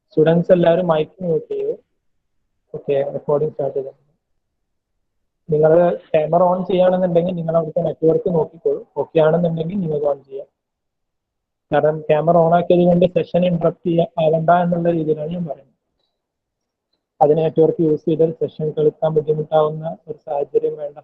Students എല്ലാവരും mic mute ചെയ്യൂ. Okay, recording start ചെയ്തു. നിങ്ങൾ ക്യാമറ ഓൺ ചെയ്യുകയാണെന്നുണ്ടെങ്കിൽ നിങ്ങൾ അവിടുത്തെ നെറ്റ്വർക്ക് നോക്കിക്കോളൂ. ഓക്കെ ആണെന്നുണ്ടെങ്കിൽ നിങ്ങൾക്ക് ഓൺ ചെയ്യാം. കാരണം ക്യാമറ ഓൺ ആക്കിയത് കൊണ്ട് സെഷൻ ഇന്ററപ്റ്റ് ആവണ്ട എന്നുള്ള രീതിയിലാണ് ഞാൻ പറയുന്നത്. അതിന് നെറ്റ്വർക്ക് യൂസ് ചെയ്താൽ സെഷൻ കളിക്കാൻ ബുദ്ധിമുട്ടാവുന്ന ഒരു സാഹചര്യം വേണ്ട.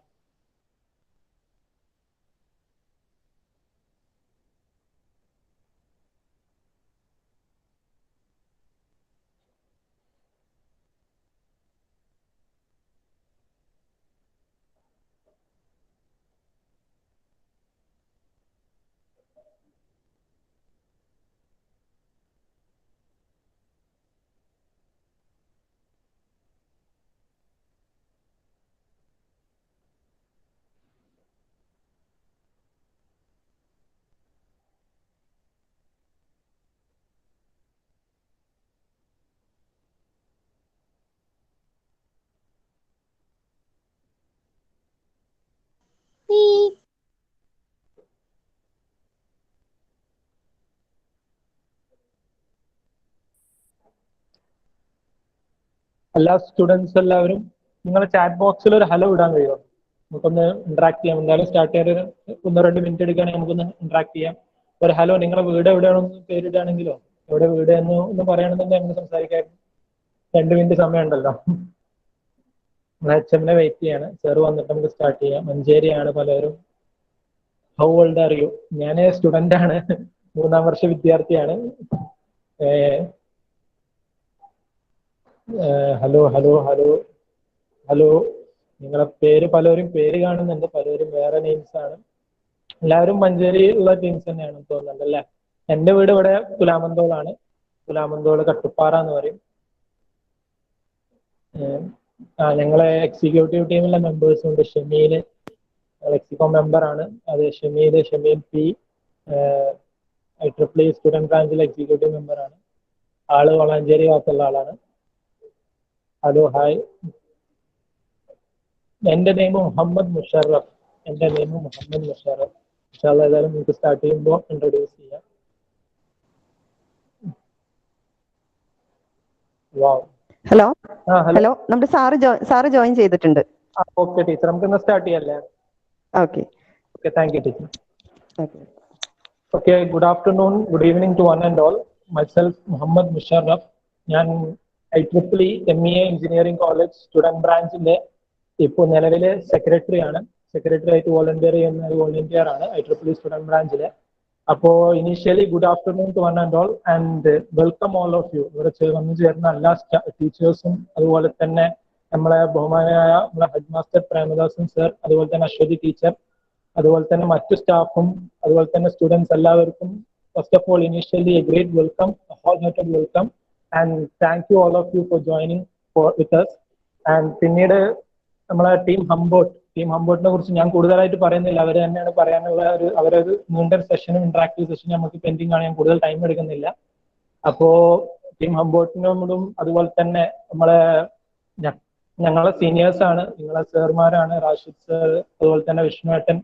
എല്ലാ സ്റ്റുഡൻസ് എല്ലാവരും നിങ്ങളുടെ ചാറ്റ് ബോക്സിൽ ഒരു ഹലോ ഇടാൻ കഴിയുമോ? നമുക്കൊന്ന് ഇന്ററാക്ട് ചെയ്യാം. എന്തായാലും സ്റ്റാർട്ട് ചെയ്യാൻ ഒരു 1-2 മിനിറ്റ് എടുക്കുകയാണെങ്കിൽ നമുക്കൊന്ന് ഇന്ററാക്ട് ചെയ്യാം. ഒരു ഹലോ, നിങ്ങളുടെ വീട് എവിടെയാണെന്ന് പേരിടുകയാണെങ്കിലോ എവിടെ വീട് എന്ന് ഒന്ന് പറയുകയാണെന്നുണ്ടെങ്കിൽ നമുക്ക് സംസാരിക്കാം. 2 മിനിറ്റ് സമയമുണ്ടല്ലോ. HM വെയിറ്റ് ചെയ്യാണ്. സാർ വന്നിട്ട് നമുക്ക് സ്റ്റാർട്ട് ചെയ്യാം. മഞ്ചേരിയാണ് പലരും. How old are you? ഞാൻ സ്റ്റുഡൻ്റ് ആണ്, 3ാം വർഷ വിദ്യാർത്ഥിയാണ്. Hello hello hello hello. നിങ്ങളെ പേര് പലരും പേര് കാണുന്നുണ്ട്, പലരും വേറെ നെയിംസ് ആണ്. എല്ലാവരും മഞ്ചേരി ഉള്ള ടീംസ് തന്നെയാണെന്ന് തോന്നുന്നുണ്ട് അല്ലേ? എൻ്റെ വീട് ഇവിടെ പുലാമന്തോളാണ്. പുലാമന്തോള് കട്ടുപ്പാറ എന്ന് പറയും. ഞങ്ങളെ എക്സിക്യൂട്ടീവ് ടീമിലെ മെമ്പേഴ്സും ഉണ്ട്. ഷമീല് എക്സിക്കോ മെമ്പറാണ്. അത് ഷമീൽ പി IEEE സ്റ്റുഡൻറ് ബ്രാഞ്ചിലെ എക്സിക്യൂട്ടീവ് മെമ്പറാണ്. ആള് വളാഞ്ചേരി ഭാഗത്തുള്ള ആളാണ്. Hello hi. എൻ്റെ നെയിം മുഹമ്മദ് മുഷറഫ്. ഏതായാലും നിങ്ങൾക്ക് സ്റ്റാർട്ട് ചെയ്യുമ്പോൾ ഇൻട്രൊഡ്യൂസ് ചെയ്യാം. ഹലോ ഹലോ, നമ്മുടെ സാറ് ജോയിൻ ചെയ്തിട്ടുണ്ട്. ഓക്കെ ടീച്ചർ, നമുക്ക് സ്റ്റാർട്ട് ചെയ്യാല്ലേ? Okay, thank you teacher. Okay, good afternoon, good evening to one and all. Myself, Muhammad Musharraf. ഞാൻ IEEE MEA engineering college student ബ്രാഞ്ചിന്റെ ഇപ്പോൾ നിലവിലെ സെക്രട്ടറി ആണ്. സെക്രട്ടറി ആയിട്ട് വോളണ്ടിയർ ചെയ്യുന്ന ഒരു വോളണ്ടിയർ ആണ് IEEE സ്റ്റുഡൻറ് ബ്രാഞ്ചിലെ. അപ്പോൾ initially good afternoon to one and all and welcome all of you. ഇവിടെ വന്നു ചേർന്ന എല്ലാ ടീച്ചേഴ്സും അതുപോലെ തന്നെ നമ്മളെ ബഹുമാനായ നമ്മളെ ഹെഡ് മാസ്റ്റർ പ്രേമദാസൻ സർ, അതുപോലെ തന്നെ അശ്വതി ടീച്ചർ, അതുപോലെ തന്നെ മറ്റു സ്റ്റാഫും അതുപോലെ തന്നെ സ്റ്റുഡൻസ് എല്ലാവർക്കും first of all initially a great welcome, whole hearted welcome and thank you all of you for joining with us. And പിന്നീട് നമ്മളെ ടീം ഹംബോട്ടിനെ കുറിച്ച് ഞാൻ കൂടുതലായിട്ട് പറയുന്നില്ല, അവർ തന്നെയാണ് പറയാനുള്ള അവരൊരു നീണ്ട സെഷനും ഇന്ററാക്റ്റീവ് സെഷനും നമുക്ക് പെൻഡിങ് ആണ്. ഞാൻ കൂടുതൽ ടൈം എടുക്കുന്നില്ല. അപ്പോ ടീം ഹംബോട്ടിനോടും അതുപോലെ തന്നെ ഞങ്ങളെ സീനിയേഴ്സ് ആണ്, നിങ്ങളെ സാർമാരാണ് റാഷിദ് സർ, അതുപോലെ തന്നെ വിഷ്ണുവേട്ടൻ,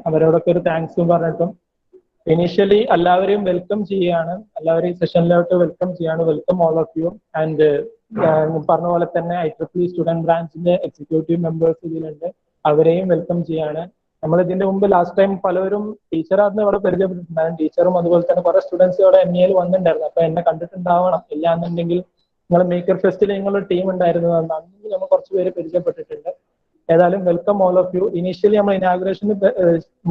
അവരോടൊക്കെ ഒരു താങ്ക്സും പറഞ്ഞിട്ടും ഇനീഷ്യലി എല്ലാവരെയും വെൽക്കം ചെയ്യാണ്. എല്ലാവരെയും സെഷനിലോട്ട് വെൽക്കം ചെയ്യാണ്. Welcome all of you. And പറഞ്ഞ പോലെ തന്നെ IEEE സ്റ്റുഡൻറ് ബ്രാഞ്ചിന്റെ എക്സിക്യൂട്ടീവ് മെമ്പേഴ്സ് ഇതിലുണ്ട്, അവരെയും വെൽക്കം ചെയ്യാണ്. നമ്മൾ ഇതിന്റെ മുമ്പ് ലാസ്റ്റ് ടൈം പലരും ടീച്ചറായിരുന്നു ഇവിടെ പരിചയപ്പെട്ടിട്ടുണ്ടായിരുന്നു. ടീച്ചറും അതുപോലെ തന്നെ കുറെ സ്റ്റുഡൻസ് ഇവിടെ MEAയിൽ വന്നിട്ടുണ്ടായിരുന്നു. അപ്പൊ എന്നെ കണ്ടിട്ടുണ്ടാവണം. ഇല്ല എന്നുണ്ടെങ്കിൽ നിങ്ങൾ മേക്കർ ഫെസ്റ്റിൽ നിങ്ങളൊരു ടീം ഉണ്ടായിരുന്നു, അന്ന് നമ്മൾ കുറച്ച് പേര് പരിചയപ്പെട്ടിട്ടുണ്ട്. ഏതായാലും welcome all of you. Initially നമ്മൾ ഇനാഗുറേഷന്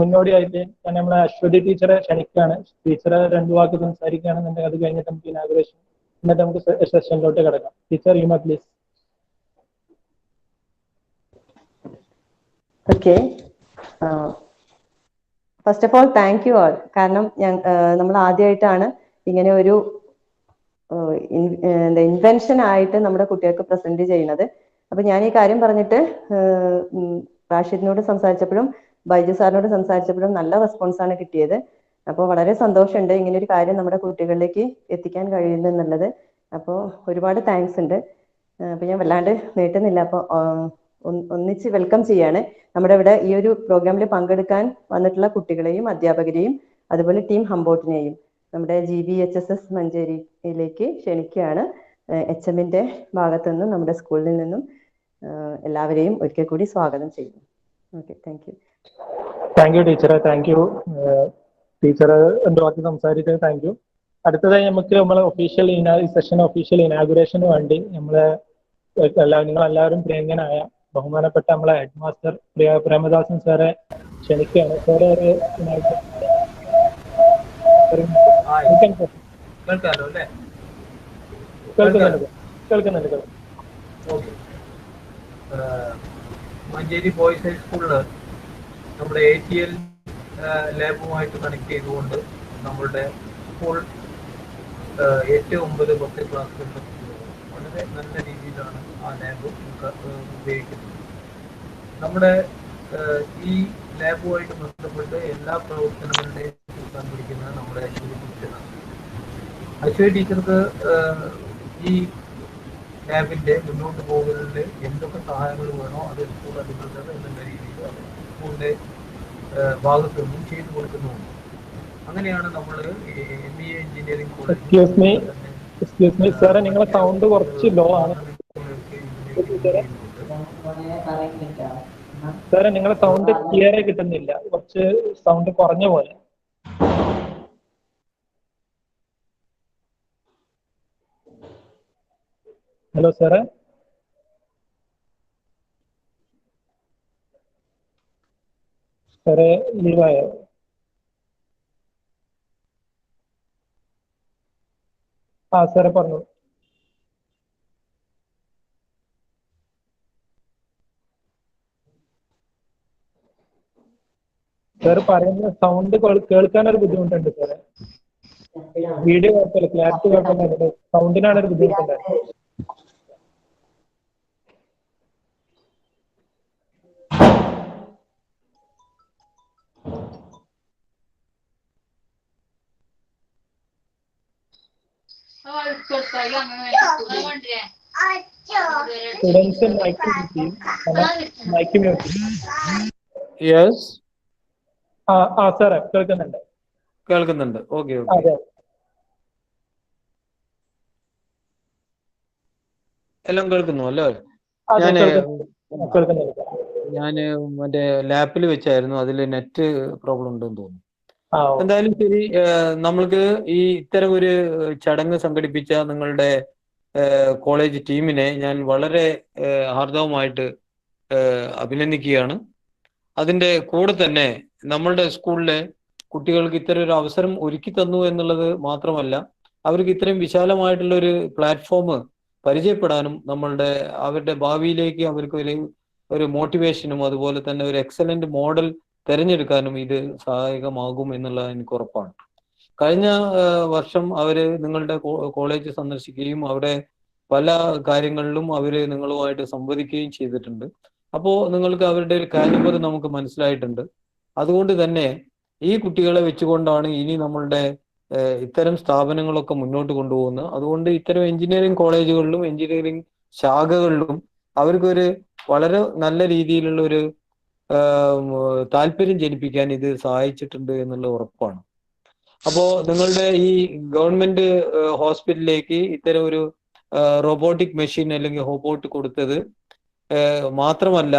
മുന്നോടിയായിട്ട് ഞാൻ നമ്മളെ അശ്വതി ടീച്ചറെ ക്ഷണിക്കുകയാണ്. ടീച്ചറെ 2 വാക്ക് സംസാരിക്കുകയാണെന്നുണ്ടെങ്കിൽ അത് കഴിഞ്ഞിട്ട് നമുക്ക് ഇനാഗുറേഷൻ, എന്നിട്ട് നമുക്ക് സെഷനിലോട്ട് കിടക്കാം. Teacher you my please. Okay, first of all thank you all. കാരണം നമ്മൾ ആദ്യമായിട്ടാണ് ഇങ്ങനെ ഒരു ഇൻവെൻഷൻ ആയിട്ട് നമ്മുടെ കുട്ടികൾക്ക് പ്രസന്റ് ചെയ്യുന്നത്. അപ്പൊ ഞാൻ ഈ കാര്യം പറഞ്ഞിട്ട് റാഷിദിനോട് സംസാരിച്ചപ്പോഴും ബൈജു സാറിനോട് സംസാരിച്ചപ്പോഴും നല്ല റെസ്പോൺസാണ് കിട്ടിയത്. അപ്പോൾ വളരെ സന്തോഷമുണ്ട് ഇങ്ങനെ ഒരു കാര്യം നമ്മുടെ കുട്ടികളിലേക്ക് എത്തിക്കാൻ കഴിയുന്നുള്ളത്. അപ്പോൾ ഒരുപാട് താങ്ക്സ് ഉണ്ട്. അപ്പൊ ഞാൻ വല്ലാണ്ട് നീട്ടുന്നില്ല. അപ്പോൾ ഒന്നിച്ച് വെൽക്കം ചെയ്യാണ് നമ്മുടെ ഇവിടെ ഈ ഒരു പ്രോഗ്രാമിൽ പങ്കെടുക്കാൻ വന്നിട്ടുള്ള കുട്ടികളെയും അധ്യാപകരെയും അതുപോലെ ടീം ഹംബോട്ടിനെയും. നമ്മുടെ GBHSS മഞ്ചേരിയിലേക്ക് ക്ഷണിക്കുകയാണ്. HMന്റെ ഭാഗത്തു നിന്നും നമ്മുടെ സ്കൂളിൽ നിന്നും എല്ലാവരെയും ഒരിക്കൽ കൂടി സ്വാഗതം ചെയ്യുന്നു. Okay, thank you. Thank U ടീച്ചറെ, താങ്ക് യു ടീച്ചർ എന്റെ വാക്ക് സംസാരിച്ചത് താങ്ക് യു. അടുത്തതായി നമുക്ക് നമ്മളെ ഒഫീഷ്യൽ സെഷൻ ഒഫീഷ്യൽ ഇനാഗുറേഷന് വേണ്ടി നിങ്ങളെല്ലാവരും പ്രിയങ്കനായ ബഹുമാനപ്പെട്ട നമ്മളെ ഹെഡ് മാസ്റ്റർ പ്രേമദാസൻ സാറെ ക്ഷണിക്കുകയാണ്. സാറെ ഒരു കേൾക്കുന്നുണ്ട്. ഓക്കെ. മഞ്ചേരി ബോയ്സ് ഹൈസ്കൂളില് നമ്മുടെ ATL ലാബുമായിട്ട് കണക്ട് ചെയ്തുകൊണ്ട് നമ്മളുടെ സ്കൂൾ 8, 9, 10 ക്ലാസ്സുകളിൽ വളരെ നല്ല രീതിയിലാണ് ആ ലാബ് ഉപയോഗിക്കുന്നത്. നമ്മുടെ ഈ ലാബുമായിട്ട് ബന്ധപ്പെട്ട് എല്ലാ പ്രവർത്തനങ്ങളുടെയും കണ്ടുപിടിക്കുന്നത് നമ്മുടെ അശ്വതി ടീച്ചറാണ്. അശ്വതി ടീച്ചർക്ക് ഈ ലാബിന്റെ മുന്നോട്ട് പോകുന്നതിൽ എന്തൊക്കെ സഹായങ്ങൾ വേണോ അത് സ്കൂൾ അധികൃതർ എന്നുള്ള രീതിയിൽ സ്കൂളിന്റെ ഭാഗത്തു നിന്നും ചെയ്തു കൊടുക്കുന്നുണ്ട്. അങ്ങനെയാണ് നമ്മൾ MBA എഞ്ചിനീയറിംഗ് കോളേജ് സാറേ, നിങ്ങളെ സൗണ്ട് കുറച്ച് ലോ ആണ്. സാറേ, നിങ്ങളെ സൗണ്ട് ക്ലിയർ ആയി കിട്ടുന്നില്ല, കുറച്ച് സൗണ്ട് കുറഞ്ഞ പോലെ. ഹലോ സാറേ. സാറേ ലീവായോ? സാറേ പറഞ്ഞു. സാർ പറയുന്ന സൗണ്ട് കേൾക്കാനൊരു ബുദ്ധിമുട്ടുണ്ട് സാറേ. വീഡിയോ കുഴപ്പമില്ല, ക്ലാരിറ്റി കുഴപ്പമില്ല, സൗണ്ടിനാണ് ഒരു ബുദ്ധിമുട്ടുണ്ടായത്. Students mike mute. യെസ്, സാറേ കേൾക്കുന്നുണ്ട്. ഓക്കെ. എല്ലാം കേൾക്കുന്നു അല്ലേ? ഞാന് മറ്റേ ലാപ്പിൽ വെച്ചായിരുന്നു, അതിൽ നെറ്റ് പ്രോബ്ലം ഉണ്ടെന്ന് തോന്നുന്നു. എന്തായാലും ശരി, നമ്മൾക്ക് ഈ ഇത്തരം ഒരു ചടങ്ങ് സംഘടിപ്പിച്ച നിങ്ങളുടെ കോളേജ് ടീമിനെ ഞാൻ വളരെ ഹാർദവമായിട്ട് അഭിനന്ദിക്കുകയാണ്. അതിന്റെ കൂടെ തന്നെ നമ്മളുടെ സ്കൂളിലെ കുട്ടികൾക്ക് ഇത്തരം ഒരു അവസരം ഒരുക്കി തന്നു എന്നുള്ളത് മാത്രമല്ല, അവർക്ക് ഇത്രയും വിശാലമായിട്ടുള്ള ഒരു പ്ലാറ്റ്ഫോം പരിചയപ്പെടാനും അവരുടെ ഭാവിയിലേക്ക് അവർക്ക് ഒരു മോട്ടിവേഷനും അതുപോലെ തന്നെ ഒരു എക്സലന്റ് മോഡൽ തിരഞ്ഞെടുക്കാനും ഇത് സഹായകമാകും എന്നുള്ളത് എനിക്ക് ഉറപ്പാണ്. കഴിഞ്ഞ വർഷം നിങ്ങളുടെ കോളേജ് സന്ദർശിക്കുകയും അവിടെ പല കാര്യങ്ങളിലും നിങ്ങളുമായിട്ട് സംവദിക്കുകയും ചെയ്തിട്ടുണ്ട്. അപ്പോൾ നിങ്ങൾക്ക് അവരുടെ ഒരു കാലിബർ നമുക്ക് മനസ്സിലായിട്ടുണ്ട്. അതുകൊണ്ട് തന്നെ ഈ കുട്ടികളെ വെച്ചുകൊണ്ടാണ് ഇനി നമ്മളുടെ ഇത്തരം സ്ഥാപനങ്ങളൊക്കെ മുന്നോട്ട് കൊണ്ടുപോകുന്നത്. അതുകൊണ്ട് ഇത്തരം എഞ്ചിനീയറിംഗ് കോളേജുകളിലും എഞ്ചിനീയറിംഗ് ശാഖകളിലും അവർക്കൊരു വളരെ നല്ല രീതിയിലുള്ള ഒരു താല്പര്യം ജനിപ്പിക്കാൻ ഇത് സഹായിച്ചിട്ടുണ്ട് എന്നുള്ള ഉറപ്പാണ്. അപ്പോ നിങ്ങളുടെ ഈ ഗവൺമെന്റ് ഹോസ്പിറ്റലിലേക്ക് ഇത്തരം ഒരു റോബോട്ടിക് മെഷീൻ അല്ലെങ്കിൽ റോബോട്ട് കൊടുത്തത് മാത്രമല്ല,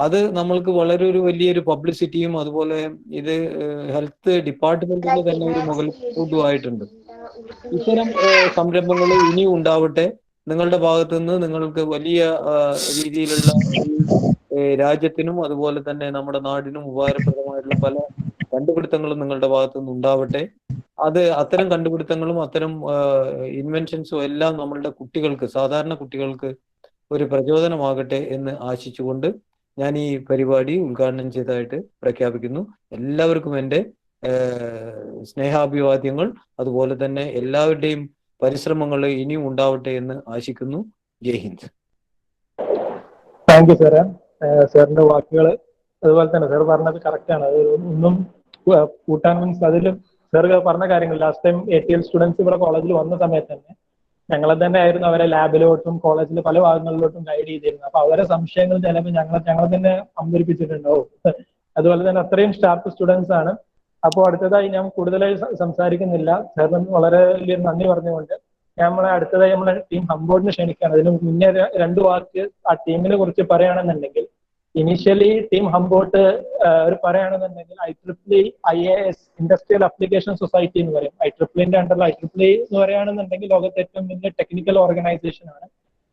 അത് നമ്മൾക്ക് വളരെ വലിയൊരു പബ്ലിസിറ്റിയും അതുപോലെ ഇത് ഹെൽത്ത് ഡിപ്പാർട്ട്മെന്റിന് തന്നെ ഒരു മുതൽക്കൂട്ടുമായിട്ടുണ്ട്. ഇത്തരം സംരംഭങ്ങൾ ഇനിയും ഉണ്ടാവട്ടെ. നിങ്ങളുടെ ഭാഗത്തു നിന്ന് നിങ്ങൾക്ക് വലിയ രീതിയിലുള്ള രാജ്യത്തിനും അതുപോലെ തന്നെ നമ്മുടെ നാടിനും ഉപകാരപ്രദമായിട്ടുള്ള പല കണ്ടുപിടുത്തങ്ങളും നിങ്ങളുടെ ഭാഗത്തു നിന്ന് ഉണ്ടാവട്ടെ. അത്തരം കണ്ടുപിടുത്തങ്ങളും അത്തരം ഇൻവെൻഷൻസും എല്ലാം നമ്മളുടെ കുട്ടികൾക്ക്, സാധാരണ കുട്ടികൾക്ക് ഒരു പ്രചോദനമാകട്ടെ എന്ന് ആശിച്ചുകൊണ്ട് ഞാൻ ഈ പരിപാടി ഉദ്ഘാടനം ചെയ്തതായിട്ട് പ്രഖ്യാപിക്കുന്നു. എല്ലാവർക്കും എൻ്റെ സ്നേഹാഭിവാദ്യങ്ങൾ, അതുപോലെ തന്നെ എല്ലാവരുടെയും പരിശ്രമങ്ങൾ ഇനിയും ഉണ്ടാവട്ടെ എന്ന് ആശിക്കുന്നു. ജയ് ഹിന്ദ്. താങ്ക് യു സാറേ. സാറിന്റെ വാക്കുകൾ അതുപോലെ തന്നെ സാർ പറഞ്ഞത് കറക്റ്റാണ്. അത് ഒന്നും കൂട്ടാൻ മീൻസ് അതിലും സാർ പറഞ്ഞ കാര്യങ്ങൾ ലാസ്റ്റ് ടൈം ATL സ്റ്റുഡൻസ് ഇവിടെ കോളേജിൽ വന്ന സമയത്ത് തന്നെ ഞങ്ങളെ തന്നെ ആയിരുന്നു അവരെ ലാബിലോട്ടും കോളേജിലെ പല ഭാഗങ്ങളിലോട്ടും ഗൈഡ് ചെയ്തിരുന്നത്. അപ്പൊ അവരെ സംശയങ്ങൾ ചിലപ്പോൾ ഞങ്ങളെ തന്നെ അമ്പരിപ്പിച്ചിട്ടുണ്ടാവും. അതുപോലെ തന്നെ അത്രയും ഷാർപ്പ് സ്റ്റുഡൻസ് ആണ്. അപ്പോൾ അടുത്തതായി ഞാൻ കൂടുതലായി സംസാരിക്കുന്നില്ല. സാറിന് വളരെ വലിയ നന്ദി പറഞ്ഞുകൊണ്ട് നമ്മളെ അടുത്തതായി നമ്മളെ ടീം ഹംബോർഡിന് ക്ഷണിക്കുകയാണ്. അതിന് മുന്നേ രണ്ട് വാക്ക് ആ ടീമിനെ കുറിച്ച് പറയുകയാണെന്നുണ്ടെങ്കിൽ, ഇനീഷ്യലി ടീം ഹംബോർട്ട് ഒരു പറയുകയാണെന്നുണ്ടെങ്കിൽ IEEE ഇൻഡസ്ട്രിയൽ ആപ്ലിക്കേഷൻ സൊസൈറ്റി എന്ന് പറയും. IEEE അണ്ടറിൽ IEEE എന്ന് പറയുകയാണെന്നുണ്ടെങ്കിൽ ലോകത്തെ ഏറ്റവും വലിയ ടെക്നിക്കൽ ഓർഗനൈസേഷൻ ആണ്.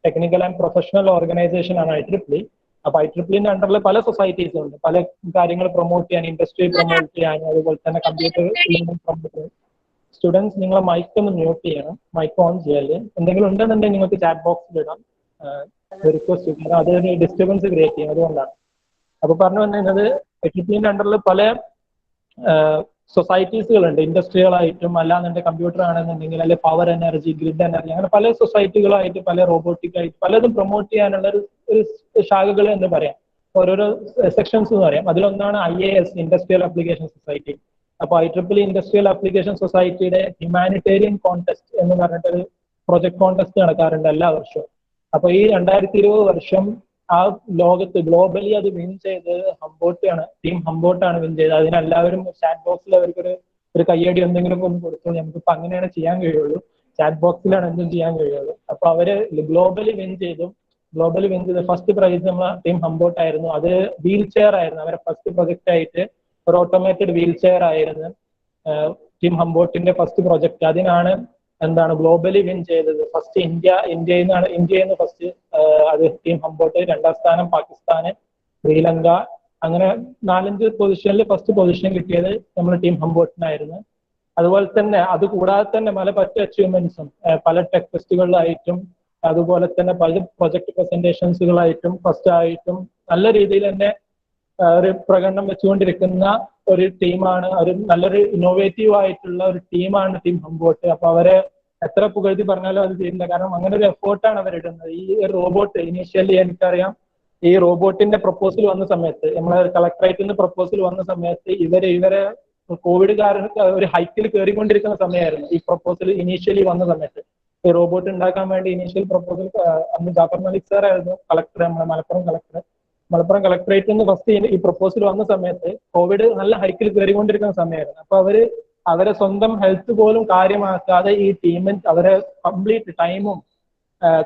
ടെക്നിക്കൽ ആൻഡ് പ്രൊഫഷണൽ ഓർഗനൈസേഷൻ ആണ് IEEE. അപ്പൊ IEEE അണ്ടറിൽ പല സൊസൈറ്റീസും ഉണ്ട്. പല കാര്യങ്ങൾ പ്രൊമോട്ട് ചെയ്യാൻ, ഇൻഡസ്ട്രി പ്രൊമോട്ട് ചെയ്യാൻ, അതുപോലെ തന്നെ കമ്പ്യൂട്ടർ പ്രൊമോട്ട് ചെയ്യാൻ. സ്റ്റുഡൻസ് നിങ്ങളെ മൈക്ക് ഒന്ന് മ്യൂട്ട് ചെയ്യണം. മൈക്ക് ഓൺ ചെയ്യല്. എന്തെങ്കിലും ഉണ്ടെന്നുണ്ടെങ്കിൽ നിങ്ങൾക്ക് ചാറ്റ് ബോക്സിൽ ഇടാം. റിക്വസ്റ്റ് ചെയ്യണം. അതൊരു ഡിസ്റ്റർബൻസ് ക്രിയേറ്റ് ചെയ്യും. അതുകൊണ്ടാണ്. അപ്പൊ പറഞ്ഞു വന്നിരുന്നത് IEEE അണ്ടറിൽ പല സൊസൈറ്റീസുകളുണ്ട്. ഇൻഡസ്ട്രികളായിട്ടും അല്ലാന്നുണ്ടെങ്കിൽ കമ്പ്യൂട്ടർ ആണെന്നുണ്ടെങ്കിൽ അല്ലെ പവർ എനർജി, ഗ്രിഡ് എനർജി, അങ്ങനെ പല സൊസൈറ്റികളായിട്ട് പല റോബോട്ടിക് ആയിട്ട് പലതും പ്രൊമോട്ട് ചെയ്യാനുള്ള ഒരു ശാഖകൾ എന്ന് പറയാം. ഓരോരോ സെക്ഷൻസ് എന്ന് പറയാം. അതിലൊന്നാണ് IAS ഇൻഡസ്ട്രിയൽ ആപ്ലിക്കേഷൻ സൊസൈറ്റി. അപ്പൊ IEEE ഇൻഡസ്ട്രിയൽ ആപ്ലിക്കേഷൻ സൊസൈറ്റിയുടെ ഹ്യൂമാനിറ്റേറിയൻ കോൺടെസ്റ്റ് എന്ന് പറഞ്ഞിട്ടൊരു പ്രൊജക്ട് കോൺടെസ്റ്റ് നടക്കാറുണ്ട് എല്ലാ വർഷവും. അപ്പൊ ഈ 2020 വർഷം ആ ലോകത്ത് ഗ്ലോബലി അത് വിൻ ചെയ്ത് ഹംബോർട്ടാണ്, ടീം ഹംബോർട്ടാണ് വിൻ ചെയ്തത്. അതിനെല്ലാവരും ചാറ്റ് ബോക്സിൽ ഒരു കയ്യടി എന്തെങ്കിലും ഒന്ന് കൊടുത്തു. നമുക്കിപ്പോ അങ്ങനെയാണ് ചെയ്യാൻ കഴിയുള്ളൂ. ചാറ്റ് ബോക്സിലാണ് എന്തും ചെയ്യാൻ കഴിയുള്ളൂ. അപ്പൊ അവര് ഗ്ലോബലി വിൻ ചെയ്തു. ഫസ്റ്റ് പ്രൈസ് നമ്മളെ ടീം ഹംബോർട്ട് ആയിരുന്നു. അത് വീൽ ചെയർ ആയിരുന്നു. അവരെ ഫസ്റ്റ് പ്രൊജക്ട് ആയിട്ട് ഒരു ഓട്ടോമേറ്റഡ് വീൽ ചെയർ ആയിരുന്നു ടീം ഹംബോർട്ടിന്റെ ഫസ്റ്റ് പ്രൊജക്ട്. അതിനാണ് ഗ്ലോബലി വിൻ ചെയ്തത്. ഫസ്റ്റ് ഇന്ത്യയിൽ നിന്ന് ഫസ്റ്റ് അത് ടീം ഹംബോർട്ട്. രണ്ടാം സ്ഥാനം പാകിസ്ഥാന്, ശ്രീലങ്ക, അങ്ങനെ 4-5 പൊസിഷനിൽ ഫസ്റ്റ് പൊസിഷൻ കിട്ടിയത് നമ്മൾ ടീം ഹംബോർട്ടിനായിരുന്നു. അതുപോലെ തന്നെ അത് കൂടാതെ തന്നെ പല അച്ചീവ്മെന്റ്സും പല ടെക് ഫെസ്റ്റുകളിലായിട്ടും അതുപോലെ തന്നെ പല പ്രൊജക്ട് പ്രസന്റേഷൻസുകളായിട്ടും ഫസ്റ്റ് ആയിട്ടും നല്ല രീതിയിൽ തന്നെ ഒരു പ്രകടനം വെച്ചുകൊണ്ടിരിക്കുന്ന ഒരു ടീമാണ്. ഒരു നല്ലൊരു ഇന്നോവേറ്റീവ് ആയിട്ടുള്ള ഒരു ടീമാണ് ടീം ഹംബോർട്ട്. അപ്പൊ അവരെ എത്ര പുകഴ്ത്തി പറഞ്ഞാലും അത് തീരില്ല. കാരണം അങ്ങനെ ഒരു എഫേർട്ടാണ് അവരിടുന്നത്. ഈ റോബോട്ട് ഇനീഷ്യലി എനിക്കറിയാം, ഈ റോബോട്ടിന്റെ പ്രപ്പോസൽ വന്ന സമയത്ത്, നമ്മളെ കളക്ടറേറ്റിൽ നിന്ന് പ്രപ്പോസൽ വന്ന സമയത്ത് ഇവരെ കോവിഡ് കാരണം ഒരു ഹൈക്കിൽ കയറിക്കൊണ്ടിരിക്കുന്ന സമയമായിരുന്നു ഈ പ്രപ്പോസൽ ഇനീഷ്യലി വന്ന സമയത്ത്. ഈ റോബോട്ട് ഉണ്ടാക്കാൻ വേണ്ടി ഇനീഷ്യൽ പ്രപ്പോസൽ അന്ന് ജാഫർ മലിക് സാർ ആയിരുന്നു കളക്ടർ, നമ്മുടെ മലപ്പുറം കളക്ടറേറ്റിൽ നിന്ന് ഫസ്റ്റ് ഈ പ്രപ്പോസൽ വന്ന സമയത്ത് കോവിഡ് നല്ല ഹൈക്കിൽ കയറിക്കൊണ്ടിരിക്കുന്ന സമയമായിരുന്നു. അപ്പൊ അവരെ സ്വന്തം ഹെൽത്ത് പോലും കാര്യമാക്കാതെ ഈ ടീമിന് അവരെ കംപ്ലീറ്റ് ടൈമും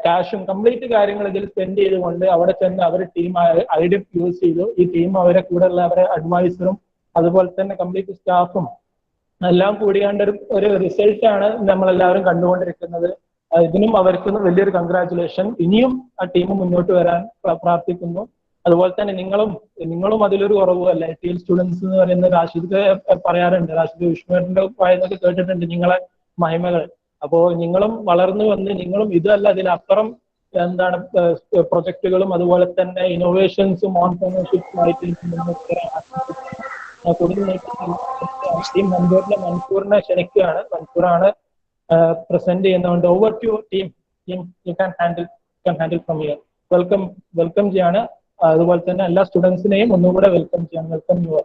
ക്യാഷും കംപ്ലീറ്റ് കാര്യങ്ങൾ ഇതിൽ സ്പെൻഡ് ചെയ്തുകൊണ്ട് അവിടെ ചെന്ന് അവർ ടീം ഐഡിയ യൂസ് ചെയ്തു. ഈ ടീം അവരെ കൂടെ ഉള്ള അവരെ അഡ്വൈസറും അതുപോലെ തന്നെ കംപ്ലീറ്റ് സ്റ്റാഫും എല്ലാം കൂടിയാണ്ട് ഒരു റിസൾട്ടാണ് നമ്മളെല്ലാവരും കണ്ടുകൊണ്ടിരിക്കുന്നത്. ഇതിനും അവർക്കും വലിയൊരു കൺഗ്രാറ്റുലേഷൻ. ഇനിയും ആ ടീം മുന്നോട്ട് വരാൻ പ്രാർത്ഥിക്കുന്നു. അതുപോലെ തന്നെ നിങ്ങളും അതിലൊരു കുറവുമല്ല. ടീം സ്റ്റുഡൻസ് എന്ന് പറയുന്ന റാഷിദ് പറയാറുണ്ട്, റാഷിദ് വിഷ്ണുവിന്റെ പറയുന്നതൊക്കെ കേട്ടിട്ടുണ്ട് നിങ്ങളെ മഹിമകൾ. അപ്പോ നിങ്ങളും വളർന്നു വന്ന് നിങ്ങളും ഇതല്ല ഇതിലപ്പുറം പ്രൊജക്ടുകളും അതുപോലെ തന്നെ ഇന്നോവേഷൻസും ഓൺപ്രനർഷിപ്പും ആയിട്ട് ടീം മൻസൂറിനെ ക്ഷണിക്കുകയാണ്. മൻസൂറാണ് പ്രസന്റ് ചെയ്യുന്നതുകൊണ്ട് over to team. You can handle from here. Welcome ചെയ്യാണ്. അതുപോലെ തന്നെ എല്ലാ സ്റ്റുഡൻസിനെയും ഒന്നുകൂടെ വെൽക്കം ചെയ്യണം. Welcome your.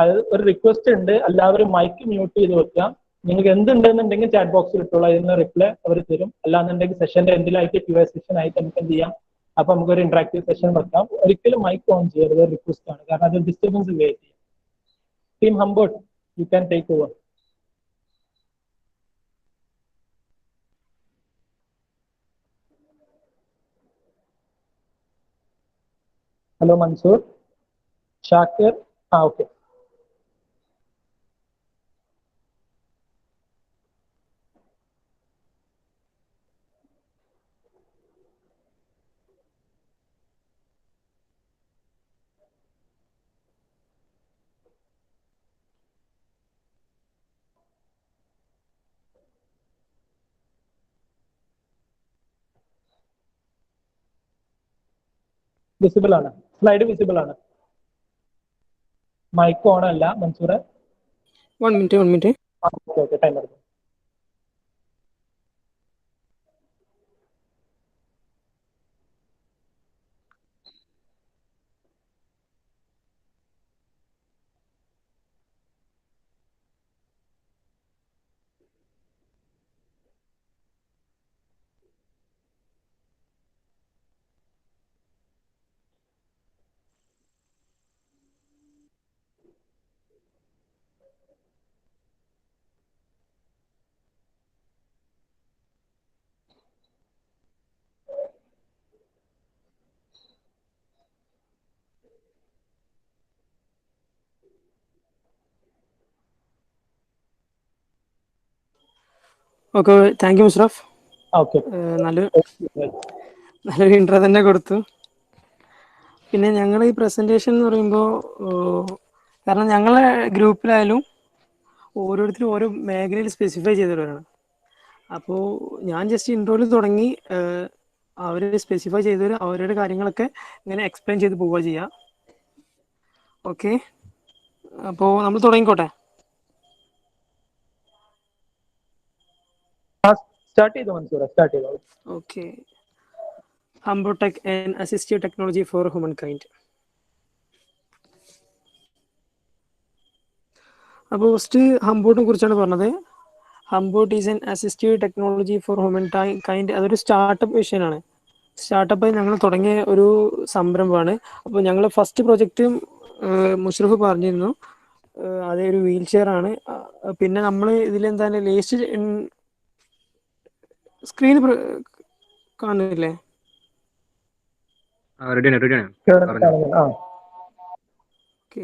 അത് ഒരു റിക്വസ്റ്റ് ഉണ്ട്, എല്ലാവരും മൈക്ക് മ്യൂട്ട് ചെയ്ത് വെക്കുക. നിങ്ങൾക്ക് എന്തുണ്ടെന്നുണ്ടെങ്കിൽ ചാറ്റ് ബോക്സിൽ ഇട്ടുള്ള അതിന് റിപ്ലൈ അവർ തരും. അല്ലാന്നുണ്ടെങ്കിൽ സെഷന്റെ എൻഡിലായിട്ട് QA സെഷൻ ആയിട്ട് നമുക്ക് എന്ത് ചെയ്യാം, അപ്പൊ നമുക്കൊരു ഇന്ററാക്റ്റീവ് സെഷൻ വെക്കാം. ഒരിക്കലും മൈക്ക് ഓൺ ചെയ്യരുത്, റിക്വസ്റ്റ് ആണ്. കാരണം അത് ഡിസ്റ്റർബൻസ് ക്രിയേറ്റ് ചെയ്യും. Team Humbot, you can take over. Hello Mansoor, Shakir. Okay. Visible ആണ്, സ്ലൈഡ് വിസിബിൾ ആണ്. മൈക്ക് ഓൺ അല്ല മൻസൂറെ. 1 മിനിറ്റ്. ഓക്കെ, ടൈം എടുക്കും. Okay, thank you Musharraf. Okay. നല്ലൊരു ഇൻട്രോ തന്നെ കൊടുത്തു. പിന്നെ ഞങ്ങൾ ഈ പ്രസൻറ്റേഷൻ എന്ന് പറയുമ്പോൾ, കാരണം ഞങ്ങളെ ഗ്രൂപ്പിലായാലും ഓരോരുത്തരും ഓരോ മേഖലയിൽ സ്പെസിഫൈ ചെയ്തവരാണ്. അപ്പോൾ ഞാൻ ജസ്റ്റ് ഇൻട്രോയിൽ തുടങ്ങി, അവർ സ്പെസിഫൈ ചെയ്തവർ അവരുടെ കാര്യങ്ങളൊക്കെ ഇങ്ങനെ എക്സ്പ്ലെയിൻ ചെയ്ത് പോവുക ചെയ്യുക. ഓക്കെ, അപ്പോൾ നമ്മൾ തുടങ്ങിക്കോട്ടെ. സ്റ്റാർട്ട് ചെയ്തോ മൻസൂറ, സ്റ്റാർട്ട് ചെയ്തോ. Okay. Humbot and assistive technology for human kind. അപ്പോൾ ഫസ്റ്റ് ഹംബോട്ടിനെ കുറിച്ചാണ് പറഞ്ഞത്. Humbot is an assistive technology for human kind. അതൊരു സ്റ്റാർട്ടപ്പ് വിഷയമാണ്. സ്റ്റാർട്ടപ്പ് ഞങ്ങൾ തുടങ്ങിയ ഒരു സംരംഭമാണ്. അപ്പോൾ ഞങ്ങൾ ഫസ്റ്റ് പ്രൊജക്റ്റ് മുഷറഫ് പറഞ്ഞിരുന്നു, അതേ ഒരു വീൽ ചെയർ ആണ്. പിന്നെ നമ്മൾ ഇതിലെന്താണ് ലേസ്റ്റ് സ്ക്രീൻ കാണുന്നില്ലേ? ഓക്കെ.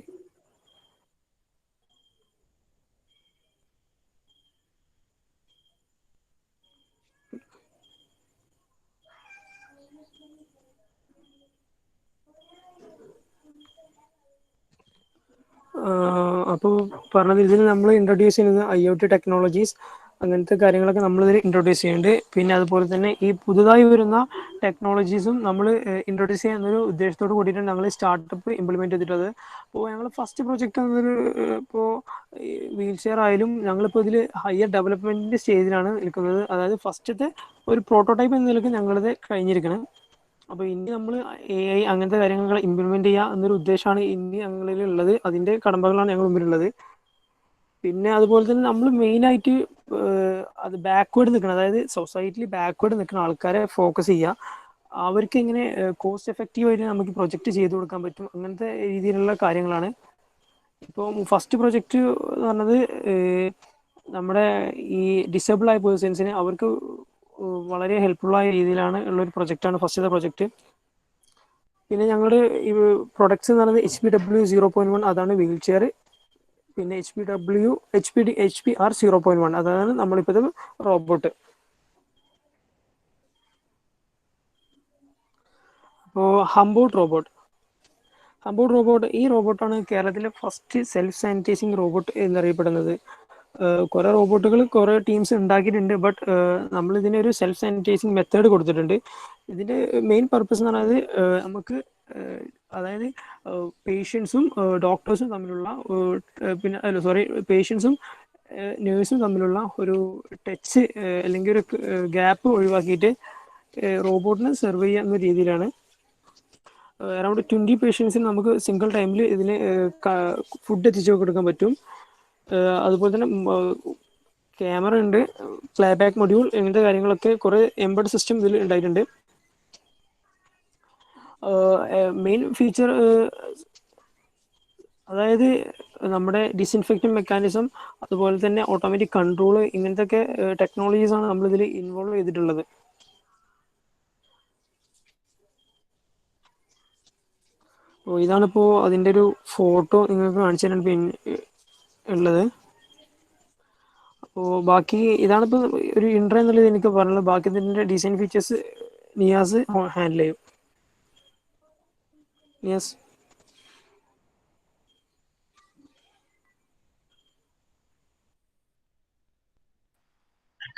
അപ്പോൾ പറഞ്ഞത് ഇതിൽ നമ്മൾ ഇൻട്രൊഡ്യൂസ് ചെയ്യുന്നത് IoT ടെക്നോളജീസ്, അങ്ങനത്തെ കാര്യങ്ങളൊക്കെ നമ്മളിതിൽ ഇൻട്രൊഡ്യൂസ് ചെയ്യുന്നുണ്ട്. പിന്നെ അതുപോലെ തന്നെ ഈ പുതുതായി വരുന്ന ടെക്നോളജീസും നമ്മൾ ഇൻട്രൊഡ്യൂസ് ചെയ്യുന്നൊരു ഉദ്ദേശത്തോട് കൂടിയിട്ടാണ് ഞങ്ങൾ സ്റ്റാർട്ടപ്പ് ഇംപ്ലിമെൻറ്റ് ചെയ്തിട്ടുള്ളത്. അപ്പോൾ ഞങ്ങൾ ഫസ്റ്റ് പ്രൊജക്റ്റ് എന്നൊരു ഇപ്പോൾ വീൽ ചെയർ ആയാലും ഞങ്ങളിപ്പോൾ ഇതിൽ ഹയർ ഡെവലപ്മെൻറ്റിൻ്റെ സ്റ്റേജിലാണ് നിൽക്കുന്നത്. അതായത് ഫസ്റ്റത്തെ ഒരു പ്രോട്ടോടൈപ്പ് എന്ന നിലയ്ക്ക് ഞങ്ങളിത് കഴിഞ്ഞിരിക്കണം. അപ്പോൾ ഇനി നമ്മൾ AI അങ്ങനത്തെ കാര്യങ്ങൾ ഇംപ്ലിമെൻറ്റ് ചെയ്യുക എന്നൊരു ഉദ്ദേശമാണ് ഇനി ഞങ്ങളിലുള്ളത്. അതിൻ്റെ കടമ്പകളാണ് ഞങ്ങൾ മുമ്പിലുള്ളത്. പിന്നെ അതുപോലെ തന്നെ നമ്മൾ മെയിനായിട്ട് അത് ബാക്ക്വേർഡ് നിൽക്കണം, അതായത് സൊസൈറ്റിയിൽ ബാക്ക്വേർഡ് നിൽക്കുന്ന ആൾക്കാരെ ഫോക്കസ് ചെയ്യുക. അവർക്ക് എങ്ങനെ കോസ്റ്റ് എഫക്റ്റീവായിട്ട് നമുക്ക് പ്രൊജക്റ്റ് ചെയ്ത് കൊടുക്കാൻ പറ്റും, അങ്ങനത്തെ രീതിയിലുള്ള കാര്യങ്ങളാണ്. ഇപ്പോൾ ഫസ്റ്റ് പ്രൊജക്റ്റ് എന്ന് പറഞ്ഞത് നമ്മുടെ ഈ ഡിസേബിൾ ആയ പേഴ്സൺസിന് അവർക്ക് വളരെ ഹെൽപ്ഫുള്ളായ രീതിയിലാണ് ഉള്ളൊരു പ്രൊജക്റ്റാണ് ഫസ്റ്റത്തെ പ്രൊജക്റ്റ്. പിന്നെ ഞങ്ങളുടെ ഈ പ്രൊഡക്ട്സ് എന്ന് പറയുന്നത് HPW0.1, അതാണ് വീൽ ചെയർ. പിന്നെ HPR 0.1, അതാണ് നമ്മളിപ്പോൾ റോബോട്ട്. അപ്പോൾ ഹംബോട്ട് റോബോട്ട് ഈ റോബോട്ടാണ് കേരളത്തിലെ ഫസ്റ്റ് സെൽഫ് സാനിറ്റൈസിങ് റോബോട്ട് എന്നറിയപ്പെടുന്നത്. കുറേ റോബോട്ടുകൾ കുറേ ടീംസ് ഉണ്ടാക്കിയിട്ടുണ്ട്, ബട്ട് നമ്മളിതിന് ഒരു സെൽഫ് സാനിറ്റൈസിങ് മെത്തേഡ് കൊടുത്തിട്ടുണ്ട്. ഇതിൻ്റെ മെയിൻ പർപ്പസ് എന്ന് പറയുന്നത് നമുക്ക് അതായത് പേഷ്യൻസും ഡോക്ടേഴ്സും തമ്മിലുള്ള പേഷ്യൻസും നേഴ്സും തമ്മിലുള്ള ഒരു ടച്ച് അല്ലെങ്കിൽ ഒരു ഗ്യാപ്പ് ഒഴിവാക്കിയിട്ട് റോബോട്ടിനെ സെർവ് ചെയ്യുന്ന രീതിയിലാണ്. അറൗണ്ട് 20 പേഷ്യൻസിന് നമുക്ക് സിംഗിൾ ടൈമിൽ ഇതിന് ഫുഡ് എത്തിച്ചു കൊടുക്കാൻ പറ്റും. അതുപോലെ തന്നെ ക്യാമറ ഉണ്ട്, പ്ലേ ബാക്ക് മൊഡ്യൂൾ, ഇങ്ങനത്തെ കാര്യങ്ങളൊക്കെ കുറേ എംബഡ് സിസ്റ്റം ഇതിൽ ഉണ്ടായിട്ടുണ്ട്. മെയിൻ ഫീച്ചർ അതായത് നമ്മുടെ ഡിസിൻഫെക്റ്റിംഗ് മെക്കാനിസം, അതുപോലെ തന്നെ ഓട്ടോമാറ്റിക് കൺട്രോൾ, ഇങ്ങനത്തെ ടെക്നോളജീസാണ് നമ്മളിതിൽ ഇൻവോൾവ് ചെയ്തിട്ടുള്ളത്. അപ്പോൾ ഇതാണിപ്പോൾ അതിൻ്റെ ഒരു ഫോട്ടോ നിങ്ങൾക്ക് കാണിച്ചു തരാൻ പിന്നെ ഉള്ളത്. അപ്പോൾ ബാക്കി ഇതാണിപ്പോൾ ഒരു ഇൻട്രോ എന്നുള്ളത് എനിക്ക് പറഞ്ഞുള്ളത്. ബാക്കി ഇതിൻ്റെ ഡിസൈൻ ഫീച്ചേഴ്സ് നിയാസ് ഹാൻഡിൽ ചെയ്യും. Niyas.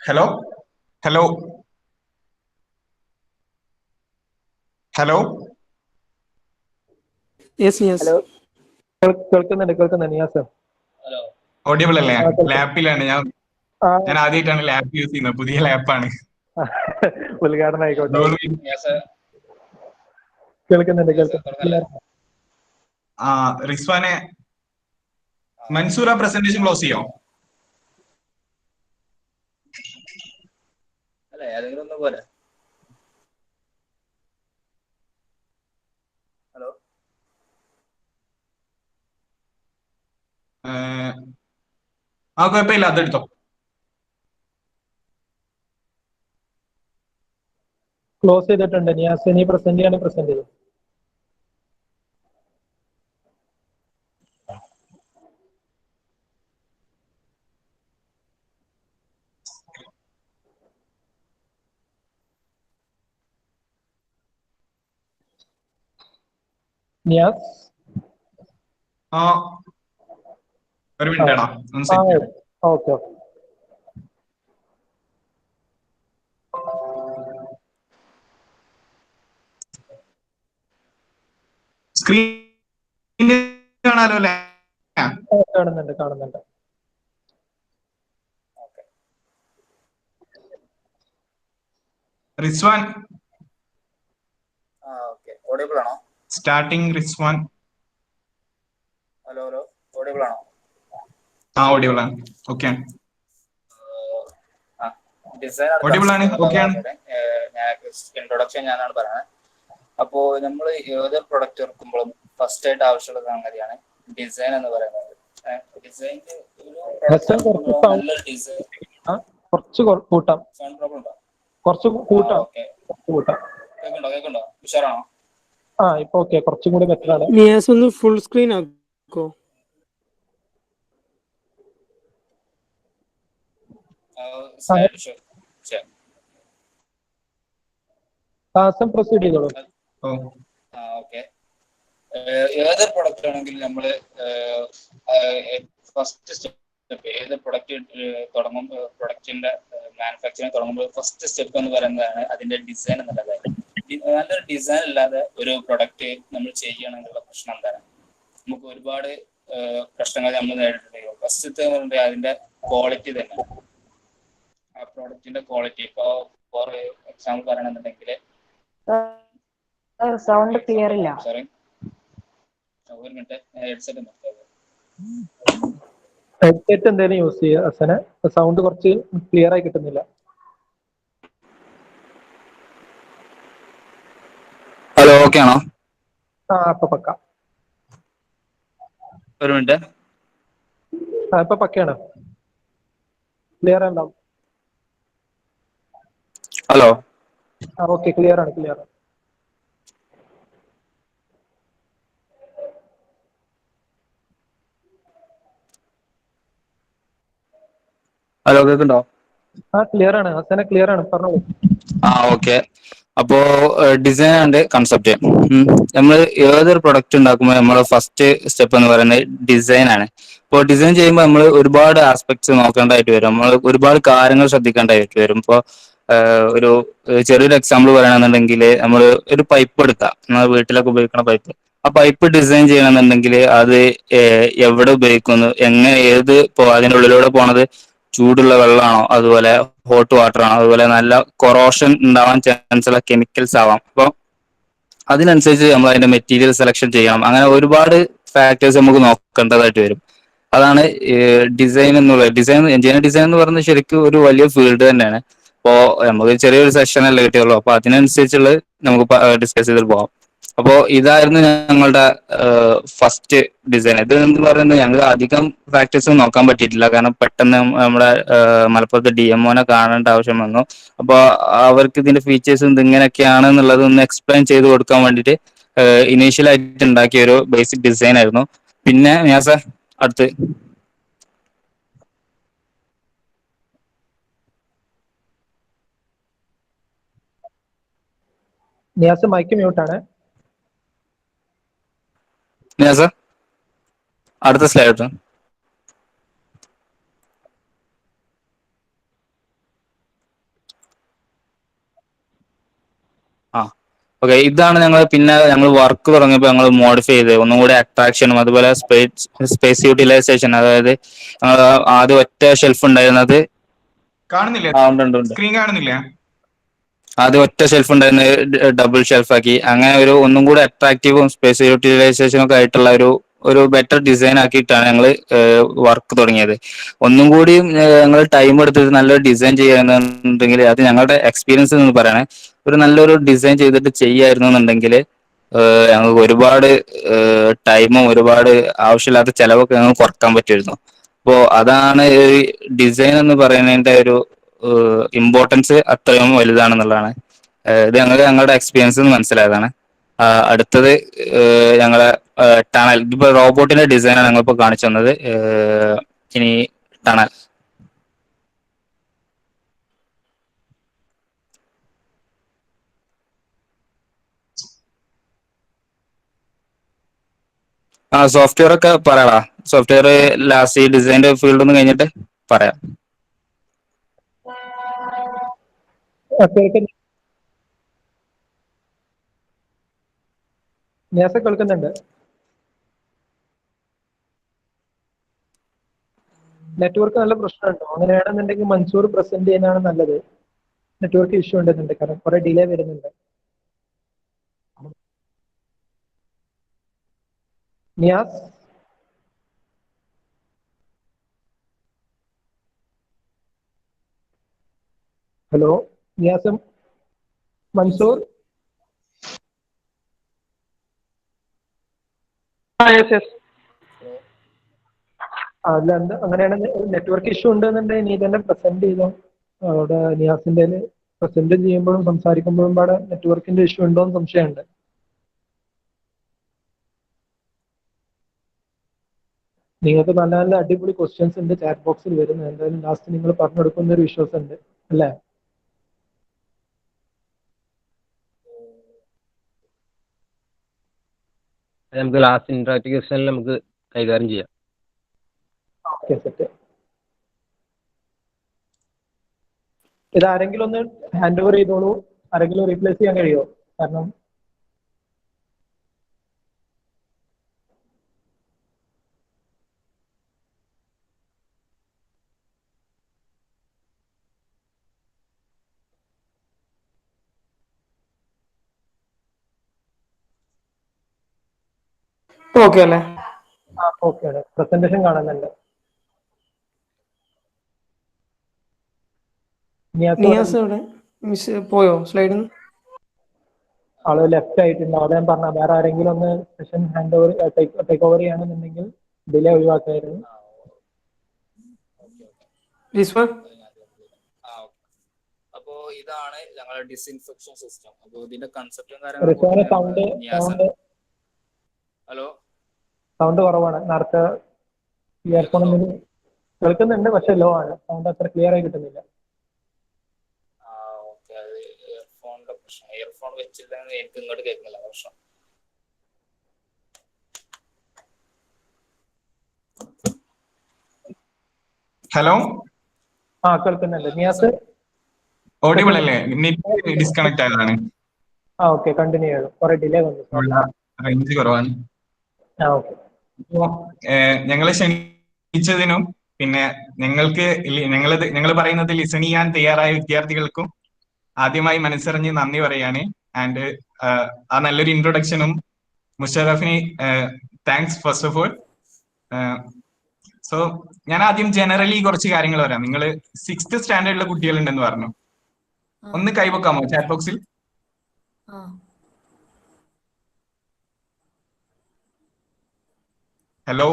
Hello hello hello yes Niyas. കേൾക്കുന്നുണ്ട് നിയാസ്. ഓഡിയബിൾ അല്ലേ? ലാപ്പിലാണ് ഞാൻ ആദ്യമായിട്ടാണ് ലാപ്പ് യൂസ് ചെയ്യുന്നത്, പുതിയ ലാപ്പാണ്. ഉദ്ഘാടനം ആയിക്കോട്ടെ. കേൾക്കുന്നുണ്ട്. റിസ്വാനെ, മൻസൂർ പ്രസന്റേഷൻ ക്ലോസ് ചെയ്യോ? ഹലോ, കുഴപ്പമില്ല, അതെടുത്തോ. ക്ലോസ് ചെയ്തിട്ടുണ്ട്. നിയാസ് നീ പ്രസന്റ് ചെയ്യാണ്, പ്രസന്റ് ചെയ്തു. നിയാസ് ആ ഒരു മിനിറ്റ് ആണോ ഒന്ന് സെറ്റ് ചെയ്യാം. Okay okay. സ്ക്രീൻ കാണാലോ അല്ലേ? കാണുന്നുണ്ട് കാണുന്നുണ്ട്. റിസ്വാൻ ഓക്കെ, ഓഡിയബിൾ ആണോ? Starting Rizwan. Hello hello, audible ആണോ? ഓഡിയബിൾ ആണ്. ഓക്കെ ഡിസൈൻ ഓഡിയബിൾ ആണ്. ഓക്കെ ആണ്. ഇൻട്രൊഡക്ഷൻ ഞാനാണ് പറയുന്നത്. അപ്പോൾ നമ്മൾ ഏതൊരു പ്രൊഡക്റ്റ് ഇറക്കുമ്പോഴും ഫസ്റ്റ് ആയിട്ട് ആവശ്യമുള്ള സംഗതിയാണ് ഡിസൈൻ എന്ന് പറയുന്നത്. ഡിസൈൻ ഒരു പ്രൊഡക്റ്റ് നല്ലൊരു ഡിസൈൻ കുറച്ച് കൂട്ടാം. സൗണ്ട് പ്രോബ്ലം ഉണ്ടോ? കുറച്ച് കൂട്ടാം. ഓക്കെ, കൂട്ടാം. കേൾക്കുണ്ടോ? ഉഷാറാണോ? ഇപ്പൊ ഓക്കെ, കുറച്ചും കൂടി ബെറ്റർ ആണ്. നിയാസ് ഒന്ന് ഫുൾ സ്ക്രീൻ ആക്കോ? പ്രൊസീഡ് ചെയ്തോളൂ. ഓക്കെ, ഏതൊരു പ്രൊഡക്റ്റ് ആണെങ്കിലും നമ്മൾ ഫസ്റ്റ് സ്റ്റെപ്പ് ഏത് പ്രൊഡക്റ്റ് തുടങ്ങുമ്പോൾ പ്രൊഡക്റ്റിന്റെ മാനുഫാക്ചറിങ് തുടങ്ങുമ്പോൾ ഫസ്റ്റ് സ്റ്റെപ്പ് എന്ന് പറയുന്നതാണ് അതിന്റെ ഡിസൈൻ എന്നുള്ള കാര്യം. നല്ലൊരു ഡിസൈൻ ഇല്ലാതെ ഒരു പ്രൊഡക്റ്റ് നമ്മൾ ചെയ്യണമെന്നുള്ള പ്രശ്നം എന്താണ്? നമുക്ക് ഒരുപാട് പ്രശ്നങ്ങൾ നമ്മൾ നേരിട്ടുണ്ട്. ഫസ്റ്റത്തെ എന്ന് പറയുന്നത് അതിന്റെ ക്വാളിറ്റി തന്നെ, ആ പ്രോഡക്റ്റിന്റെ ക്വാളിറ്റി. ഇപ്പോൾ ഫോർ എക്സാമ്പിൾ പറയണമെന്നുണ്ടെങ്കിൽ സൗണ്ട് ക്ലിയർ ഇല്ല. സോറി, ഒരു മിനിറ്റ്, ഹെഡ്സെറ്റ് നിർത്താം. ഹെഡ്സെറ്റ് എന്തെങ്കിലും യൂസ് ചെയ്യുക ഹസനെ. സൗണ്ട് കുറച്ച് ക്ലിയർ ആയി കിട്ടുന്നില്ല. ഹലോ, ഓക്കെ ആണോ? ഇപ്പൊ പക്ക. ഒരു മിനിറ്റ്. ഇപ്പൊ പക്കയാണ്. ക്ലിയർ ഉണ്ടാവും. ഹലോ, ഓക്കെ, ക്ലിയർ ആണ്, ക്ലിയർ ആണ്. ഹലോ, കേൾക്കുന്നുണ്ടോ? ക്ലിയർ ആണ് ഹസനെ, ക്ലിയർ ആണ്, പറഞ്ഞോളൂ. ഓക്കെ. അപ്പോ ഡിസൈൻ ആൻഡ് കൺസെപ്റ്റ്, നമ്മൾ ഏതൊരു പ്രൊഡക്റ്റ് ഉണ്ടാക്കുമ്പോൾ നമ്മുടെ ഫസ്റ്റ് സ്റ്റെപ്പ് എന്ന് പറയുന്നത് ഡിസൈൻ ആണ്. ഇപ്പോൾ ഡിസൈൻ ചെയ്യുമ്പോൾ നമ്മൾ ഒരുപാട് ആസ്പെക്ട്സ് നോക്കേണ്ടതായിട്ട് വരും. നമ്മൾ ഒരുപാട് കാര്യങ്ങൾ ശ്രദ്ധിക്കേണ്ടതായിട്ട് വരും. ഇപ്പോൾ ഒരു ചെറിയൊരു എക്സാമ്പിൾ പറയുകയാണെന്നുണ്ടെങ്കിൽ നമ്മൾ ഒരു പൈപ്പ് എടുക്കാം, നമ്മൾ വീട്ടിലൊക്കെ ഉപയോഗിക്കുന്ന പൈപ്പ്. ആ പൈപ്പ് ഡിസൈൻ ചെയ്യണമെന്നുണ്ടെങ്കിൽ അത് എവിടെ ഉപയോഗിക്കുന്നു, ഏത് ഇപ്പോൾ അതിനുള്ളിലൂടെ പോണത് ചൂടുള്ള വെള്ളമാണോ, അതുപോലെ ഹോട്ട് വാട്ടർ ആണോ, അതുപോലെ നല്ല കൊറോഷൻ ഉണ്ടാവാൻ ചാൻസ് ഉള്ള കെമിക്കൽസ് ആവാം. അപ്പോൾ അതിനനുസരിച്ച് നമ്മൾ അതിന്റെ മെറ്റീരിയൽ സെലക്ഷൻ ചെയ്യണം. അങ്ങനെ ഒരുപാട് ഫാക്ടേഴ്സ് നമുക്ക് നോക്കേണ്ടതായിട്ട് വരും. അതാണ് ഡിസൈൻ എന്നുള്ളത്. എഞ്ചിനീയറിംഗ് ഡിസൈൻ എന്ന് പറയുന്നത് ശരിക്കും ഒരു വലിയ ഫീൽഡ് തന്നെയാണ്. അപ്പോ നമുക്ക് ചെറിയൊരു സെഷനല്ലേ കിട്ടിയുള്ളൂ, അപ്പൊ അതിനനുസരിച്ചുള്ള നമുക്ക് ഡിസ്കസ് ചെയ്തിട്ട് പോകാം. അപ്പോ ഇതായിരുന്നു ഞങ്ങളുടെ ഫസ്റ്റ് ഡിസൈൻ. ഇത് എന്ന് പറയുന്നത് ഞങ്ങൾ അധികം ഫാക്ടേഴ്സ് നോക്കാൻ പറ്റിയിട്ടില്ല, കാരണം പെട്ടെന്ന് നമ്മുടെ മലപ്പുറത്ത് DMOനെ കാണേണ്ട ആവശ്യം വന്നു. അപ്പോൾ അവർക്ക് ഇതിന്റെ ഫീച്ചേഴ്സ് ഇങ്ങനെയൊക്കെയാണ് എന്നുള്ളത് ഒന്ന് എക്സ്പ്ലെയിൻ ചെയ്ത് കൊടുക്കാൻ വേണ്ടിയിട്ട് ഇനീഷ്യൽ ആയിട്ട് ഉണ്ടാക്കിയ ഒരു ബേസിക് ഡിസൈൻ ആയിരുന്നു. പിന്നെ അടുത്ത് നിയാസ് മൈക്ക് മ്യൂട്ടാണ്. അടുത്ത സ്ലൈഡ്. ഓക്കെ, ഇതാണ് ഞങ്ങൾ വർക്ക് തുടങ്ങിയപ്പോൾ ഞങ്ങൾ മോഡിഫൈ ചെയ്ത് ഒന്നും കൂടി അട്രാക്ഷനും അതുപോലെ സ്പേസ് യൂട്ടിലൈസേഷൻ. അതായത് ആദ്യം ഒറ്റ ഷെൽഫ് ഉണ്ടായിരുന്നത് കാണുന്നില്ലേ? സ്ക്രീൻ കാണുന്നില്ലേ? ആദ്യം ഒറ്റ ഷെൽഫ് ഉണ്ടായിരുന്നത് ഡബിൾ ഷെൽഫ് ആക്കി. അങ്ങനെ ഒന്നും കൂടി അട്രാക്റ്റീവും സ്പേസ് യൂട്ടിലൈസേഷനും ഒക്കെ ആയിട്ടുള്ള ഒരു ബെറ്റർ ഡിസൈൻ ആക്കിയിട്ടാണ് ഞങ്ങൾ വർക്ക് തുടങ്ങിയത്. ഒന്നും കൂടി ഞങ്ങൾ ടൈം എടുത്തിട്ട് നല്ലൊരു ഡിസൈൻ ചെയ്യുകയാണെന്നുണ്ടെങ്കിൽ അത് ഞങ്ങളുടെ എക്സ്പീരിയൻസ് എന്ന് പറയണേ, ഒരു നല്ലൊരു ഡിസൈൻ ചെയ്തിട്ട് ചെയ്യായിരുന്നു എന്നുണ്ടെങ്കിൽ ഞങ്ങൾക്ക് ഒരുപാട് ടൈമും ഒരുപാട് ആവശ്യമില്ലാത്ത ചെലവൊക്കെ ഞങ്ങൾക്ക് കുറക്കാൻ പറ്റുമായിരുന്നു. അപ്പോൾ അതാണ് ഡിസൈൻ എന്ന് പറയുന്നതിന്റെ ഒരു ഇമ്പോർട്ടൻസ് അത്രയും വലുതാണെന്നുള്ളതാണ്. ഇത് ഞങ്ങളുടെ എക്സ്പീരിയൻസ് മനസ്സിലായതാണ്. അടുത്തത് ഞങ്ങളെ ടണൽ. ഇതിപ്പോ റോബോട്ടിന്റെ ഡിസൈനാണ് ഞങ്ങളിപ്പോ കാണിച്ചു തന്നത്. ഇനി ടണൽ. ആ സോഫ്റ്റ്വെയർ ഒക്കെ പറയാടാ. സോഫ്റ്റ്വെയർ ലാസ്റ്റ് ഈ ഡിസൈൻ്റെ ഫീൽഡ് ഒന്ന് കഴിഞ്ഞിട്ട് പറയാം. കേൾക്കുന്നുണ്ട്. നെറ്റ്വർക്ക് നല്ല പ്രശ്നമുണ്ടോ? അങ്ങനെയാണെന്നുണ്ടെങ്കിൽ മൻസൂർ പ്രസന്റ് ചെയ്യുന്നതാണ് നല്ലത്. നെറ്റ്വർക്ക് ഇഷ്യൂ ഉണ്ടെന്നുണ്ട്, കാരണം കുറെ ഡിലേ വരുന്നുണ്ട്. നിയാസ്, ഹലോ നിയാസ്, മൻസൂർ. അല്ല, എന്താ അങ്ങനെയാണെങ്കിൽ നെറ്റ്വർക്ക് ഇഷ്യൂ ഉണ്ടെന്നുണ്ടെങ്കിൽ നീ തന്നെ പ്രസന്റ് ചെയ്തോ. അവിടെ നിയാസിന്റെ പ്രസന്റ് ചെയ്യുമ്പോഴും സംസാരിക്കുമ്പോഴും പാടെ നെറ്റ്വർക്കിന്റെ ഇഷ്യൂ ഉണ്ടോ എന്ന് സംശയമുണ്ട്. നിങ്ങൾക്ക് നല്ല നല്ല അടിപൊളി ക്വസ്റ്റ്യൻസ് ഉണ്ട് ചാറ്റ് ബോക്സിൽ വരുന്നത്. എന്തായാലും ലാസ്റ്റ് നിങ്ങൾ പറഞ്ഞെടുക്കുന്ന ഒരു വിശ്വാസം ഉണ്ട് അല്ലേ? നമുക്ക് ലാസ്റ്റ് ഇന്ററാക്റ്റീവ് ക്വസ്റ്റ്യനിൽ നമുക്ക് കൈകാര്യം ചെയ്യാം. Okay, set. ഇത് ആരെങ്കിലും ഒന്ന് ഹാൻഡ് ഓവർ ചെയ്തോളൂ. ആരെങ്കിലും റീപ്ലേസ് ചെയ്യാൻ കഴിയുമോ? കാരണം ഓക്കെ അല്ലേ? ഓക്കെ ആണ്. പ്രസന്റേഷൻ കാണുന്നുണ്ട്. നിയാസ് ഇവിടെ മിസ് പോയോ സ്ലൈഡിൽ? ആള് ലെഫ്റ്റ് ആയിട്ടുണ്ടോ? അതാ ഞാൻ പറഞ്ഞ, വേറെ ആരെങ്കിലും ഒന്ന് session hand over take over ചെയ്യണമെന്നുണ്ടെങ്കിൽ ഡിലേ ഒഴിവാക്കായിരുന്നു. അപ്പോ ഇതാണ് ഞങ്ങളുടെ ഡിസ്ഇൻഫെക്ഷൻ സിസ്റ്റം. അപ്പോ ഇതിന്റെ കൺസെപ്റ്റും ഹലോ, സൗണ്ട് കുറവാണ്. നേരത്തെ ഇയർഫോൺ കേൾക്കുന്നുണ്ട്, പക്ഷെ ലോ ആണ്. സൗണ്ട് അത്ര ക്ലിയർ ആയി കിട്ടുന്നില്ല. ഇയർഫോൺ വെച്ചില്ലെങ്കിൽ എനിക്ക് ഇങ്ങോട്ട് കേൾക്കുന്നില്ല പ്രശ്നം. ഹലോ, കേൾക്കുന്നുണ്ട്. നിയാസ് ഓഡിബിൾ അല്ലേ? നെറ്റ് ഡിസ്കണക്ട് ആയതാണ്. ഓക്കെ, കണ്ടിന്യൂ ചെയ്തു. കുറെ ഡിലേ വന്നു, റേഞ്ച് കുറവാണ്. ഓക്കെ. അപ്പോ ഞങ്ങളെ ക്ഷണിച്ചതിനും പിന്നെ ഞങ്ങൾ പറയുന്നത് ലിസൺ ചെയ്യാൻ തയ്യാറായ വിദ്യാർത്ഥികൾക്കും ആദ്യമായി മനസ്സറിഞ്ഞ് നന്ദി പറയാണ്. ആൻഡ് ആ നല്ലൊരു ഇൻട്രൊഡക്ഷനും മുഷറഫിന് thanks first of all. So ഞാൻ ആദ്യം ജനറലി കുറച്ച് കാര്യങ്ങൾ പറയാം. നിങ്ങൾ 6th സ്റ്റാൻഡേർഡിലെ കുട്ടികളുണ്ടെന്ന് പറഞ്ഞു. ഒന്ന് കൈവക്കാമോ ചാറ്റ് ബോക്സിൽ? Hello,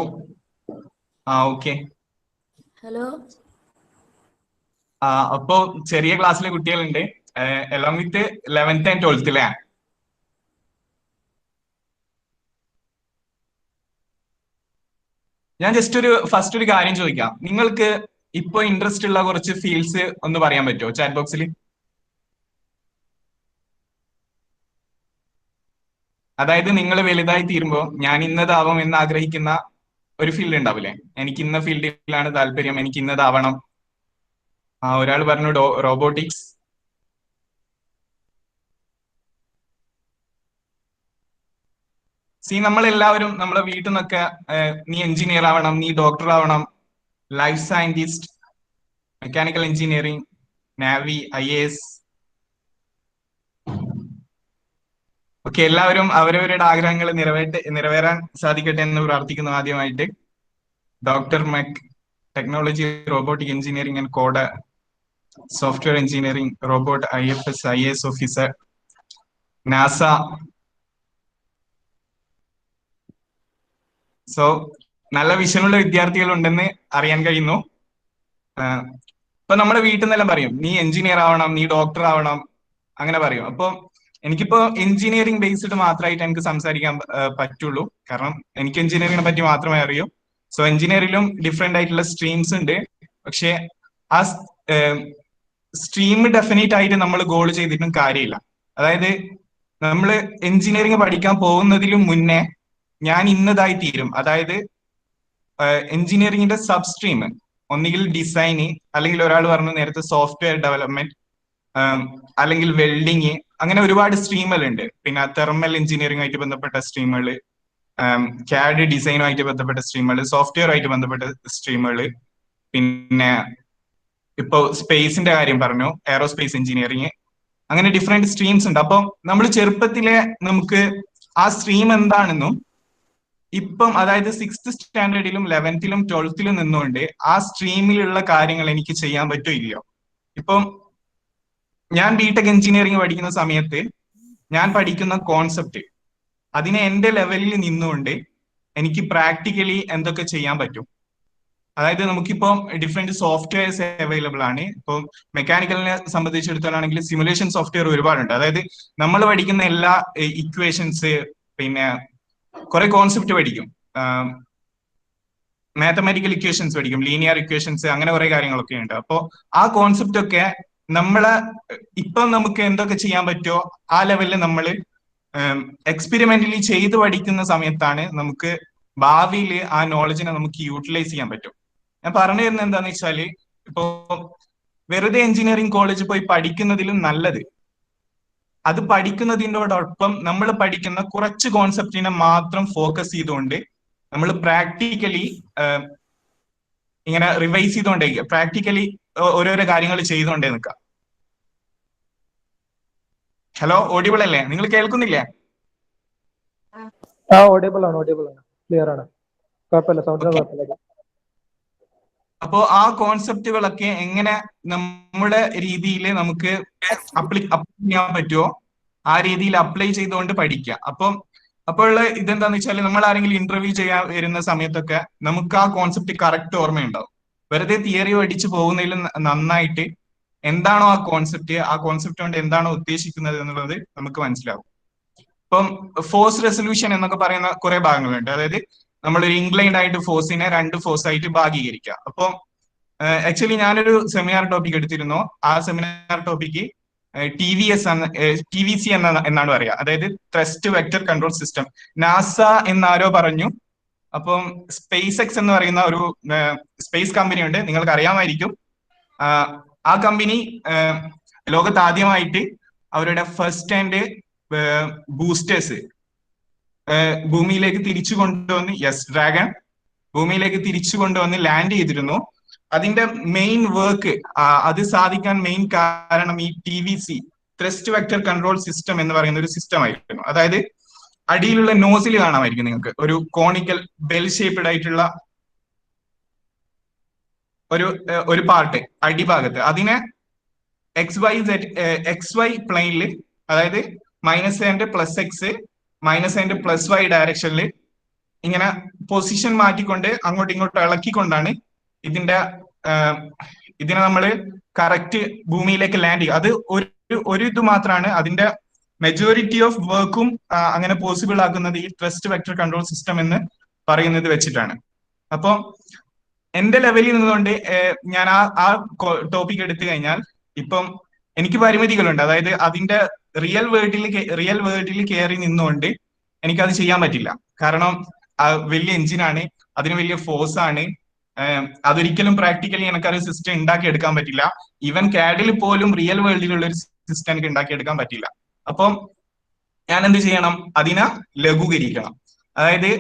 okay. ഹലോ. അപ്പോ ചെറിയ ക്ലാസ്സിലെ കുട്ടികളുണ്ട്, along with 11th and 12th അല്ലേ? ഞാൻ ജസ്റ്റ് ഫസ്റ്റ് ഒരു കാര്യം ചോദിക്കാം. നിങ്ങൾക്ക് ഇപ്പൊ ഇൻട്രസ്റ്റ് ഉള്ള കുറച്ച് ഫീൽഡ്സ് ഒന്ന് പറയാൻ പറ്റുമോ ചാറ്റ് ബോക്സിൽ? അതായത് നിങ്ങൾ വലുതായി തീരുമ്പോൾ ഞാൻ ഇന്നതാവാം എന്ന് ആഗ്രഹിക്കുന്ന ഒരു ഫീൽഡ് ഉണ്ടാവില്ലേ? എനിക്ക് ഇന്ന ഫീൽഡിലാണ് താല്പര്യം, എനിക്ക് ഇന്നതാവണം. ഒരാൾ പറഞ്ഞു റോബോട്ടിക്സ്. നമ്മളെല്ലാവരും നമ്മളെ വീട്ടിൽ നിന്നൊക്കെ നീ എഞ്ചിനീയർ ആവണം, നീ ഡോക്ടർ ആവണം, life scientist, mechanical engineering, navy, IAS ഒക്കെ എല്ലാവരും അവരവരുടെ ആഗ്രഹങ്ങൾ നിറവേറാൻ സാധിക്കട്ടെ എന്ന് പ്രാർത്ഥിക്കുന്നു. ആദ്യമായിട്ട് doctor, mech, technology, robotic engineering and code, software engineering, robot, IFS, IAS officer, NASA. So നല്ല വിഷനുള്ള വിദ്യാർത്ഥികൾ ഉണ്ടെന്ന് അറിയാൻ കഴിയുന്നു. ഇപ്പൊ നമ്മുടെ വീട്ടിൽ നിന്നെല്ലാം പറയും നീ എഞ്ചിനീയർ ആവണം, നീ ഡോക്ടർ ആവണം, അങ്ങനെ പറയും. അപ്പൊ എനിക്കിപ്പോ എഞ്ചിനീയറിംഗ് ബേസ്ഡ് മാത്രമായിട്ട് എനിക്ക് സംസാരിക്കാൻ പറ്റുള്ളൂ, കാരണം എനിക്ക് എഞ്ചിനീയറിംഗിനെ പറ്റി മാത്രമേ അറിയൂ. സോ എഞ്ചിനീയറിംഗിലും ഡിഫറെന്റ് ആയിട്ടുള്ള സ്ട്രീംസ് ഉണ്ട്. പക്ഷെ ആ സ്ട്രീം ഡെഫിനറ്റ് ആയിട്ട് നമ്മൾ ഗോൾ ചെയ്തിട്ടും കാര്യമില്ല. അതായത് നമ്മൾ എഞ്ചിനീയറിംഗ് പഠിക്കാൻ പോകുന്നതിലും മുന്നേ ഞാൻ ഇന്നതായി തീരും. അതായത് എഞ്ചിനീയറിംഗിന്റെ സബ് സ്ട്രീം ഒന്നുകിൽ ഡിസൈന്, അല്ലെങ്കിൽ ഒരാൾ പറഞ്ഞു നേരത്തെ സോഫ്റ്റ്വെയർ ഡെവലപ്മെന്റ്, അല്ലെങ്കിൽ വെൽഡിങ്, അങ്ങനെ ഒരുപാട് സ്ട്രീമുകളുണ്ട്. പിന്നെ തെർമൽ എഞ്ചിനീയറിംഗ് ആയിട്ട് ബന്ധപ്പെട്ട സ്ട്രീമുകൾ, CAD ഡിസൈനുമായിട്ട് ബന്ധപ്പെട്ട സ്ട്രീമുകൾ, സോഫ്റ്റ്വെയറുമായിട്ട് ബന്ധപ്പെട്ട സ്ട്രീമുകൾ, പിന്നെ ഇപ്പൊ സ്പേസിന്റെ കാര്യം പറഞ്ഞു, എയറോസ്പേസ് എഞ്ചിനീയറിംഗ്, അങ്ങനെ ഡിഫറെന്റ് സ്ട്രീംസ് ഉണ്ട്. അപ്പം നമ്മൾ ചെറുപ്പത്തിലെ നമുക്ക് ആ സ്ട്രീം എന്താണെന്നും ഇപ്പം അതായത് 6th സ്റ്റാൻഡേർഡിലും 11th-ലും 12th-ലും നിന്നുകൊണ്ട് ആ സ്ട്രീമിലുള്ള കാര്യങ്ങൾ എനിക്ക് ചെയ്യാൻ പറ്റോ ഇല്ലയോ. ഇപ്പം ഞാൻ ബിടെക് എഞ്ചിനീയറിംഗ് പഠിക്കുന്ന സമയത്ത് ഞാൻ പഠിക്കുന്ന കോൺസെപ്റ്റ്, അതിനെ എന്റെ ലെവലിൽ നിന്നുകൊണ്ട് എനിക്ക് പ്രാക്ടിക്കലി എന്തൊക്കെ ചെയ്യാൻ പറ്റും. അതായത് നമുക്കിപ്പം ഡിഫറെന്റ് സോഫ്റ്റ്വെയർസ് അവൈലബിൾ ആണ്. ഇപ്പം മെക്കാനിക്കലിനെ സംബന്ധിച്ചിടത്തോളാണെങ്കിൽ സിമുലേഷൻ സോഫ്റ്റ്വെയർ ഒരുപാടുണ്ട്. അതായത് നമ്മൾ പഠിക്കുന്ന എല്ലാ ഇക്വേഷൻസ്, പിന്നെ കുറെ കോൺസെപ്റ്റ് പഠിക്കും, മാത്തമാറ്റിക്കൽ ഇക്വേഷൻസ് പഠിക്കും, ലീനിയർ ഇക്വേഷൻസ്, അങ്ങനെ കുറെ കാര്യങ്ങളൊക്കെ ഉണ്ട്. അപ്പോൾ ആ കോൺസെപ്റ്റ് ഒക്കെ നമ്മളെ ഇപ്പം നമുക്ക് എന്തൊക്കെ ചെയ്യാൻ പറ്റുമോ ആ ലെവലിൽ നമ്മൾ എക്സ്പെരിമെന്റലി ചെയ്ത് പഠിക്കുന്ന സമയത്താണ് നമുക്ക് ഭാവിയിൽ ആ നോളജിനെ നമുക്ക് യൂട്ടിലൈസ് ചെയ്യാൻ പറ്റും. ഞാൻ പറഞ്ഞു തരുന്നത് എന്താന്ന് വെച്ചാല്, ഇപ്പോ വെറുതെ എഞ്ചിനീയറിംഗ് കോളേജ് പോയി പഠിക്കുന്നതിലും നല്ലത് അത് പഠിക്കുന്നതിനോടൊപ്പം നമ്മൾ പഠിക്കുന്ന കുറച്ച് കോൺസെപ്റ്റിനെ മാത്രം ഫോക്കസ് ചെയ്തുകൊണ്ട് നമ്മൾ പ്രാക്ടിക്കലി ഇങ്ങനെ റിവൈസ് ചെയ്തുകൊണ്ടേ, പ്രാക്ടിക്കലി ഓരോരോ കാര്യങ്ങൾ ചെയ്തുകൊണ്ടേ നിൽക്കാം. ഹലോ, ഓഡിബിൾ അല്ലേ? നിങ്ങൾ കേൾക്കുന്നില്ലേ? ഓഡിബിൾ ആണ്, ക്ലിയർ ആണ്, കുഴപ്പമില്ല, സൗണ്ട് കുഴപ്പമില്ല. അപ്പോ ആ കോൺസെപ്റ്റുകളൊക്കെ എങ്ങനെ നമ്മുടെ രീതിയിൽ നമുക്ക് അപ്ലൈ ചെയ്യാൻ പറ്റുമോ ആ രീതിയിൽ അപ്ലൈ ചെയ്തുകൊണ്ട് പഠിക്കുക. അപ്പോൾ ഇതെന്താന്ന് വെച്ചാൽ, നമ്മൾ ആരെങ്കിലും ഇന്റർവ്യൂ ചെയ്യാൻ വരുന്ന സമയത്തൊക്കെ നമുക്ക് ആ കോൺസെപ്റ്റ് കറക്റ്റ് ഓർമ്മയുണ്ടാവും. വെറുതെ തിയറി പഠിച്ചു പോകുന്നതിലും നന്നായിട്ട് എന്താണോ ആ കോൺസെപ്റ്റ് കൊണ്ട് എന്താണോ ഉദ്ദേശിക്കുന്നത് എന്നുള്ളത് നമുക്ക് മനസ്സിലാവും. ഇപ്പം ഫോഴ്സ് റെസൊല്യൂഷൻ എന്നൊക്കെ പറയുന്ന കുറെ ഭാഗങ്ങളുണ്ട്. അതായത് നമ്മളൊരു ഇൻക്ലൈൻഡ് ആയിട്ട് ഫോഴ്സിനെ 2 ഫോഴ്സ് ആയിട്ട് ഭാഗീകരിക്കുക. അപ്പോൾ ആക്ച്വലി ഞാനൊരു സെമിനാർ ടോപ്പിക് എടുത്തിരുന്നു. ആ സെമിനാർ ടോപ്പിക്ക് TVC എന്നാണ് പറയുക. അതായത് thrust vector control system. NASA എന്നാരോ പറഞ്ഞു. അപ്പം സ്പേസ് എക്സ് എന്ന് പറയുന്ന ഒരു സ്പേസ് കമ്പനി ഉണ്ട്, നിങ്ങൾക്ക് അറിയാമായിരിക്കും. ആ കമ്പനി ലോകത്ത് ആദ്യമായിട്ട് അവരുടെ ഫസ്റ്റ് ഹാൻഡ് ബൂസ്റ്റേഴ്സ് ഭൂമിയിലേക്ക് തിരിച്ചു കൊണ്ടുവന്ന്, ഡ്രാഗൺ ഭൂമിയിലേക്ക് തിരിച്ചു കൊണ്ടുവന്ന് ലാൻഡ് ചെയ്തിരുന്നു. അതിന്റെ മെയിൻ വർക്ക്, അത് സാധിക്കാൻ മെയിൻ കാരണം ഈ TVC, thrust vector control system എന്ന് പറയുന്ന ഒരു സിസ്റ്റം ആയിരുന്നു. അതായത് അടിയിലുള്ള നോസിൽ കാണാമായിരിക്കും നിങ്ങൾക്ക്, ഒരു കോണിക്കൽ ബെൽ ഷേപ്ഡ് ആയിട്ടുള്ള ഒരു പാർട്ട് അടിഭാഗത്ത്. അതിനെ XY പ്ലെയിനിൽ, അതായത് -and +X, -and +Y ഡയറക്ഷനിൽ ഇങ്ങനെ പൊസിഷൻ മാറ്റിക്കൊണ്ട് അങ്ങോട്ടും ഇങ്ങോട്ടും ഇളക്കിക്കൊണ്ടാണ് ഇതിനെ നമ്മൾ കറക്റ്റ് ഭൂമിയിലേക്ക് ലാൻഡ് ചെയ്യുക. അത് ഒരു ഇത് മാത്രമാണ്, അതിന്റെ മെജോറിറ്റി ഓഫ് വർക്കും അങ്ങനെ പോസിബിൾ ആക്കുന്നത് ഈ ത്രസ്റ്റ് വെക്ടർ കൺട്രോൾ സിസ്റ്റം എന്ന് പറയുന്നത് വെച്ചിട്ടാണ്. അപ്പോൾ എന്റെ ലെവലിൽ നിന്നുകൊണ്ട് ഞാൻ ആ ടോപ്പിക് എടുത്തു കഴിഞ്ഞാൽ ഇപ്പം എനിക്ക് പരിമിതികളുണ്ട്. അതായത് അതിന്റെ റിയൽ വേൾഡിൽ കയറി നിന്നുകൊണ്ട് എനിക്കത് ചെയ്യാൻ പറ്റില്ല. കാരണം വലിയ എഞ്ചിനാണ്, അതിന് വലിയ ഫോഴ്സ് ആണ്. അതൊരിക്കലും പ്രാക്ടിക്കലി എനിക്കൊരു സിസ്റ്റം ഉണ്ടാക്കിയെടുക്കാൻ പറ്റില്ല. ഈവൻ CAD-ൽ പോലും റിയൽ വേൾഡിലുള്ള ഒരു സിസ്റ്റം എനിക്ക് ഉണ്ടാക്കിയെടുക്കാൻ പറ്റില്ല. അപ്പം ഞാൻ എന്ത് ചെയ്യണം? അതിനെ ലഘൂകരിക്കണം. അതായത്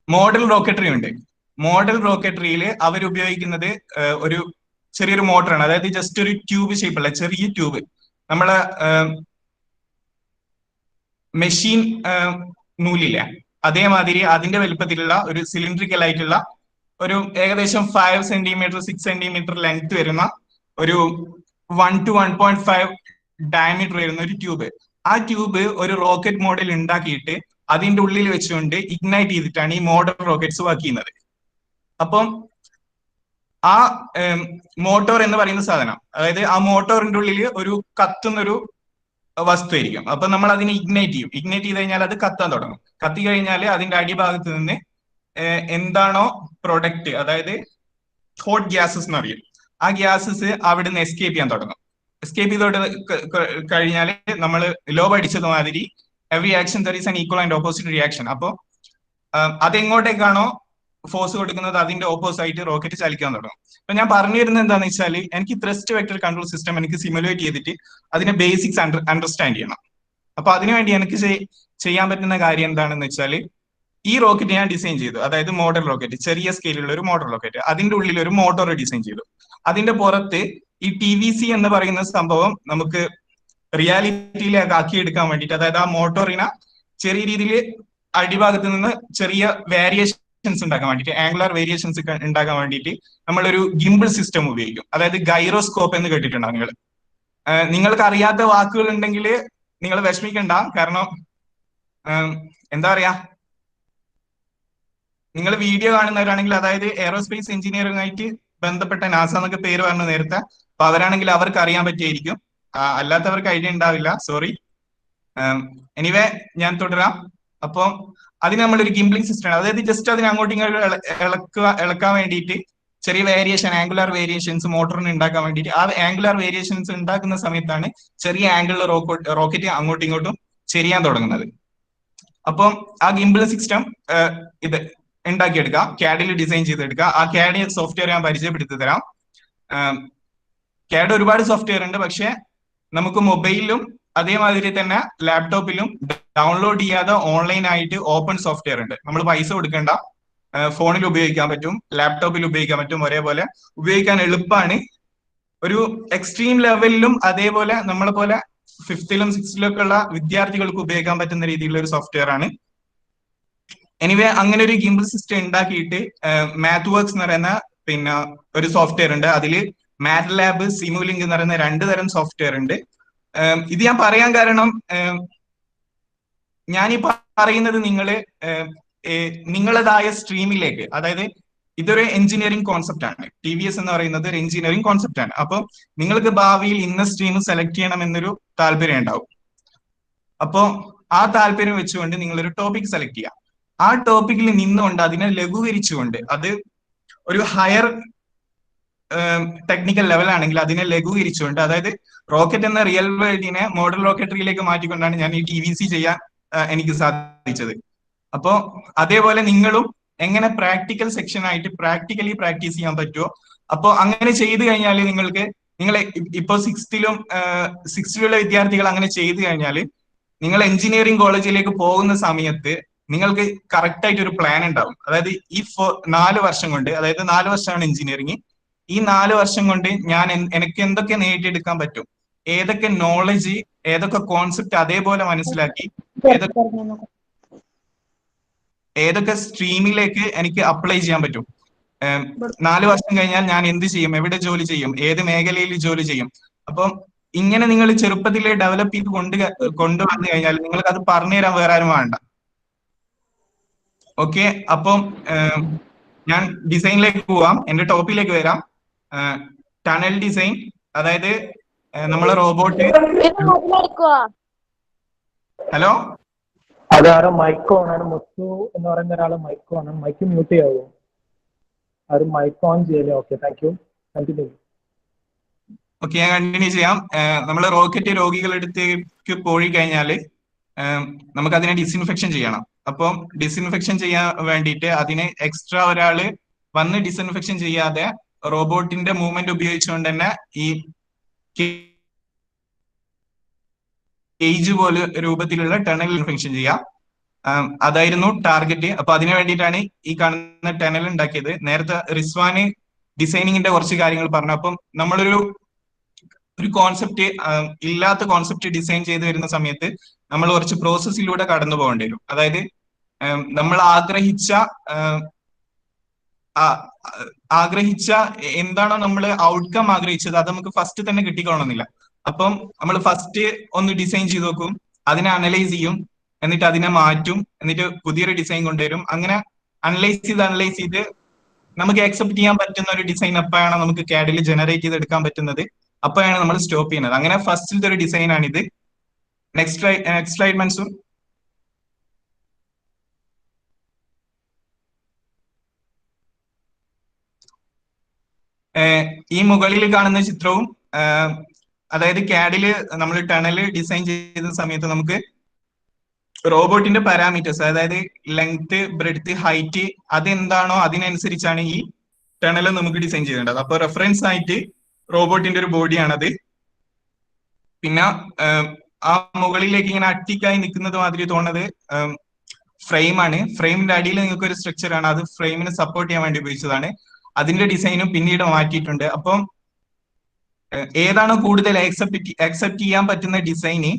മോഡൽ റോക്കറ്ററി ഉണ്ട്. മോഡൽ റോക്കറ്ററിയിൽ അവരുപയോഗിക്കുന്നത് ഒരു ചെറിയൊരു മോട്ടറാണ്. അതായത് ജസ്റ്റ് ഒരു ട്യൂബ് ഷേപ്പുള്ള ചെറിയ ട്യൂബ്, നമ്മളെ മെഷീൻ നൂലില്ല, അതേമാതിരി അതിന്റെ വലുപ്പത്തിലുള്ള ഒരു സിലിണ്ടറിക്കൽ ആയിട്ടുള്ള ഒരു ഏകദേശം 5 സെന്റിമീറ്റർ 6 സെന്റിമീറ്റർ ലെങ്ത് വരുന്ന ഒരു 1 to 1.5 ഡയമീറ്റർ വരുന്ന ഒരു ട്യൂബ്. ആ ട്യൂബ് ഒരു റോക്കറ്റ് മോഡൽ ഉണ്ടാക്കിയിട്ട് അതിന്റെ ഉള്ളിൽ വെച്ചുകൊണ്ട് ഇഗ്നൈറ്റ് ചെയ്തിട്ടാണ് ഈ മോഡൽ റോക്കറ്റ്സ് വർക്ക് ചെയ്യുന്നത്. അപ്പം ആ മോട്ടോർ എന്ന് പറയുന്ന സാധനം, അതായത് ആ മോട്ടോറിന്റെ ഉള്ളിൽ ഒരു കത്തുന്നൊരു വസ്തു ആയിരിക്കും. അപ്പൊ നമ്മൾ അതിനെ ഇഗ്നൈറ്റ് ചെയ്ത് കഴിഞ്ഞാൽ അത് കത്താൻ തുടങ്ങും. കത്തി കഴിഞ്ഞാൽ അതിന്റെ അടിഭാഗത്ത് നിന്ന് എന്താണോ പ്രൊഡക്റ്റ്, അതായത് ഹോട്ട് ഗ്യാസസ് എന്ന് പറയും, ആ ഗ്യാസസ് അവിടെ നിന്ന് എസ്കേപ്പ് ചെയ്യാൻ തുടങ്ങും. എസ്കേപ്പ് ചെയ്തോട്ട് കഴിഞ്ഞാൽ നമ്മൾ ലോബ് അടിച്ചത് മാതിരി every action there is an equal and opposite reaction. അപ്പോൾ അതെങ്ങോട്ടേക്കാണോ ഫോഴ്സ് കൊടുക്കുന്നത് അതിന്റെ ഓപ്പോസിറ്റ് റോക്കറ്റ് ചലിക്കാൻ തുടങ്ങും. അപ്പൊ ഞാൻ പറഞ്ഞു വരുന്നത് എന്താണെന്ന് വെച്ചാൽ എനിക്ക് ത്രസ്റ്റ് വെക്ടർ കൺട്രോൾ സിസ്റ്റം എനിക്ക് സിമുലേറ്റ് ചെയ്തിട്ട് അതിന്റെ ബേസിക്സ് അണ്ടർസ്റ്റാൻഡ് ചെയ്യണം. അപ്പൊ അതിനുവേണ്ടി എനിക്ക് ചെയ്യാൻ പറ്റുന്ന കാര്യം എന്താണെന്ന് വെച്ചാൽ ഈ റോക്കറ്റ് ഞാൻ ഡിസൈൻ ചെയ്തു, അതായത് മോഡൽ റോക്കറ്റ്, ചെറിയ സ്കെയിലുള്ള ഒരു മോഡൽ റോക്കറ്റ്. അതിന്റെ ഉള്ളിൽ ഒരു മോട്ടോർ ഡിസൈൻ ചെയ്തു. അതിന്റെ പുറത്ത് ഈ TVC എന്ന് പറയുന്ന സംഭവം നമുക്ക് റിയാലിറ്റിയിലേക്ക് ആക്കിയെടുക്കാൻ വേണ്ടിയിട്ട്, അതായത് ആ മോട്ടോറിനെ ചെറിയ രീതിയിൽ അടിഭാഗത്ത് നിന്ന് ചെറിയ വേരിയേഷൻസ് ഉണ്ടാക്കാൻ വേണ്ടിയിട്ട്, ആംഗുലർ വേരിയേഷൻസ് ഉണ്ടാക്കാൻ വേണ്ടിയിട്ട് നമ്മളൊരു ഗിംബിൾ സിസ്റ്റം ഉപയോഗിക്കും. അതായത് ഗൈറോസ്കോപ്പ് എന്ന് കേട്ടിട്ടുണ്ടാവും നിങ്ങൾ. നിങ്ങൾക്ക് അറിയാത്ത വാക്കുകൾ ഉണ്ടെങ്കിൽ നിങ്ങൾ വിഷമിക്കണ്ട, കാരണം എന്താ പറയാ, നിങ്ങൾ വീഡിയോ കാണുന്നവരാണെങ്കിൽ, അതായത് എയറോസ്പേസ് എഞ്ചിനീയറിംഗ് ആയിട്ട് ബന്ധപ്പെട്ട നാസ എന്നൊക്കെ പേര് പറഞ്ഞു നേരത്തെ, അപ്പൊ അവരാണെങ്കിൽ അവർക്ക് അറിയാൻ പറ്റിയായിരിക്കും, അല്ലാത്തവർക്ക് ഐഡിയ ഉണ്ടാവില്ല, സോറി. എനിവേ ഞാൻ തുടരാം. അപ്പോൾ അതിന് നമ്മളൊരു ഗിംബ്ലിംഗ് സിസ്റ്റം ആണ്, അതായത് ജസ്റ്റ് അതിന് അങ്ങോട്ടും ഇങ്ങോട്ടും ഇളക്കാൻ വേണ്ടിയിട്ട് ചെറിയ വേരിയേഷൻ, ആംഗുലർ വേരിയേഷൻസ് മോട്ടറിന് ഉണ്ടാക്കാൻ വേണ്ടിയിട്ട്, ആ ആംഗുലർ വേരിയേഷൻസ് ഉണ്ടാക്കുന്ന സമയത്താണ് ചെറിയ ആംഗിളിൽ റോക്കറ്റ് അങ്ങോട്ടും ഇങ്ങോട്ടും ചെരിയാൻ തുടങ്ങുന്നത്. അപ്പം ആ ഗിംബിൾ സിസ്റ്റം ഇത് ഉണ്ടാക്കിയെടുക്കുക, CAD-ൽ ഡിസൈൻ ചെയ്തെടുക്കുക. ആ CAD സോഫ്റ്റ്വെയർ ഞാൻ പരിചയപ്പെടുത്തി തരാം. CAD ഒരുപാട് സോഫ്റ്റ്വെയർ ഉണ്ട്, പക്ഷെ നമുക്ക് മൊബൈലിലും അതേമാതിരി തന്നെ ലാപ്ടോപ്പിലും ഡൗൺലോഡ് ചെയ്യാതെ ഓൺലൈൻ ആയിട്ട് ഓപ്പൺ സോഫ്റ്റ്വെയർ ഉണ്ട്. നമ്മൾ പൈസ കൊടുക്കേണ്ട, ഫോണിൽ ഉപയോഗിക്കാൻ പറ്റും, ലാപ്ടോപ്പിൽ ഉപയോഗിക്കാൻ പറ്റും, ഒരേപോലെ ഉപയോഗിക്കാൻ എളുപ്പമാണ്. ഒരു എക്സ്ട്രീം ലെവലിലും അതേപോലെ നമ്മളെ പോലെ 5th-ലും 6th-ലും ഒക്കെ ഉള്ള വിദ്യാർത്ഥികൾക്ക് ഉപയോഗിക്കാൻ പറ്റുന്ന രീതിയിലുള്ള ഒരു സോഫ്റ്റ്വെയർ ആണ്. എനിവേ അങ്ങനെ ഒരു ഗിംബിൾ സിസ്റ്റം ഉണ്ടാക്കിയിട്ട് മാത്ത് വർക്ക്സ് എന്ന് പറയുന്ന പിന്നെ ഒരു സോഫ്റ്റ്വെയർ ഉണ്ട്. അതിൽ MATLAB, സിമുലിങ്ക് എന്ന് പറയുന്ന 2 തരം സോഫ്റ്റ്വെയർ ഉണ്ട്. ഇത് ഞാൻ പറയാൻ കാരണം, ഞാനീ പറയുന്നത് നിങ്ങളേതായ സ്ട്രീമിലേക്ക്, അതായത് ഇതൊരു എഞ്ചിനീയറിംഗ് കോൺസെപ്റ്റ് ആണ്. TVS എന്ന് പറയുന്നത് ഒരു എഞ്ചിനീയറിംഗ് കോൺസെപ്റ്റ് ആണ്. അപ്പോൾ നിങ്ങൾക്ക് ഭാവിയിൽ ഇന്ന സ്ട്രീം സെലക്ട് ചെയ്യണം എന്നൊരു താല്പര്യം ഉണ്ടാവും. അപ്പോൾ ആ താല്പര്യം വെച്ചുകൊണ്ട് നിങ്ങളൊരു ടോപ്പിക് സെലക്ട് ചെയ്യാം. ആ ടോപ്പിക്കിൽ നിന്നുകൊണ്ട് അതിനെ ലഘൂകരിച്ചുകൊണ്ട്, അത് ഒരു ഹയർ ടെക്നിക്കൽ ലെവൽ ആണെങ്കിൽ അതിനെ ലഘൂകരിച്ചുകൊണ്ട്, അതായത് റോക്കറ്റ് എന്ന റിയൽ വേൾഡിനെ മോഡൽ റോക്കറ്ററിയിലേക്ക് മാറ്റിക്കൊണ്ടാണ് ഞാൻ ഈ TVC ചെയ്യാൻ എനിക്ക് സാധിച്ചത്. അപ്പോൾ അതേപോലെ നിങ്ങളും എങ്ങനെ പ്രാക്ടിക്കൽ സെക്ഷൻ ആയിട്ട് പ്രാക്ടിക്കലി പ്രാക്ടീസ് ചെയ്യാൻ പറ്റുമോ, അപ്പോൾ അങ്ങനെ ചെയ്തു കഴിഞ്ഞാൽ നിങ്ങളെ ഇപ്പോൾ 6th-ലുള്ള വിദ്യാർത്ഥികൾ അങ്ങനെ ചെയ്തു കഴിഞ്ഞാൽ നിങ്ങൾ എഞ്ചിനീയറിംഗ് കോളേജിലേക്ക് പോകുന്ന സമയത്ത് നിങ്ങൾക്ക് കറക്റ്റ് ആയിട്ട് ഒരു പ്ലാൻ ഉണ്ടാവും. അതായത് ഈ 4 വർഷം കൊണ്ട്, അതായത് 4 വർഷമാണ് എഞ്ചിനീയറിംഗ്, ഈ 4 വർഷം കൊണ്ട് എനിക്ക് എന്തൊക്കെ നേടിയെടുക്കാൻ പറ്റും, ഏതൊക്കെ നോളജ്, ഏതൊക്കെ കോൺസെപ്റ്റ് അതേപോലെ മനസ്സിലാക്കി ഏതൊക്കെ സ്ട്രീമിലേക്ക് എനിക്ക് അപ്ലൈ ചെയ്യാൻ പറ്റും, 4 വർഷം കഴിഞ്ഞാൽ ഞാൻ എന്ത് ചെയ്യും, എവിടെ ജോലി ചെയ്യും, ഏത് മേഖലയിൽ ജോലി ചെയ്യും. അപ്പം ഇങ്ങനെ നിങ്ങൾ ചെറുപ്പത്തിലെ ഡെവലപ്പ് ചെയ്ത് കൊണ്ടുവന്നു കഴിഞ്ഞാൽ നിങ്ങൾക്ക് അത് പറഞ്ഞുതരാൻ വേറെ ആരും വേണ്ട. ഓക്കെ, അപ്പം ഞാൻ ഡിസൈനിലേക്ക് പോവാം, എന്റെ ടോപ്പിലേക്ക് വരാം. ടണൽ ഡിസൈൻ, അതായത് നമ്മളെ റോബോട്ട്. ഹലോ, അതാരോ മൈക്ക് ഓൺ ആണ്, മുത്തു എന്ന് പറയുന്ന ഒരാൾ മൈക്ക് ഓൺ ആണ്. മൈക്ക് മ്യൂട്ട് ചെയ്യാവോ? ആരും മൈക്ക് ഓൺ ചെയ്യല്ലേ? Okay, thank you. Continue. Okay, ഞാൻ കണ്ടിന്യൂ ചെയ്യാം. നമ്മള് റോക്കറ്റ് രോഗികളെടുത്തേക്ക് പോയി കഴിഞ്ഞാല് നമുക്ക് അതിനെ ഡിസിൻഫെക്ഷൻ ചെയ്യണം. അപ്പം ഡിസിൻഫെക്ഷൻ ചെയ്യാൻ വേണ്ടിയിട്ട് അതിന് എക്സ്ട്രാ ഒരാള് വന്ന് ഡിസിൻഫെക്ഷൻ ചെയ്യാതെ റോബോട്ടിന്റെ മൂവ്മെന്റ് ഉപയോഗിച്ചുകൊണ്ട് തന്നെ ഈ കേജ് പോലെ രൂപത്തിലുള്ള ടണൽ ഇൻഫെക്ഷൻ ചെയ്യാം. അതായിരുന്നു ടാർഗറ്റ്. അപ്പൊ അതിനു വേണ്ടിയിട്ടാണ് ഈ കാണുന്ന ടണൽ ഉണ്ടാക്കിയത്. നേരത്തെ റിസ്വാന് ഡിസൈനിങ്ങിന്റെ കുറച്ച് കാര്യങ്ങൾ പറഞ്ഞു. അപ്പം നമ്മളൊരു കോൺസെപ്റ്റ്, ഇല്ലാത്ത കോൺസെപ്റ്റ് ഡിസൈൻ ചെയ്ത് വരുന്ന സമയത്ത് നമ്മൾ കുറച്ച് പ്രോസസ്സിലൂടെ കടന്നു പോകേണ്ടി വരും. അതായത് നമ്മൾ ആഗ്രഹിച്ച എന്താണോ നമ്മൾ ഔട്ട്കം ആഗ്രഹിച്ചത് അത് നമുക്ക് ഫസ്റ്റ് തന്നെ കിട്ടിക്കൊള്ളണമെന്നില്ല. അപ്പം നമ്മൾ ഫസ്റ്റ് ഒന്ന് ഡിസൈൻ ചെയ്ത് നോക്കും, അതിനെ അനലൈസ് ചെയ്യും, എന്നിട്ട് അതിനെ മാറ്റും, എന്നിട്ട് പുതിയൊരു ഡിസൈൻ കൊണ്ടുവരും. അങ്ങനെ അനലൈസ് ചെയ്ത് നമുക്ക് അക്സെപ്റ്റ് ചെയ്യാൻ പറ്റുന്ന ഒരു ഡിസൈൻ അപ്പോഴാണ് നമുക്ക് CAD-ൽ ജനറേറ്റ് ചെയ്തെടുക്കാൻ പറ്റുന്നത്. അപ്പോഴാണ് നമ്മൾ സ്റ്റോപ്പ് ചെയ്യുന്നത്. അങ്ങനെ ഫസ്റ്റിലത്തെ ഒരു ഡിസൈൻ ആണിത്. Next slide Mansoor. ഈ മുകളിൽ കാണുന്ന ചിത്രവും, അതായത് CAD-ൽ നമ്മൾ ടണൽ ഡിസൈൻ ചെയ്യുന്ന സമയത്ത് നമുക്ക് റോബോട്ടിന്റെ പാരാമീറ്റേഴ്സ്, അതായത് ലെങ്ത്, ബ്രെഡ്ത്ത്, ഹൈറ്റ്, അതെന്താണോ അതിനനുസരിച്ചാണ് ഈ ടണൽ നമുക്ക് ഡിസൈൻ ചെയ്യേണ്ടത്. അപ്പൊ റെഫറൻസ് ആയിട്ട് റോബോട്ടിന്റെ ഒരു ബോഡിയാണത്. പിന്നെ ആ മുകളിലേക്ക് ഇങ്ങനെ അട്ടിക്കായി നിൽക്കുന്നത് മാതിരി തോന്നുന്നത് ഫ്രെയിമാണ്. ഫ്രെയിമിന്റെ അടിയിൽ നിങ്ങൾക്ക് ഒരു സ്ട്രക്ചർ ആണ്, അത് ഫ്രെയിമിനെ സപ്പോർട്ട് ചെയ്യാൻ വേണ്ടി ഉപയോഗിച്ചതാണ്. അതിന്റെ ഡിസൈനും പിന്നീട് മാറ്റിയിട്ടുണ്ട്. അപ്പം ഏതാണോ കൂടുതൽ അക്സെപ്റ്റ് ചെയ്യാൻ പറ്റുന്ന ഡിസൈന്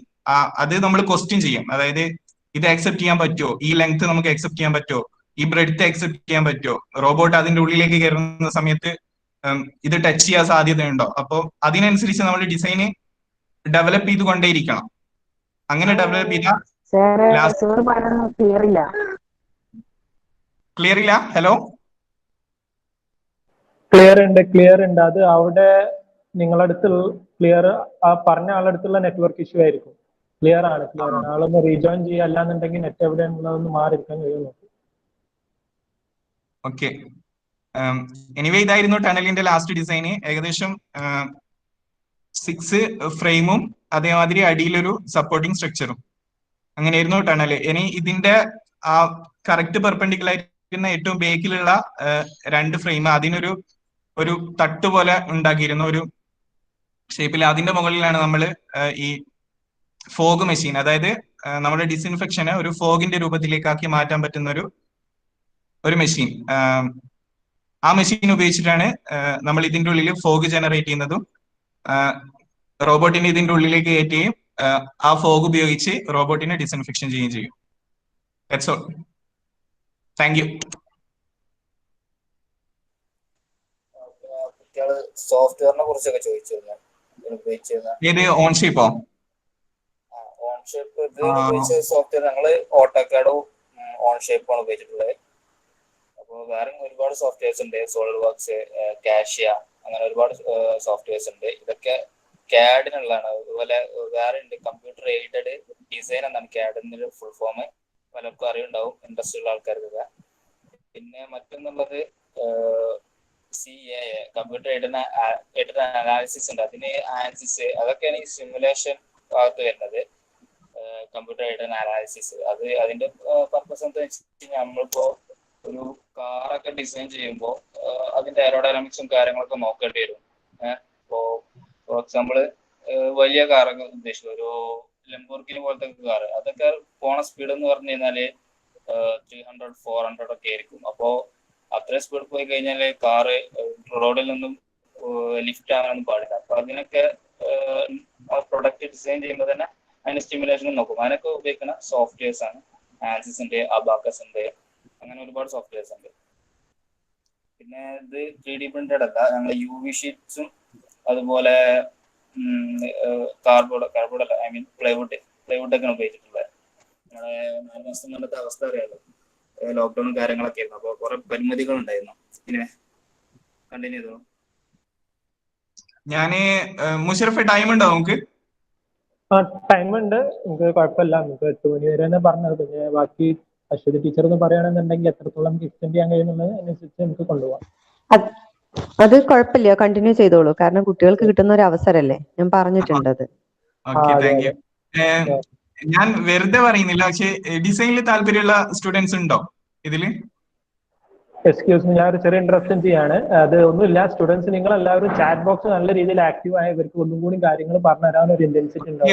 അത് നമ്മൾ ക്വസ്റ്റ്യൻ ചെയ്യും. അതായത് ഇത് അക്സെപ്റ്റ് ചെയ്യാൻ പറ്റുമോ, ഈ ലെങ്ത് നമുക്ക് അക്സെപ്റ്റ് ചെയ്യാൻ പറ്റുമോ, ഈ ബ്രെഡ്ത്ത് അക്സെപ്റ്റ് ചെയ്യാൻ പറ്റുമോ, റോബോട്ട് അതിന്റെ ഉള്ളിലേക്ക് കയറുന്ന സമയത്ത് ഇത് ടച്ച് ചെയ്യാൻ സാധ്യതയുണ്ടോ. അപ്പോൾ അതിനനുസരിച്ച് നമ്മൾ ഡിസൈന് ഡെവലപ്പ് ചെയ്തുകൊണ്ടേയിരിക്കണം. അങ്ങനെ ഡെവലപ്പ് ചെയ്താൽ ക്ലിയർ ഇല്ല. ഹലോ, ക്ലിയർ ഉണ്ട്. അത് അവിടെ നിങ്ങളടുത്ത് ക്ലിയർ, ആ പറഞ്ഞ ആളടുത്തുള്ള നെറ്റ്വർക്ക് ഇഷ്യൂ ആയിരിക്കും. ക്ലിയർ ആണ്. ആളൊന്ന് റീജോയിൻ ചെയ്യുക, അല്ലാന്നുണ്ടെങ്കിൽ നെറ്റ് എവിടെയുള്ളതൊന്ന് മാറിയിരിക്കാൻ കഴിയുമോ? ഓക്കെ. എനിവേ ഇതായിരുന്നു ടണലിന്റെ ലാസ്റ്റ് ഡിസൈന്. ഏകദേശം 6 ഫ്രെയിമും അതേമാതിരി അടിയിലൊരു സപ്പോർട്ടിങ് സ്ട്രക്ചറും, അങ്ങനെയായിരുന്നു ടണല്. ഇനി ഇതിന്റെ ആ കറക്റ്റ് പെർപെൻഡിക്കുലർ ആയിരിക്കുന്ന ഏറ്റവും ബേക്കിലുള്ള 2 ഫ്രെയിം അതിനൊരു തട്ട് പോലെ ഉണ്ടാക്കിയിരുന്ന ഒരു ഷേപ്പിൽ, അതിന്റെ മുകളിലാണ് നമ്മൾ ഈ ഫോഗ് മെഷീൻ, അതായത് നമ്മുടെ ഡിസ്ഇൻഫെക്ഷനെ ഒരു ഫോഗിന്റെ രൂപത്തിലേക്കാക്കി മാറ്റാൻ പറ്റുന്ന ഒരു മെഷീൻ, ആ മെഷീൻ ഉപയോഗിച്ചിട്ടാണ് നമ്മൾ ഇതിന്റെ ഉള്ളിൽ ഫോഗ് ജനറേറ്റ് ചെയ്യുന്നതും റോബോട്ടിനെ ഇതിന്റെ ഉള്ളിലേക്ക് കയറ്റുകയും ആ ഫോഗ് ഉപയോഗിച്ച് റോബോട്ടിനെ ഡിസ്ഇൻഫെക്ഷൻ ചെയ്യുകയും ചെയ്യും. That's all. Thank you. സോഫ്റ്റ്വെയറിനെ കുറിച്ചൊക്കെ ചോദിച്ചു. ഏത് ഓൺഷേപ്പോ? ഓൺഷേപ്പ് ഇത് ഉപയോഗിച്ച സോഫ്റ്റ്വെയർ ഞങ്ങള് ഓട്ടോകാഡും ഓൺഷേപ്പാണ് ഉപയോഗിച്ചിട്ടുള്ളത്. അപ്പോൾ വേറെ ഒരുപാട് സോഫ്റ്റ്വെയർസ് ഉണ്ട്, സോളിഡ് വർക്ക്സ്, കാഷ്യ, അങ്ങനെ ഒരുപാട് സോഫ്റ്റ്വെയർസ് ഉണ്ട്. ഇതൊക്കെ CAD-നുള്ളതാണ്. അതുപോലെ വേറെ ഉണ്ട് കമ്പ്യൂട്ടർ എയ്ഡഡ് ഡിസൈൻ എന്നാണ് CAD-ന്റെ ഫുൾ ഫോം. പലർക്കും അറിയുണ്ടാവും, ഇൻട്രസ്റ്റ് ഉള്ള ആൾക്കാർക്ക്. പിന്നെ മറ്റൊന്നുള്ളത് CAA, കമ്പ്യൂട്ടർ എയ്ഡഡ് അനാലിസിസ് ഉണ്ട്. അതിന് ആൻസിസ്, അതൊക്കെയാണ് ഈ സിമുലേഷൻ ഭാഗത്ത് വരുന്നത്. കമ്പ്യൂട്ടർ എയ്ഡഡ് അനാലിസിസ് അതിന്റെ പർപ്പസ് എന്താ വെച്ചാൽ നമ്മളിപ്പോ ഒരു കാറൊക്കെ ഡിസൈൻ ചെയ്യുമ്പോൾ അതിന്റെ എയറോഡൈനാമിക്സും കാര്യങ്ങളൊക്കെ നോക്കേണ്ടി വരും. ഇപ്പോ ഫോർ എക്സാമ്പിൾ വലിയ കാറൊക്കെ ഉദ്ദേശിച്ചു, ഒരു ലംബോർഗിനി പോലത്തെ കാർ, അതൊക്കെ പോണ സ്പീഡ് എന്ന് പറഞ്ഞു കഴിഞ്ഞാല് 300-400 ഒക്കെ ആയിരിക്കും. അപ്പോ അത്രയും സ്പീഡ് പോയി കഴിഞ്ഞാല് കാറ് റോഡിൽ നിന്നും ലിഫ്റ്റ് ആകാനൊന്നും പാടില്ല. അപ്പൊ അതിനൊക്കെ ആ പ്രൊഡക്റ്റ് ഡിസൈൻ ചെയ്യുമ്പോൾ തന്നെ അതിന്റെ സ്റ്റിമുലേഷൻ നോക്കും. അതിനൊക്കെ ഉപയോഗിക്കുന്ന സോഫ്റ്റ്വെയർസ് ആണ്. ആൻസിസ് ഉണ്ട്, അബാക്കസ് ഉണ്ട്, അങ്ങനെ ഒരുപാട് സോഫ്റ്റ്വെയർസ് ഉണ്ട്. പിന്നെ ഇത് 3D പ്രിന്റഡ് അല്ല, ഞങ്ങൾ UV ഷീറ്റ്സും അതുപോലെ കാർഡ്ബോർഡ് അല്ല, ഐ മീൻ പ്ലൈവുഡ് ഒക്കെയാണ് ഉപയോഗിച്ചിട്ടുള്ളത്. നമ്മളെ 4 മാസം കൊണ്ടത്തെ അവസ്ഥ അറിയാലോ, ലോക്ക്ഡൌണും കാര്യങ്ങളൊക്കെ ആയിരുന്നു. അപ്പോൾ കുറെ പരിമിതികൾ ഉണ്ടായിരുന്നു. പിന്നെ കണ്ടിന്യൂ ചെയ്തോ. ഞാന് മുഷറഫ്, ടൈം ഉണ്ടോ നമുക്ക്? ടൈം ഉണ്ട്, നമുക്ക് കുഴപ്പമില്ല. നമുക്ക് 8 മണി വരെ തന്നെ പറഞ്ഞത്. പിന്നെ ബാക്കി അശ്വതി ടീച്ചർ എന്ന് പറയുകയാണെന്നുണ്ടെങ്കിൽ എത്രത്തോളം എക്സ്റ്റെൻഡ് ചെയ്യാൻ കഴിയുന്നുള്ളത് അതിനനുസരിച്ച് നമുക്ക് കൊണ്ടുപോകാം. അത് കുഴപ്പമില്ല, കണ്ടിന്യൂ ചെയ്തോളൂ. കാരണം കുട്ടികൾക്ക് കിട്ടുന്ന ഒരു അവസരമല്ലേ, ഞാൻ പറഞ്ഞിട്ടുണ്ട് അത്. ഞാൻ വെറുതെ പറയുന്നില്ല, പക്ഷെ ഡിസൈനിൽ താല്പര്യമുള്ള സ്റ്റുഡൻസ് ഉണ്ടോ ഇതില്? എക്സ്ക്യൂസ് മീ, ഞാൻ ഒരു ചെറിയ ഇൻട്രപ്ഷൻ ചെയ്യാണ്. അത് ഒന്നുമില്ല, സ്റ്റുഡൻസ് നിങ്ങൾ എല്ലാവരും ചാറ്റ് ബോക്സ് നല്ല രീതിയിൽ ആക്റ്റീവ് ആയ ഇവർക്ക് ഒന്നും കൂടി കാര്യങ്ങൾ പറഞ്ഞു തരാൻ ഒരു ഇന്റൻസിറ്റി ഉണ്ടാവും.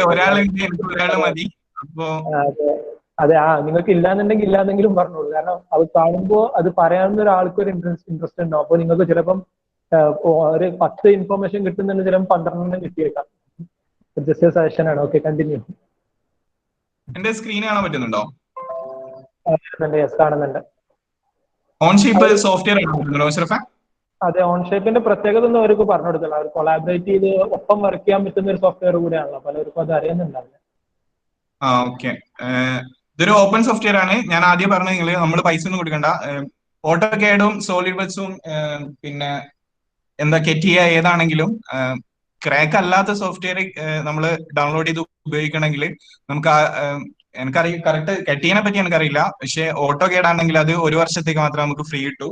അതെ, നിങ്ങൾക്ക് ഇല്ലാന്നുണ്ടെങ്കിൽ ഇല്ലാന്നെങ്കിലും പറഞ്ഞോളൂ. കാരണം അത് കാണുമ്പോൾ അത് പറയാവുന്ന ഒരാൾക്ക് ഒരു ഇൻട്രസ്റ്റ് ഉണ്ടാവും. അപ്പോൾ നിങ്ങൾക്ക് ചിലപ്പം ഒരു 10 ഇൻഫർമേഷൻ കിട്ടുന്നുണ്ട്, ചിലപ്പോൾ 12 കിട്ടിയേക്കാം. ജസ്റ്റ് സജഷൻ ആണ്. Okay, continue. എന്റെ സ്ക്രീൻ കാണാൻ പറ്റുന്നുണ്ടോ? കാണുന്നുണ്ട്. ഓൺഷേപ്പ് സോഫ്റ്റ്വെയർ ആണ്. അതെ, ഓൺഷേപ്പിന്റെ പ്രത്യേകത ഒന്നും അവർക്ക് പറഞ്ഞു കൊടുക്കില്ല. അവർ കൊളാബറേറ്റ് ചെയ്ത് ഒപ്പം വർക്ക് ചെയ്യാൻ പറ്റുന്ന ഒരു സോഫ്റ്റ്വെയർ കൂടെയാണല്ലോ, പലർക്കും അത് അറിയുന്നുണ്ടാവില്ല. ഓക്കെ, ഇതൊരു ഓപ്പൺ സോഫ്റ്റ്വെയർ ആണ്. ഞാൻ ആദ്യം പറഞ്ഞ നിങ്ങള് നമ്മൾ പൈസ ഒന്നും കൊടുക്കണ്ട. ഓട്ടോകാഡും സോളിഡ് വർക്ക്സും പിന്നെ എന്താ കെറ്റിയ ഏതാണെങ്കിലും ക്രാക്ക് അല്ലാത്ത സോഫ്റ്റ്വെയർ നമ്മൾ ഡൗൺലോഡ് ചെയ്ത് ഉപയോഗിക്കണമെങ്കിൽ നമുക്ക് എനിക്കറിയാം, കറക്റ്റ് കെറ്റിയനെ പറ്റി എനിക്കറിയില്ല. പക്ഷെ ഓട്ടോകാഡ് ആണെങ്കിൽ അത് 1 വർഷത്തേക്ക് മാത്രമേ നമുക്ക് ഫ്രീ കിട്ടൂ.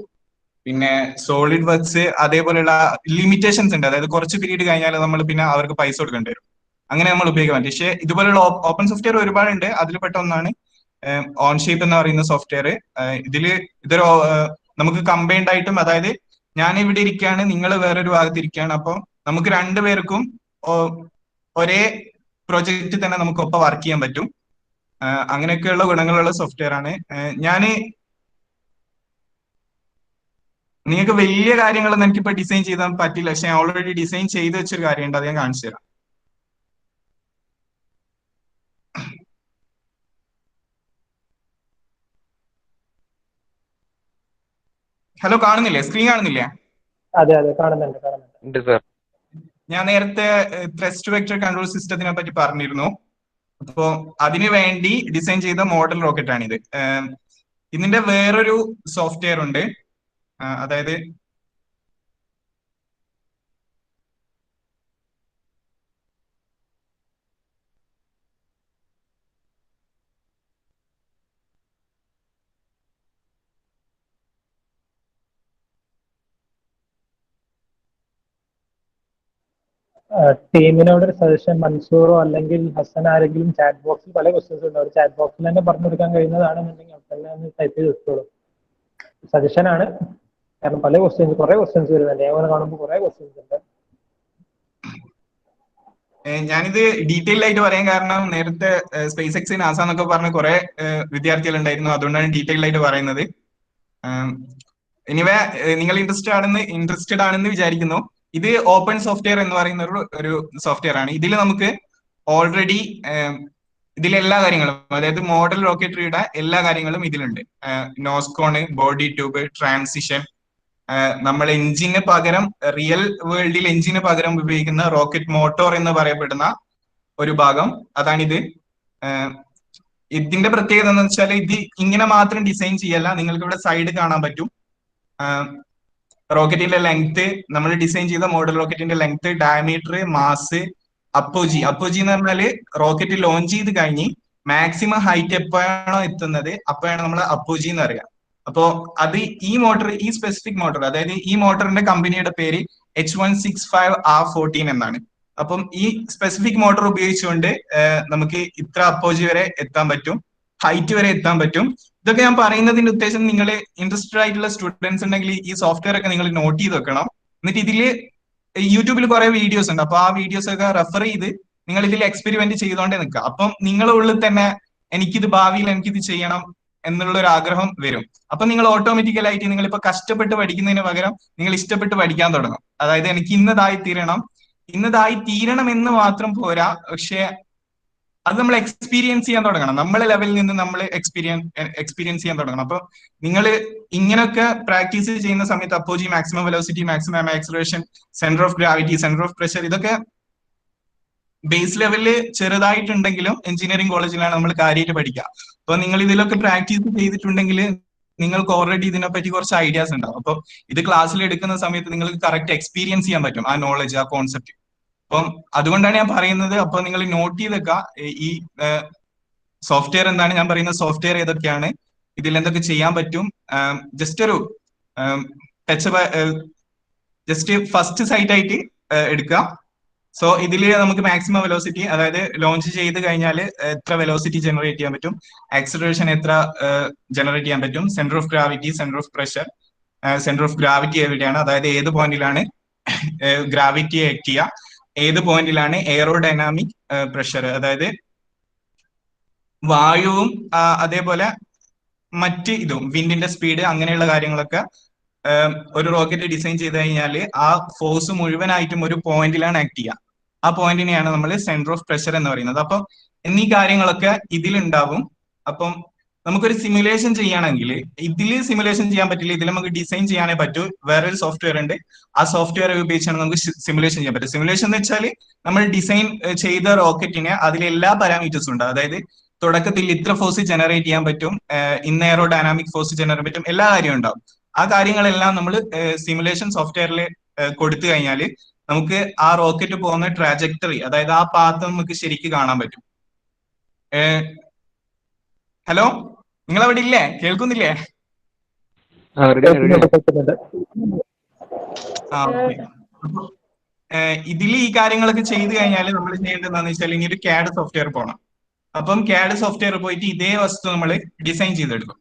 പിന്നെ സോളിഡ് വർക്ക്സ് അതേപോലെയുള്ള ലിമിറ്റേഷൻസ് ഉണ്ട്. അതായത് കുറച്ച് പീരീഡ് കഴിഞ്ഞാൽ നമ്മൾ പിന്നെ അവർക്ക് പൈസ കൊടുക്കേണ്ടി വരും. അങ്ങനെ നമ്മൾ ഉപയോഗിക്കാൻ പറ്റും. പക്ഷേ ഇതുപോലുള്ള ഓപ്പൺ സോഫ്റ്റ്വെയർ ഒരുപാടുണ്ട്, അതിൽ പെട്ട ഒന്നാണ് ഓൺഷേപ്പ് എന്ന് പറയുന്ന സോഫ്റ്റ്വെയർ. ഇതൊരു നമുക്ക് കമ്പൈൻഡ് ആയിട്ടും, അതായത് ഞാൻ ഇവിടെ ഇരിക്കുകയാണ്, നിങ്ങൾ വേറൊരു ഭാഗത്ത് ഇരിക്കുകയാണ്, അപ്പോൾ നമുക്ക് രണ്ടുപേർക്കും ഒരേ പ്രൊജക്റ്റ് തന്നെ നമുക്ക് ഒപ്പം വർക്ക് ചെയ്യാൻ പറ്റും. അങ്ങനെയൊക്കെയുള്ള ഗുണങ്ങളുള്ള സോഫ്റ്റ്വെയർ ആണ്. നിങ്ങൾക്ക് വലിയ കാര്യങ്ങളൊന്നും എനിക്കിപ്പോ ഡിസൈൻ ചെയ്താൽ പറ്റില്ല, പക്ഷെ ഓൾറെഡി ഡിസൈൻ ചെയ്ത് വെച്ചൊരു കാര്യമുണ്ട്, അത് ഞാൻ കാണിച്ചു തരാം. ഹലോ, കാണുന്നില്ലേ? സ്ക്രീൻ കാണുന്നില്ലേ? അതെ അതെ, കാണുന്നുണ്ട്. ഞാൻ നേരത്തെ ത്രെസ്റ്റ് വെക്ടർ കൺട്രോൾ സിസ്റ്റത്തിനെ പറ്റി പറഞ്ഞിരുന്നു. അപ്പോ അതിനു വേണ്ടി ഡിസൈൻ ചെയ്ത മോഡൽ റോക്കറ്റ് ആണിത്. ഇതിന്റെ വേറൊരു സോഫ്റ്റ്വെയർ ഉണ്ട്, അതായത് ടീമിനോട് ഒരു സജഷൻ, മൻസൂറോ അല്ലെങ്കിൽ ഹസൻ ആരെങ്കിലും ചാറ്റ് ബോക്സിൽ പല ക്വസ്റ്റ്യൻസ് ഉണ്ട്, ഒരു ചാറ്റ് ബോക്സിൽ തന്നെ പറഞ്ഞു കൊടുക്കാൻ കഴിയുന്നതാണെന്നുണ്ടെങ്കിൽ തന്നെ ടൈപ്പ് ചെയ്ത് എടുത്തോളൂ. സജഷൻ ആണ്, കാരണം പല ക്വസ്റ്റ്യൻസ്, കുറെ ക്വസ്റ്റ്യൻസ് വരുന്നുണ്ട്. ഞാൻ കാണുമ്പോൾ കുറെ ക്വസ്റ്റ്യൻസ് ഉണ്ട്. ഞാനിത് ഡീറ്റെയിൽ ആയിട്ട് പറയാൻ കാരണം നേരത്തെ സ്പേസ് എക്സ് നാസ എന്നൊക്കെ പറഞ്ഞ കുറെ വിദ്യാർത്ഥികൾ ഉണ്ടായിരുന്നു, അതുകൊണ്ടാണ് ഡീറ്റെയിൽ ആയിട്ട് പറയുന്നത്. എനിവേ, നിങ്ങൾ ഇൻട്രസ്റ്റഡ് ആണെന്ന് വിചാരിക്കുന്നു. ഇത് ഓപ്പൺ സോഫ്റ്റ്വെയർ എന്ന് പറയുന്ന ഒരു സോഫ്റ്റ്വെയർ ആണ്. ഇതിൽ നമുക്ക് ഓൾറെഡി ഇതിലെല്ലാ കാര്യങ്ങളും, അതായത് മോഡൽ റോക്കറ്ററിയുടെ എല്ലാ കാര്യങ്ങളും ഇതിലുണ്ട്. നോസ്കോണ്, ബോഡി ട്യൂബ്, ട്രാൻസിഷൻ, നമ്മൾ എഞ്ചിന് പകരം, റിയൽ വേൾഡിൽ എഞ്ചിന് പകരം ഉപയോഗിക്കുന്ന റോക്കറ്റ് മോട്ടോർ എന്ന് പറയപ്പെടുന്ന ഒരു ഭാഗം, അതാണിത്. ഇതിന്റെ പ്രത്യേകത എന്ന് വെച്ചാൽ ഇത് ഇങ്ങനെ മാത്രം ഡിസൈൻ ചെയ്യല്ല, നിങ്ങൾക്ക് ഇവിടെ സൈഡ് കാണാൻ പറ്റും. റോക്കറ്റിന്റെ ലെങ്ത്, നമ്മൾ ഡിസൈൻ ചെയ്ത മോഡൽ റോക്കറ്റിന്റെ ലെങ്ത്, ഡയമീറ്റർ, മാസ്, അപ്പോജി എന്ന് പറഞ്ഞാല് റോക്കറ്റ് ലോഞ്ച് ചെയ്ത് കഴിഞ്ഞ് മാക്സിമം ഹൈറ്റ് എപ്പോഴാണോ എത്തുന്നത് അപ്പോഴാണ് നമ്മൾ അപ്പോജി എന്ന് പറയുക. അപ്പോ അത് ഈ സ്പെസിഫിക് മോട്ടോർ, അതായത് ഈ മോട്ടറിന്റെ കമ്പനിയുടെ പേര് H165R14 എന്നാണ്. അപ്പം ഈ സ്പെസിഫിക് മോട്ടോർ ഉപയോഗിച്ചുകൊണ്ട് നമുക്ക് ഇത്ര അപ്പോജി വരെ എത്താൻ പറ്റും, ഹൈറ്റ് വരെ എത്താൻ പറ്റും. ഇതൊക്കെ ഞാൻ പറയുന്നതിന്റെ ഉദ്ദേശം, നിങ്ങൾ ഇൻട്രസ്റ്റഡ് ആയിട്ടുള്ള സ്റ്റുഡൻസ് ഉണ്ടെങ്കിൽ ഈ സോഫ്റ്റ്വെയർ ഒക്കെ നിങ്ങൾ നോട്ട് ചെയ്ത് വെക്കണം. എന്നിട്ട് ഇതില് യൂട്യൂബിൽ കുറെ വീഡിയോസ് ഉണ്ട്, അപ്പൊ ആ വീഡിയോസ് ഒക്കെ റെഫർ ചെയ്ത് നിങ്ങൾ ഇതിൽ എക്സ്പെരിമെന്റ് ചെയ്തുകൊണ്ടേ നിൽക്കുക. അപ്പം നിങ്ങളുടെ ഉള്ളിൽ തന്നെ ഭാവിയിൽ എനിക്കിത് ചെയ്യണം എന്നുള്ള ഒരു ആഗ്രഹം വരും. അപ്പൊ നിങ്ങൾ ഓട്ടോമാറ്റിക്കലായിട്ട് നിങ്ങൾ ഇപ്പൊ കഷ്ടപ്പെട്ട് പഠിക്കുന്നതിന് പകരം നിങ്ങൾ ഇഷ്ടപ്പെട്ട് പഠിക്കാൻ തുടങ്ങും. അതായത് എനിക്ക് ഇന്നതായി തീരണം എന്ന് മാത്രം പോരാ, പക്ഷെ അത് നമ്മൾ എക്സ്പീരിയൻസ് ചെയ്യാൻ തുടങ്ങണം. നമ്മളെ ലെവലിൽ നിന്ന് നമ്മൾ എക്സ്പീരിയൻസ് ചെയ്യാൻ തുടങ്ങണം. അപ്പൊ നിങ്ങൾ ഇങ്ങനെയൊക്കെ പ്രാക്ടീസ് ചെയ്യുന്ന സമയത്ത് apogee, maximum velocity, maximum acceleration, centre of gravity, centre of pressure, ഇതൊക്കെ ബേസ് ലെവലിൽ ചെറുതായിട്ടുണ്ടെങ്കിലും എഞ്ചിനീയറിംഗ് കോളേജിലാണ് നമ്മൾ കാര്യമായിട്ട് പഠിക്കുക. അപ്പൊ നിങ്ങൾ ഇതിലൊക്കെ പ്രാക്ടീസ് ചെയ്തിട്ടുണ്ടെങ്കിൽ നിങ്ങൾക്ക് ഓൾറെഡി ഇതിനെപ്പറ്റി കുറച്ച് ഐഡിയാസ് ഉണ്ടാവും. അപ്പൊ ഇത് ക്ലാസ്സിൽ എടുക്കുന്ന സമയത്ത് നിങ്ങൾക്ക് കറക്റ്റ് എക്സ്പീരിയൻസ് ചെയ്യാൻ പറ്റും ആ നോളജ്, ആ കോൺസെപ്റ്റ്. അപ്പം അതുകൊണ്ടാണ് ഞാൻ പറയുന്നത്. അപ്പൊ നിങ്ങൾ നോട്ട് ചെയ്തൊക്കെ ഈ സോഫ്റ്റ്വെയർ എന്താണ്, ഞാൻ പറയുന്ന സോഫ്റ്റ്വെയർ ഏതൊക്കെയാണ്, ഇതിൽ എന്തൊക്കെ ചെയ്യാൻ പറ്റും. ജസ്റ്റ് ഫസ്റ്റ് സൈറ്റ് ആയിട്ട് എടുക്കുക. സോ ഇതിൽ നമുക്ക് മാക്സിമം വെലോസിറ്റി, അതായത് ലോഞ്ച് ചെയ്ത് കഴിഞ്ഞാൽ എത്ര വെലോസിറ്റി ജനറേറ്റ് ചെയ്യാൻ പറ്റും, ആക്സലറേഷൻ എത്ര ജനറേറ്റ് ചെയ്യാൻ പറ്റും, centre of gravity, centre of pressure, centre of gravity എവിടെയാണ്, അതായത് ഏത് പോയിന്റിലാണ് ഗ്രാവിറ്റി ആക്ട് ചെയ്യുക, ഏത് പോയിന്റിലാണ് എയറോഡൈനാമിക് പ്രഷർ, അതായത് വായുവും അതേപോലെ മറ്റ് ഇതും വിൻഡിന്റെ സ്പീഡ്, അങ്ങനെയുള്ള കാര്യങ്ങളൊക്കെ ഒരു റോക്കറ്റ് ഡിസൈൻ ചെയ്ത് കഴിഞ്ഞാൽ ആ ഫോഴ്സ് മുഴുവനായിട്ടും ഒരു പോയിന്റിലാണ് ആക്ട് ചെയ്യുക. ആ പോയിന്റിനെയാണ് നമ്മൾ സെന്റർ ഓഫ് പ്രഷർ എന്ന് പറയുന്നത്. അപ്പം എന്നീ കാര്യങ്ങളൊക്കെ ഇതിലുണ്ടാവും. അപ്പം നമുക്കൊരു സിമുലേഷൻ ചെയ്യണമെങ്കിൽ ഇതിൽ സിമുലേഷൻ ചെയ്യാൻ പറ്റില്ല, ഇതിൽ നമുക്ക് ഡിസൈൻ ചെയ്യാനേ പറ്റൂ. വേറൊരു സോഫ്റ്റ്വെയർ ഉണ്ട്, ആ സോഫ്റ്റ്വെയർ ഉപയോഗിച്ചാണ് നമുക്ക് സിമുലേഷൻ ചെയ്യാൻ പറ്റും. സിമുലേഷൻ എന്ന് വെച്ചാൽ നമ്മൾ ഡിസൈൻ ചെയ്ത റോക്കറ്റിന് അതിൽ എല്ലാ പാരാമീറ്റേഴ്സും ഉണ്ട്. അതായത് തുടക്കത്തിൽ ഇത്ര ഫോഴ്സ് ജനറേറ്റ് ചെയ്യാൻ പറ്റും, ഇന്ന എയറോഡൈനാമിക് ഫോഴ്സ് ജനറേറ്റ് പറ്റും, എല്ലാ കാര്യവും ഉണ്ടാവും. ആ കാര്യങ്ങളെല്ലാം നമ്മൾ സിമുലേഷൻ സോഫ്റ്റ്വെയറിൽ കൊടുത്തു കഴിഞ്ഞാൽ നമുക്ക് ആ റോക്കറ്റ് പോകുന്ന ട്രാജക്ടറി, അതായത് ആ പാത്ത് നമുക്ക് ശരിക്കും കാണാൻ പറ്റും. ഹലോ, നിങ്ങൾ അവിടെ ഇല്ലേ? കേൾക്കുന്നില്ലേ? ഇതിൽ ഈ കാര്യങ്ങളൊക്കെ ചെയ്തു കഴിഞ്ഞാൽ നമ്മൾ ചെയ്യേണ്ടത് എന്താണെന്ന് വെച്ചാൽ ഇനി ഒരു CAD സോഫ്റ്റ്വെയർ പോകണം. അപ്പം CAD സോഫ്റ്റ്വെയർ പോയിട്ട് ഇതേ വസ്തു നമ്മൾ ഡിസൈൻ ചെയ്തെടുക്കും.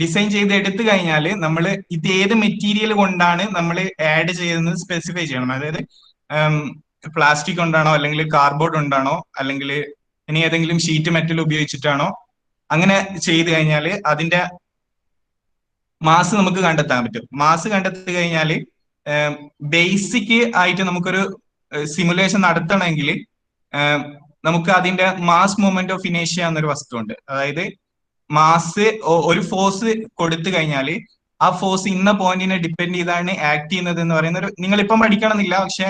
ഡിസൈൻ ചെയ്ത് എടുത്തു കഴിഞ്ഞാൽ നമ്മൾ ഇത് ഏത് മെറ്റീരിയൽ കൊണ്ടാണ് നമ്മൾ ആഡ് ചെയ്യുന്നത് സ്പെസിഫൈ ചെയ്യണം. അതായത് പ്ലാസ്റ്റിക് കൊണ്ടാണോ, അല്ലെങ്കിൽ കാർഡ്ബോർഡ് കൊണ്ടാണോ, അല്ലെങ്കിൽ ഇനി ഏതെങ്കിലും ഷീറ്റ് മെറ്റൽ ഉപയോഗിച്ചിട്ടാണോ, അങ്ങനെ ചെയ്ത് കഴിഞ്ഞാൽ അതിന്റെ മാസ് നമുക്ക് കണ്ടെത്താൻ പറ്റും. മാസ് കണ്ടെത്തി കഴിഞ്ഞാൽ ബേസിക് ആയിട്ട് നമുക്കൊരു സിമുലേഷൻ നടത്തണമെങ്കിൽ നമുക്ക് അതിന്റെ മാസ് മൊമെന്റ് ഓഫ് ഇനേഷ്യ എന്നൊരു വസ്തുണ്ട്. അതായത് മാസ് ഒരു ഫോഴ്സ് കൊടുത്തു കഴിഞ്ഞാൽ ആ ഫോഴ്സ് ഇന്ന പോയിന്റിനെ ഡിപ്പെൻഡ് ചെയ്താണ് ആക്ട് ചെയ്യുന്നത് എന്ന് പറയുന്ന ഒരു, നിങ്ങൾ ഇപ്പം പഠിക്കണമെന്നില്ല, പക്ഷെ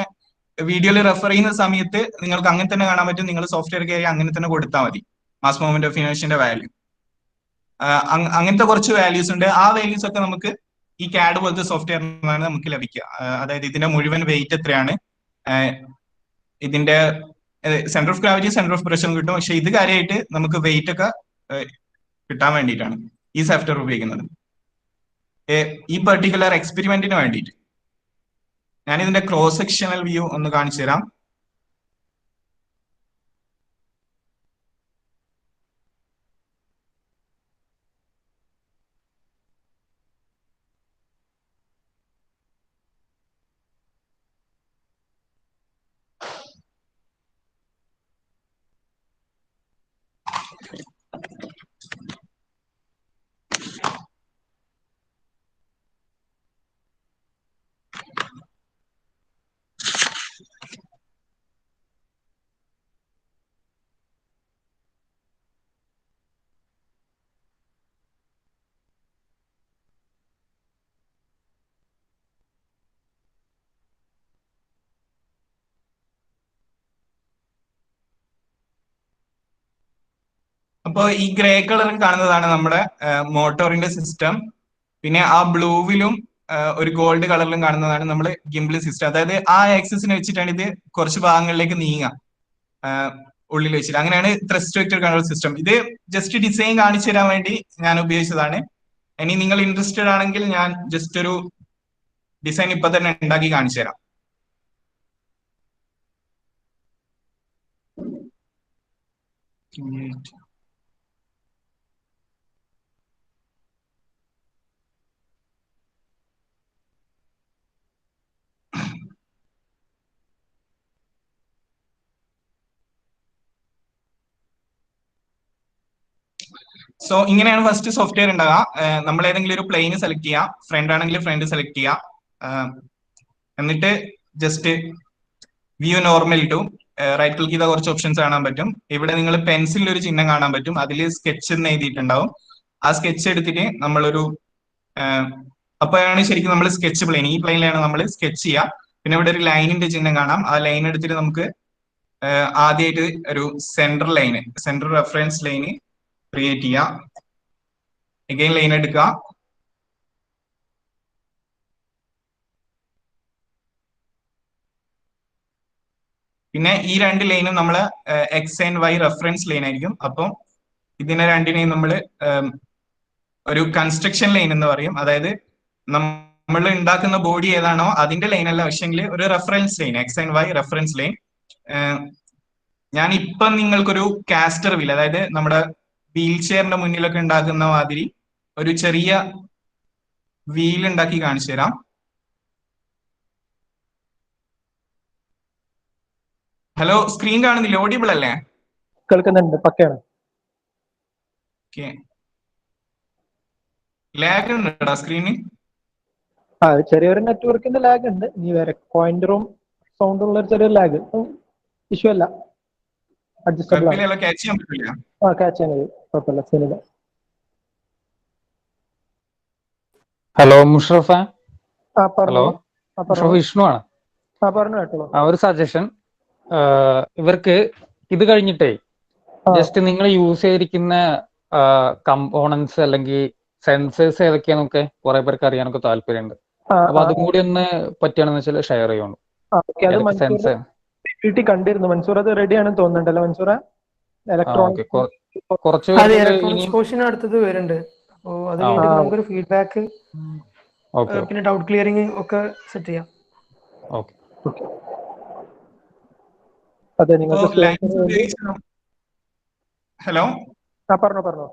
വീഡിയോയിൽ റെഫർ ചെയ്യുന്ന സമയത്ത് നിങ്ങൾക്ക് അങ്ങനെ തന്നെ കാണാൻ പറ്റും. നിങ്ങൾ സോഫ്റ്റ്വെയർ കയറി അങ്ങനെ തന്നെ കൊടുത്താൽ മതി മാസ് മൊമെന്റ് ഓഫ് ഇനേഷ്യന്റെ വാല്യൂ. അങ്ങനത്തെ കുറച്ച് വാല്യൂസ് ഉണ്ട്. ആ വാല്യൂസ് ഒക്കെ നമുക്ക് ഈ CAD പോലത്തെ സോഫ്റ്റ്വെയറിൽ നിന്നാണ് നമുക്ക് ലഭിക്കുക. അതായത് ഇതിന്റെ മുഴുവൻ വെയിറ്റ് എത്രയാണ്, ഇതിന്റെ centre of gravity, centre of പ്രഷറും കിട്ടും. പക്ഷെ ഇത് കാര്യമായിട്ട് നമുക്ക് വെയിറ്റ് ഒക്കെ കിട്ടാൻ വേണ്ടിയിട്ടാണ് ഈ സോഫ്റ്റ്വെയർ ഉപയോഗിക്കുന്നത്. ഈ പെർട്ടിക്കുലർ എക്സ്പെരിമെന്റിന് വേണ്ടിയിട്ട് ഞാൻ ഇതിന്റെ ക്രോസ് സെക്ഷണൽ വ്യൂ ഒന്ന് കാണിച്ചു തരാം. അപ്പോൾ ഈ ഗ്രേ കളറിൽ കാണുന്നതാണ് നമ്മുടെ മോട്ടോറിന്റെ സിസ്റ്റം. പിന്നെ ആ ബ്ലൂവിലും ഒരു ഗോൾഡ് കളറിലും കാണുന്നതാണ് നമ്മുടെ ഗിംബിൾ സിസ്റ്റം. അതായത് ആ ആക്സിസിനെ വെച്ചിട്ടാണ് ഇത് കുറച്ച് ഭാഗങ്ങളിലേക്ക് നീങ്ങുക ഉള്ളിൽ വെച്ചിട്ട്. അങ്ങനെയാണ് ത്രസ്റ്റ് വെക്ടർ കൺട്രോൾ സിസ്റ്റം. ഇത് ജസ്റ്റ് ഡിസൈൻ കാണിച്ചു തരാൻ വേണ്ടി ഞാൻ ഉപയോഗിച്ചതാണ്. ഇനി നിങ്ങൾ ഇൻട്രസ്റ്റഡ് ആണെങ്കിൽ ഞാൻ ജസ്റ്റ് ഒരു ഡിസൈൻ ഇപ്പൊ തന്നെ ഉണ്ടാക്കി കാണിച്ചു തരാം. സോ ഇങ്ങനെയാണ് ഫസ്റ്റ് സോഫ്റ്റ്വെയർ ഉണ്ടാകുക. നമ്മൾ ഏതെങ്കിലും ഒരു പ്ലെയിൻ സെലക്ട് ചെയ്യാം. ഫ്രണ്ട് ആണെങ്കിൽ ഫ്രണ്ട് സെലക്ട് ചെയ്യാം. എന്നിട്ട് just view normal to right click ചെയ്ത കുറച്ച് ഓപ്ഷൻസ് കാണാൻ പറ്റും. ഇവിടെ നിങ്ങൾ പെൻസിലിൽ ഒരു ചിഹ്നം കാണാൻ പറ്റും. അതിൽ സ്കെച്ച് എന്ന് എഴുതിയിട്ടുണ്ടാവും. ആ സ്കെച്ച് എടുത്തിട്ട് നമ്മളൊരു അപ്പോഴാണ് ശരിക്കും നമ്മൾ സ്കെച്ച് പ്ലെയിൻ, ഈ പ്ലെയിനിലാണ് നമ്മൾ സ്കെച്ച് ചെയ്യുക. പിന്നെ ഇവിടെ ഒരു ലൈനിന്റെ ചിഹ്നം കാണാം. ആ ലൈൻ എടുത്തിട്ട് നമുക്ക് ആദ്യമായിട്ട് ഒരു centre line, centre reference line create ചെയ്യാം. എഗെയിൻ ലൈൻ എടുക്കുക. പിന്നെ ഈ രണ്ട് ലൈനും നമ്മൾ X and Y reference line ആയിരിക്കും. അപ്പം ഇതിനെ രണ്ടിനെയും നമ്മൾ ഒരു കൺസ്ട്രക്ഷൻ ലൈൻ എന്ന് പറയും. അതായത് നമ്മൾ ഉണ്ടാക്കുന്ന ബോഡി ഏതാണോ അതിന്റെ ലൈൻ അല്ല, പക്ഷെങ്കിൽ ഒരു reference line, X and Y reference line. ഞാൻ ഇപ്പം നിങ്ങൾക്കൊരു കാസ്റ്റർ വീൽ, അതായത് നമ്മുടെ വീൽ ചെയറിന്റെ മുന്നിലൊക്കെ ഉണ്ടാക്കുന്ന മാതിരി ഒരു ചെറിയ വീൽ ഉണ്ടാക്കി കാണിച്ചു തരാം. ഹലോ, സ്ക്രീൻ കാണുന്നില്ല? ഓഡിയബിൾ അല്ലേ? കേൾക്കുന്നുണ്ട്, പക്കയാണ്. ലാഗ് ഉണ്ടോ സ്ക്രീനിൽ? ചെറിയൊരു നെറ്റ്വർക്കിന്റെ ലാഗ് ഉണ്ട്. ഇനി വേറെ പോയിന്ററും സൗണ്ടും ഉള്ള ചെറിയൊരു ലാഗ് ഇഷ്യൂ അല്ല, അഡ്ജസ്റ്റബിൾ ആണ്. ക്യാച്ച് ചെയ്യാൻ പറ്റില്ല. ക്യാച്ച് ചെയ്യാൻ കഴിയും, കുഴപ്പമില്ല, സീനില്ല. ഹലോ മുഷറഫ. ഹലോ, മുഷറഫ് വിഷ്ണു ആണ്. പറഞ്ഞു കേട്ടോളൂ. ഒരു സജഷൻ, ഇവർക്ക് ഇത് കഴിഞ്ഞിട്ടേ ജസ്റ്റ് നിങ്ങൾ യൂസ് ചെയ്തിരിക്കുന്ന കമ്പോണൻസ് അല്ലെങ്കിൽ സെൻസേഴ്സ് ഏതൊക്കെയാന്നൊക്കെ കുറെ പേർക്ക് അറിയാനൊക്കെ താല്പര്യമുണ്ട്. അപ്പൊ അതും കൂടി ഒന്ന് പറ്റുകയാണെന്ന് വെച്ചാൽ ഷെയർ ചെയ്യുന്നു. കണ്ടിരുന്നു മൻസൂർ, അത് റെഡിയാണെന്ന് തോന്നുന്നുണ്ടല്ലോ മൻസൂറ? കുറച്ച് അടുത്തത് വരുന്നുണ്ട്. അപ്പോൾ അത് നമുക്കൊരു ഫീഡ്ബാക്ക് പിന്നെ ഡൗട്ട് ക്ലിയറിംഗ് ഒക്കെ സെറ്റ് ചെയ്യാം. അതെ, നിങ്ങൾക്ക് ഹലോ, പറഞ്ഞോ.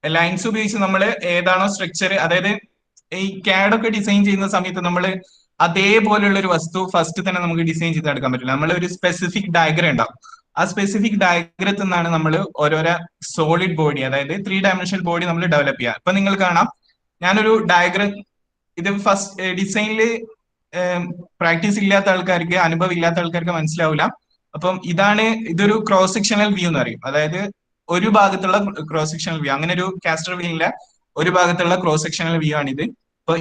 ലൈൻസ് ഉപയോഗിച്ച് നമ്മൾ ഏതാണോ സ്ട്രക്ചർ, അതായത് ഈ CAD ഒക്കെ ഡിസൈൻ ചെയ്യുന്ന സമയത്ത് നമ്മൾ അതേപോലെയുള്ള ഒരു വസ്തു ഫസ്റ്റ് തന്നെ നമുക്ക് ഡിസൈൻ ചെയ്തെടുക്കാൻ പറ്റില്ല. നമ്മൾ ഒരു സ്പെസിഫിക് ഡയഗ്രം ഉണ്ടാവും. ആ സ്പെസിഫിക് ഡയഗ്രത്തിൽ നിന്നാണ് നമ്മൾ ഓരോരോ സോളിഡ് ബോഡി, അതായത് 3 ഡയമെൻഷണൽ ബോഡി നമ്മൾ ഡെവലപ്പ് ചെയ്യുക. ഇപ്പൊ നിങ്ങൾ കാണാം, ഞാനൊരു ഡയഗ്രം, ഇത് ഫസ്റ്റ് ഡിസൈനിൽ പ്രാക്ടീസ് ഇല്ലാത്ത ആൾക്കാർക്ക്, അനുഭവം ഇല്ലാത്ത ആൾക്കാർക്ക് മനസ്സിലാവില്ല. അപ്പം ഇതൊരു ക്രോസ് സെക്ഷണൽ വ്യൂ എന്ന് പറയും. അതായത് ഒരു ഭാഗത്തുള്ള ക്രോസ് സെക്ഷണൽ വ്യൂ, അങ്ങനെ ഒരു കാസ്റ്റർ വീലിന്റെ ഒരു ഭാഗത്തുള്ള ക്രോസ് സെക്ഷണൽ വ്യൂ ആണിത്. അപ്പൊ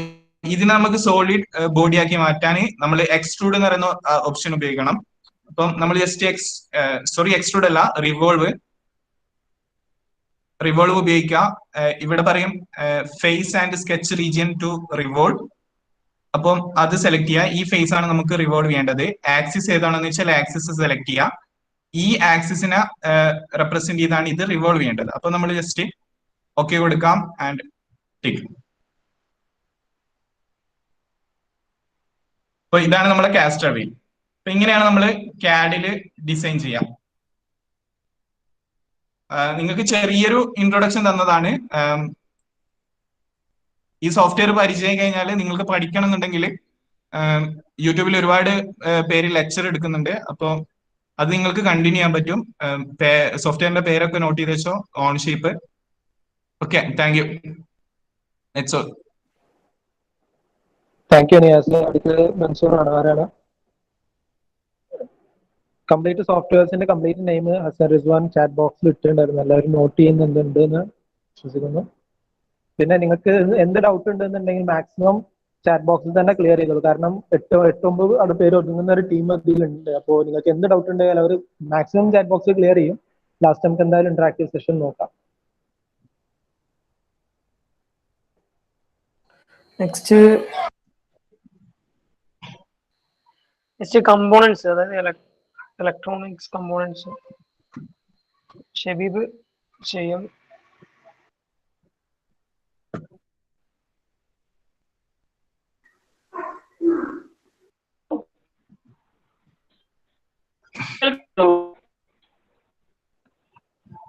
ഇതിനെ നമുക്ക് സോളിഡ് ബോഡി ആക്കി മാറ്റാൻ നമ്മൾ എക്സ്ട്രൂഡ് എന്ന് പറയുന്ന ഓപ്ഷൻ ഉപയോഗിക്കണം. അപ്പം നമ്മൾ ജസ്റ്റ് എക്സ്ട്രൂഡ് അല്ല, റിവോൾവ് ഉപയോഗിക്കാം. ഇവിടെ പറയും face and sketch region to revolve. അപ്പം അത് സെലക്ട് ചെയ്യുക. ഈ ഫേസ് ആണ് നമുക്ക് റിവോൾവ് ചെയ്യേണ്ടത്. ആക്സിസ് ഏതാണെന്ന് വെച്ചാൽ ആക്സിസ് സെലക്ട് ചെയ്യുക. ഈ ആക്സിസിനെ റെപ്രസെന്റ് ചെയ്താണ് ഇത് റിവോൾവ് ചെയ്യേണ്ടത്. അപ്പൊ നമ്മൾ ജസ്റ്റ് ഓക്കെ കൊടുക്കാം ആൻഡ് ടിക്ക്. അപ്പൊ ഇതാണ് നമ്മുടെ കാസ്റ്റർ വീൽ. അപ്പൊ ഇങ്ങനെയാണ് നമ്മൾ CAD-ല് ഡിസൈൻ ചെയ്യാം. നിങ്ങൾക്ക് ചെറിയൊരു ഇൻട്രൊഡക്ഷൻ തന്നതാണ്. ഈ സോഫ്റ്റ്വെയർ പരിചയം കഴിഞ്ഞാൽ നിങ്ങൾക്ക് പഠിക്കണം എന്നുണ്ടെങ്കിൽ യൂട്യൂബിൽ ഒരുപാട് പേര് ലെക്ചർ എടുക്കുന്നുണ്ട്. അപ്പോൾ അത് നിങ്ങൾക്ക് കണ്ടിന്യൂ ചെയ്യാൻ പറ്റും. സോഫ്റ്റ്വെയറിന്റെ പേരൊക്കെ നോട്ട് ചെയ്ത് വെച്ചോ. ഓൺഷിപ്പ്. Okay, thank you. It's all. Thank you Niyas. അടുത്തത് മൻസൂർ ആണ്. ആരാണ്? കംപ്ലീറ്റ് സോഫ്റ്റ്വെയർസിന്റെ complete name Hasan Rizwan chat ബോക്സിൽ ഇട്ടിട്ടുണ്ടായിരുന്നു. എല്ലാവരും നോട്ട് ചെയ്യുന്നുണ്ട് എന്ന് വിശ്വസിക്കുന്നു. പിന്നെ നിങ്ങൾക്ക് എന്ത് ഡൗട്ട് ഉണ്ടെന്നുണ്ടെങ്കിൽ മാക്സിമം ചാറ്റ് ബോക്സിൽ തന്നെ ക്ലിയർ ചെയ്തോളൂ. കാരണം 8-9 അവിടെ പേര് ഒതുങ്ങുന്ന ഒരു ടീം ഇതിലുണ്ട്. അപ്പോൾ നിങ്ങൾക്ക് എന്ത് ഡൗട്ട് ഉണ്ടെങ്കിൽ അവർ മാക്സിമം ചാറ്റ് ബോക്സിൽ ക്ലിയർ ചെയ്യും. ലാസ്റ്റ് നമുക്ക് എന്തായാലും ഇന്ററാക്റ്റീവ് സെഷൻ നോക്കാം. നെക്സ്റ്റ് കമ്പോണൻസ്, അതായത് ഇലക്ട്രോണിക്സ് കമ്പോണൻസ് ഷബീബ് ചെയ്യും.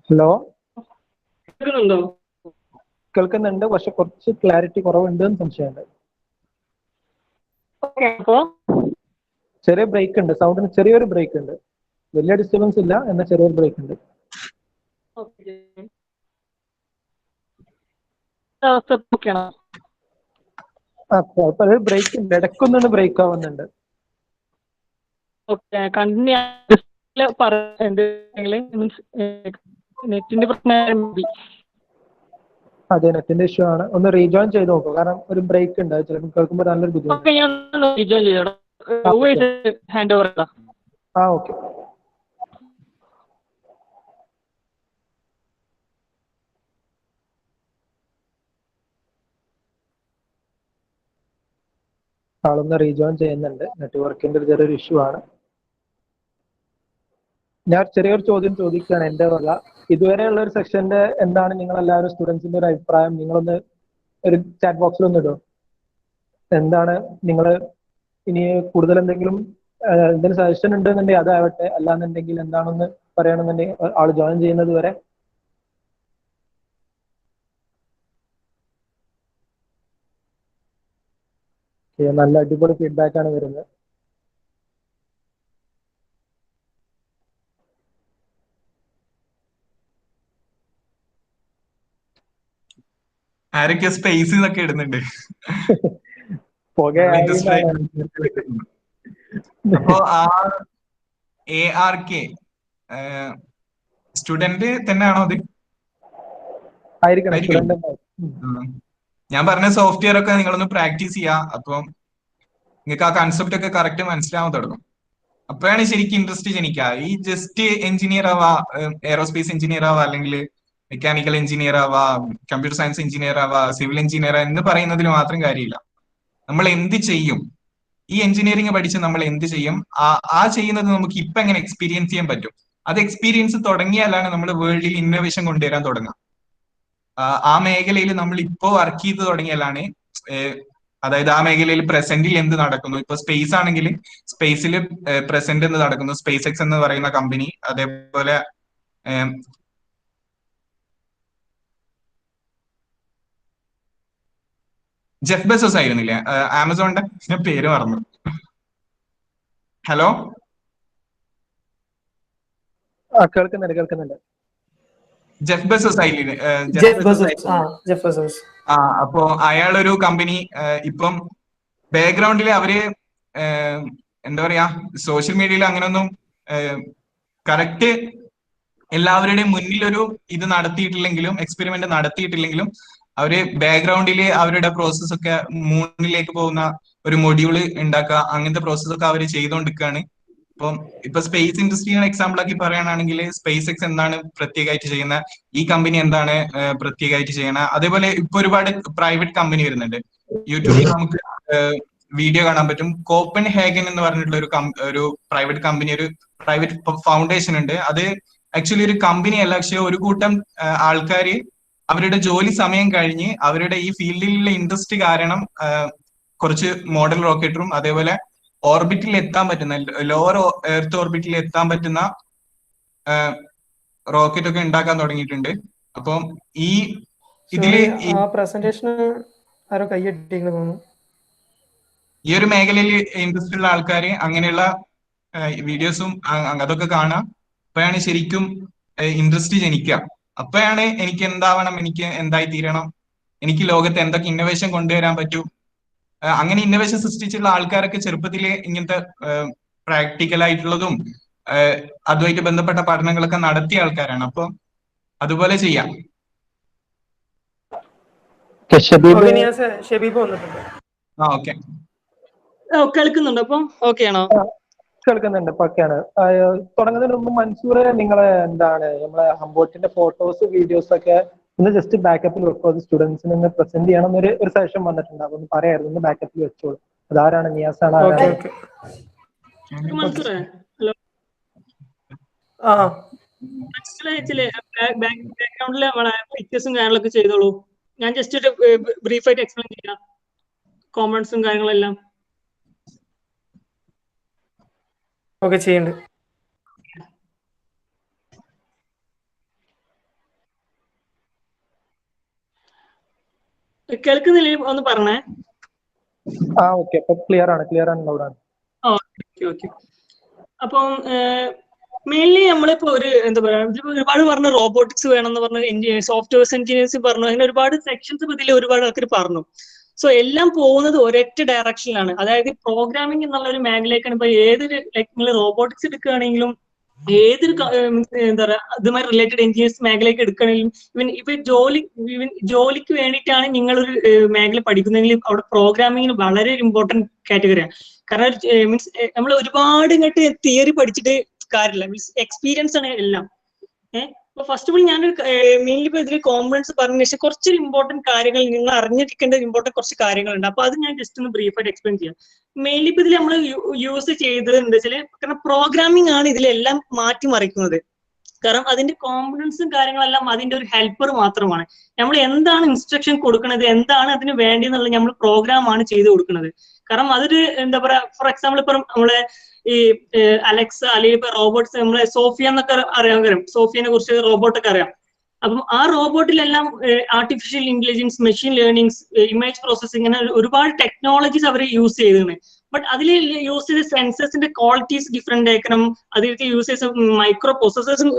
ഹലോ, കേൾക്കുന്നുണ്ട്, പക്ഷെ കുറച്ച് ക്ലാരിറ്റി കുറവുണ്ട് എന്ന് സംശയമുണ്ട്. ചെറിയ ബ്രേക്ക് ഉണ്ട്, സൗണ്ടിന് ചെറിയൊരു ബ്രേക്ക് ഉണ്ട്. വലിയ ഡിസ്റ്റർബൻസ് ഇല്ല, എന്നാൽ ചെറിയൊരു ബ്രേക്ക് ഉണ്ട്. കുഴപ്പമില്ല, ബ്രേക്ക് ഉണ്ട്, ഇടയ്ക്കൊന്നും ബ്രേക്ക് ആവുന്നുണ്ട്. അതെ, നെറ്റിന്റെ ഇഷ്യൂ ആണ്. ഒന്ന് റീജോയിൻ ചെയ്ത് നോക്കുക, കാരണം ഒരു ബ്രേക്ക് ഉണ്ട്. ചിലപ്പോൾ കേൾക്കുമ്പോൾ നല്ലൊരു ബുദ്ധിമുട്ട്. ഓക്കെ. ആളൊന്ന് റീജോയിൻ ചെയ്യുന്നുണ്ട്. നെറ്റ്വർക്കിന്റെ ചെറിയൊരു ഇഷ്യൂ ആണ്. ഞാൻ ചെറിയൊരു ചോദ്യം ചോദിക്കുകയാണ് എൻ്റെ വക. ഇതുവരെയുള്ള ഒരു സെക്ഷന്റെ എന്താണ് നിങ്ങൾ എല്ലാവരും സ്റ്റുഡൻസിന്റെ ഒരു അഭിപ്രായം? നിങ്ങളൊന്ന് ഒരു ചാറ്റ് ബോക്സിൽ ഒന്ന് ഇടും. എന്താണ് നിങ്ങൾ ഇനി കൂടുതൽ എന്തെങ്കിലും സജഷൻ ഉണ്ടെന്നുണ്ടെങ്കിൽ അതാവട്ടെ, അല്ലാന്നുണ്ടെങ്കിൽ എന്താണെന്ന് പറയണമെന്നുണ്ടെങ്കിൽ ആള് ജോയിൻ ചെയ്യുന്നത് വരെ. നല്ല അടിപൊളി ഫീഡ്ബാക്ക് ആണ് വരുന്നത്. ആരൊക്കെ സ്പേസ് എന്നൊക്കെ ഇടുന്നുണ്ട്. അപ്പോ ARK സ്റ്റുഡന്റ് തന്നെയാണോ അത്? ഞാൻ പറഞ്ഞ സോഫ്റ്റ്വെയർ ഒക്കെ നിങ്ങളൊന്ന് പ്രാക്ടീസ് ചെയ്യാം. അപ്പം നിങ്ങൾക്ക് ആ കൺസെപ്റ്റ് ഒക്കെ കറക്റ്റ് മനസ്സിലാവാൻ തുടങ്ങും. അപ്പോഴാണ് ശരിക്കും ഇൻട്രസ്റ്റ് ജനിക്കുക. ഈ ജസ്റ്റ് എഞ്ചിനീയർ ആവാ, എയറോസ്പേസ് എഞ്ചിനീയർ ആവാ, അല്ലെങ്കിൽ മെക്കാനിക്കൽ എഞ്ചിനീയർ ആവാ, കമ്പ്യൂട്ടർ സയൻസ് എഞ്ചിനീയർ ആവാ, സിവിൽ എഞ്ചിനീയർ എന്ന് പറയുന്നതിൽ മാത്രം കാര്യമില്ല. നമ്മൾ എന്ത് ചെയ്യും, ഈ എഞ്ചിനീയറിംഗ് പഠിച്ച് നമ്മൾ എന്ത് ചെയ്യും, ആ ചെയ്യുന്നത് നമുക്ക് ഇപ്പൊ എങ്ങനെ എക്സ്പീരിയൻസ് ചെയ്യാൻ പറ്റും. അത് എക്സ്പീരിയൻസ് തുടങ്ങിയാലാണ് നമ്മൾ വേൾഡിൽ ഇന്നോവേഷൻ കൊണ്ടുവരാൻ തുടങ്ങുക. ആ മേഖലയിൽ നമ്മൾ ഇപ്പോ വർക്ക് ചെയ്ത് തുടങ്ങിയാലാണ്, അതായത് ആ മേഖലയിൽ പ്രസന്റിൽ എന്ത് നടക്കുന്നു. ഇപ്പൊ സ്പേസ് ആണെങ്കിൽ സ്പേസിൽ പ്രസന്റ് എന്ത് നടക്കുന്നു, സ്പേസ് എക്സ് എന്ന് പറയുന്ന കമ്പനി, അതേപോലെ ജെഫ് ബെസോസ് ആയിരുന്നില്ലേ ആമസോണിന്റെ പേര് മറന്നു. ഹലോ കേൾക്കുന്നുണ്ട്. ജെഫ് ബെസോസ് ആയില്ലേ? അപ്പോ അയാളൊരു കമ്പനി ഇപ്പം ബാക്ക്ഗ്രൗണ്ടിൽ അവര് എന്താ പറയാ സോഷ്യൽ മീഡിയയിൽ അങ്ങനൊന്നും കറക്റ്റ് എല്ലാവരുടെയും മുന്നിൽ ഒരു ഇത് നടത്തിയിട്ടില്ലെങ്കിലും എക്സ്പെരിമെന്റ് നടത്തിയിട്ടില്ലെങ്കിലും അവര് ബാക്ക്ഗ്രൗണ്ടില് അവരുടെ പ്രോസസ് ഒക്കെ മൂണിലേക്ക് പോകുന്ന ഒരു മൊഡ്യൂള് ഉണ്ടാക്കുക, അങ്ങനത്തെ പ്രോസസ് ഒക്കെ അവർ ചെയ്തുകൊണ്ടിരിക്കുകയാണ്. ഇപ്പൊ സ്പേസ് ഇൻഡസ്ട്രിയുടെ എക്സാമ്പിൾ ആക്കി പറയുകയാണെങ്കിൽ സ്പേസ് എക്സ് എന്താണ് പ്രത്യേകമായിട്ട് ചെയ്യുന്ന, ഈ കമ്പനി എന്താണ് പ്രത്യേകമായിട്ട് ചെയ്യണ, അതേപോലെ ഇപ്പൊ ഒരുപാട് പ്രൈവറ്റ് കമ്പനി വരുന്നുണ്ട്. യൂട്യൂബിൽ നമുക്ക് വീഡിയോ കാണാൻ പറ്റും. കോപ്പൻ ഹേഗൻ എന്ന് പറഞ്ഞിട്ടുള്ള ഒരു പ്രൈവറ്റ് കമ്പനി, ഒരു പ്രൈവറ്റ് ഫൗണ്ടേഷൻ ഉണ്ട്. അത് ആക്ച്വലി ഒരു കമ്പനി അല്ല, പക്ഷെ ഒരു കൂട്ടം ആൾക്കാര് അവരുടെ ജോലി സമയം കഴിഞ്ഞ് അവരുടെ ഈ ഫീൽഡിലുള്ള ഇൻട്രസ്റ്റ് കാരണം കുറച്ച് മോഡൽ റോക്കറ്റും അതേപോലെ ഓർബിറ്റിൽ എത്താൻ പറ്റുന്ന ലോവർ എർത്ത് ഓർബിറ്റിൽ എത്താൻ പറ്റുന്ന റോക്കറ്റ് ഒക്കെ ഉണ്ടാക്കാൻ തുടങ്ങിയിട്ടുണ്ട്. അപ്പം ഈ ഇതില് ഈ ഒരു മേഖലയിൽ ഇൻട്രസ്റ്റ് ഉള്ള ആൾക്കാര് അങ്ങനെയുള്ള വീഡിയോസും അതൊക്കെ കാണാം. അപ്പോഴാണ് ശരിക്കും ഇൻട്രസ്റ്റ് ജനിക്കുക. അപ്പോഴാണ് എനിക്ക് എന്താവണം, എനിക്ക് എന്തായി തീരണം, എനിക്ക് ലോകത്ത് എന്തൊക്കെ ഇന്നോവേഷൻ കൊണ്ടുവരാൻ പറ്റും. അങ്ങനെ ഇന്നോവേഷൻ സൃഷ്ടിച്ചുള്ള ആൾക്കാരൊക്കെ ചെറുപ്പത്തിലെ ഇങ്ങനത്തെ പ്രാക്ടിക്കൽ ആയിട്ടുള്ളതും അതുമായിട്ട് ബന്ധപ്പെട്ട പഠനങ്ങളൊക്കെ നടത്തിയ ആൾക്കാരാണ്. അപ്പൊ അതുപോലെ ചെയ്യാം. കേൾക്കുന്നുണ്ട്. അപ്പം ഓക്കെ ആണോ? കേൾക്കുന്നുണ്ട്, പക്കയാണ്. തുടങ്ങുന്നതിന് മുമ്പ് മൻസൂർ നിങ്ങളെ എന്താണ് നമ്മളെ ഹംബോൾട്ടിന്റെ ഫോട്ടോസ് വീഡിയോസ് ഒക്കെ ഒന്ന് ജസ്റ്റ് ബാക്കപ്പിൽ വെക്കും. അത് സ്റ്റുഡൻസിന് ഒന്ന് പ്രസന്റ് ചെയ്യണം ഒരു സെഷൻ വന്നിട്ടുണ്ട്. അതൊന്ന് പറയായിരുന്നു, ഒന്ന് ബാക്കപ്പിൽ വെച്ചോളൂ. അതാരാണ്? നിയാസാണ്? ബാക്ക്ഗ്രൗണ്ടില് പിക്ചേഴ്സും കാര്യങ്ങളൊക്കെ ചെയ്തോളൂ. ഞാൻ ജസ്റ്റ് ഒരു ബ്രീഫായിട്ട് എക്സ്പ്ലെയിൻ ചെയ്യാം കോമൺസും കാര്യങ്ങളെല്ലാം. ഓക്കെ, ചെയ്യണ്ട്. കേൾക്കുന്നില്ലേ? ഒന്ന് പറഞ്ഞേ. ഓക്കെ, ക്ലിയർ ആണ്. ഓക്കെ. അപ്പം മെയിൻലി നമ്മളിപ്പോ ഒരു എന്താ പറയാ, ഒരുപാട് പറഞ്ഞ റോബോട്ടിക്സ് വേണമെന്ന് പറഞ്ഞ സോഫ്റ്റ്വെയർ എഞ്ചിനീയേഴ്സ് പറഞ്ഞു, അങ്ങനെ ഒരുപാട് സെക്ഷൻസ് ഇതിൽ ഒരുപാട് ആൾക്കാർ പറഞ്ഞു. സോ എല്ലാം പോകുന്നത് ഒരൊറ്റ ഡയറക്ഷനിലാണ്. അതായത് പ്രോഗ്രാമിംഗ് എന്നുള്ള ഒരു മേഖലയിലേക്കാണ്. ഇപ്പൊ ഏതൊരു നിങ്ങൾ റോബോട്ടിക്സ് എടുക്കുകയാണെങ്കിലും ഏതൊരു എന്താ പറയാ ഇതുമായി റിലേറ്റഡ് എഞ്ചിനീയേഴ്സ് മേഖലയ്ക്ക് എടുക്കുകയാണെങ്കിലും ഇപ്പൊ ജോലിക്ക് വേണ്ടിയിട്ടാണ് നിങ്ങളൊരു മേഖല പഠിക്കുന്നതെങ്കിൽ അവിടെ പ്രോഗ്രാമിങ്ങിന് വളരെ ഒരു ഇമ്പോർട്ടന്റ് കാറ്റഗറിയാണ്. കാരണം മീൻസ് നമ്മൾ ഒരുപാട് ഇങ്ങോട്ട് തിയറി പഠിച്ചിട്ട് കാര്യമില്ല. മീൻസ് എക്സ്പീരിയൻസ് ആണ് എല്ലാം. അപ്പൊ ഫസ്റ്റ് ഓഫ് ഓൾ ഞാനൊരു മെയിൻലി ഇപ്പൊ ഇതിൽ കോമ്പണൻസ് പറഞ്ഞ ശേഷം കുറച്ച് ഇമ്പോർട്ടന്റ് കാര്യങ്ങൾ നിങ്ങൾ അറിഞ്ഞിരിക്കേണ്ട ഇമ്പോർട്ടന്റ് കുറച്ച് കാര്യങ്ങളുണ്ട്. അപ്പൊ അത് ഞാൻ ജസ്റ്റ് ഒന്ന് ബ്രീഫായിട്ട് എക്സ്പ്ലെയിൻ ചെയ്യാം. മെയിൻലി ഇപ്പൊ ഇതിൽ നമ്മൾ യൂസ് ചെയ്തത് എന്താ വെച്ചാൽ, കാരണം പ്രോഗ്രാമിംഗ് ആണ് ഇതിലെല്ലാം മാറ്റിമറിക്കുന്നത്. കാരണം അതിന്റെ കോമ്പണൻസും കാര്യങ്ങളെല്ലാം അതിന്റെ ഒരു ഹെൽപ്പർ മാത്രമാണ്. നമ്മൾ എന്താണ് ഇൻസ്ട്രക്ഷൻ കൊടുക്കുന്നത്, എന്താണ് അതിന് വേണ്ടിയെന്നുള്ളത് നമ്മൾ പ്രോഗ്രാം ആണ് ചെയ്ത് കൊടുക്കുന്നത്. കാരണം അതൊരു എന്താ പറയാ, ഫോർ എക്സാമ്പിൾ ഇപ്പം നമ്മളെ ഈ അലക്സ അല്ലെങ്കിൽ ഇപ്പൊ റോബോട്ട്സ്, നമ്മളെ സോഫിയ എന്നൊക്കെ അറിയാൻ, സോഫിയനെ കുറിച്ച് റോബോട്ടൊക്കെ അറിയാം. അപ്പം ആ റോബോട്ടിലെല്ലാം artificial intelligence, machine learnings, image processing, ഇങ്ങനെ ഒരുപാട് ടെക്നോളജീസ് അവർ യൂസ് ചെയ്തതാണ്. ബട്ട് അതിൽ യൂസ് ചെയ്ത സെൻസേഴ്സിന്റെ ക്വാളിറ്റീസ് ഡിഫറെന്റ് ആക്കണം. അതിലേക്ക് യൂസ് ചെയ്ത മൈക്രോ പ്രോസസ്സേഴ്സും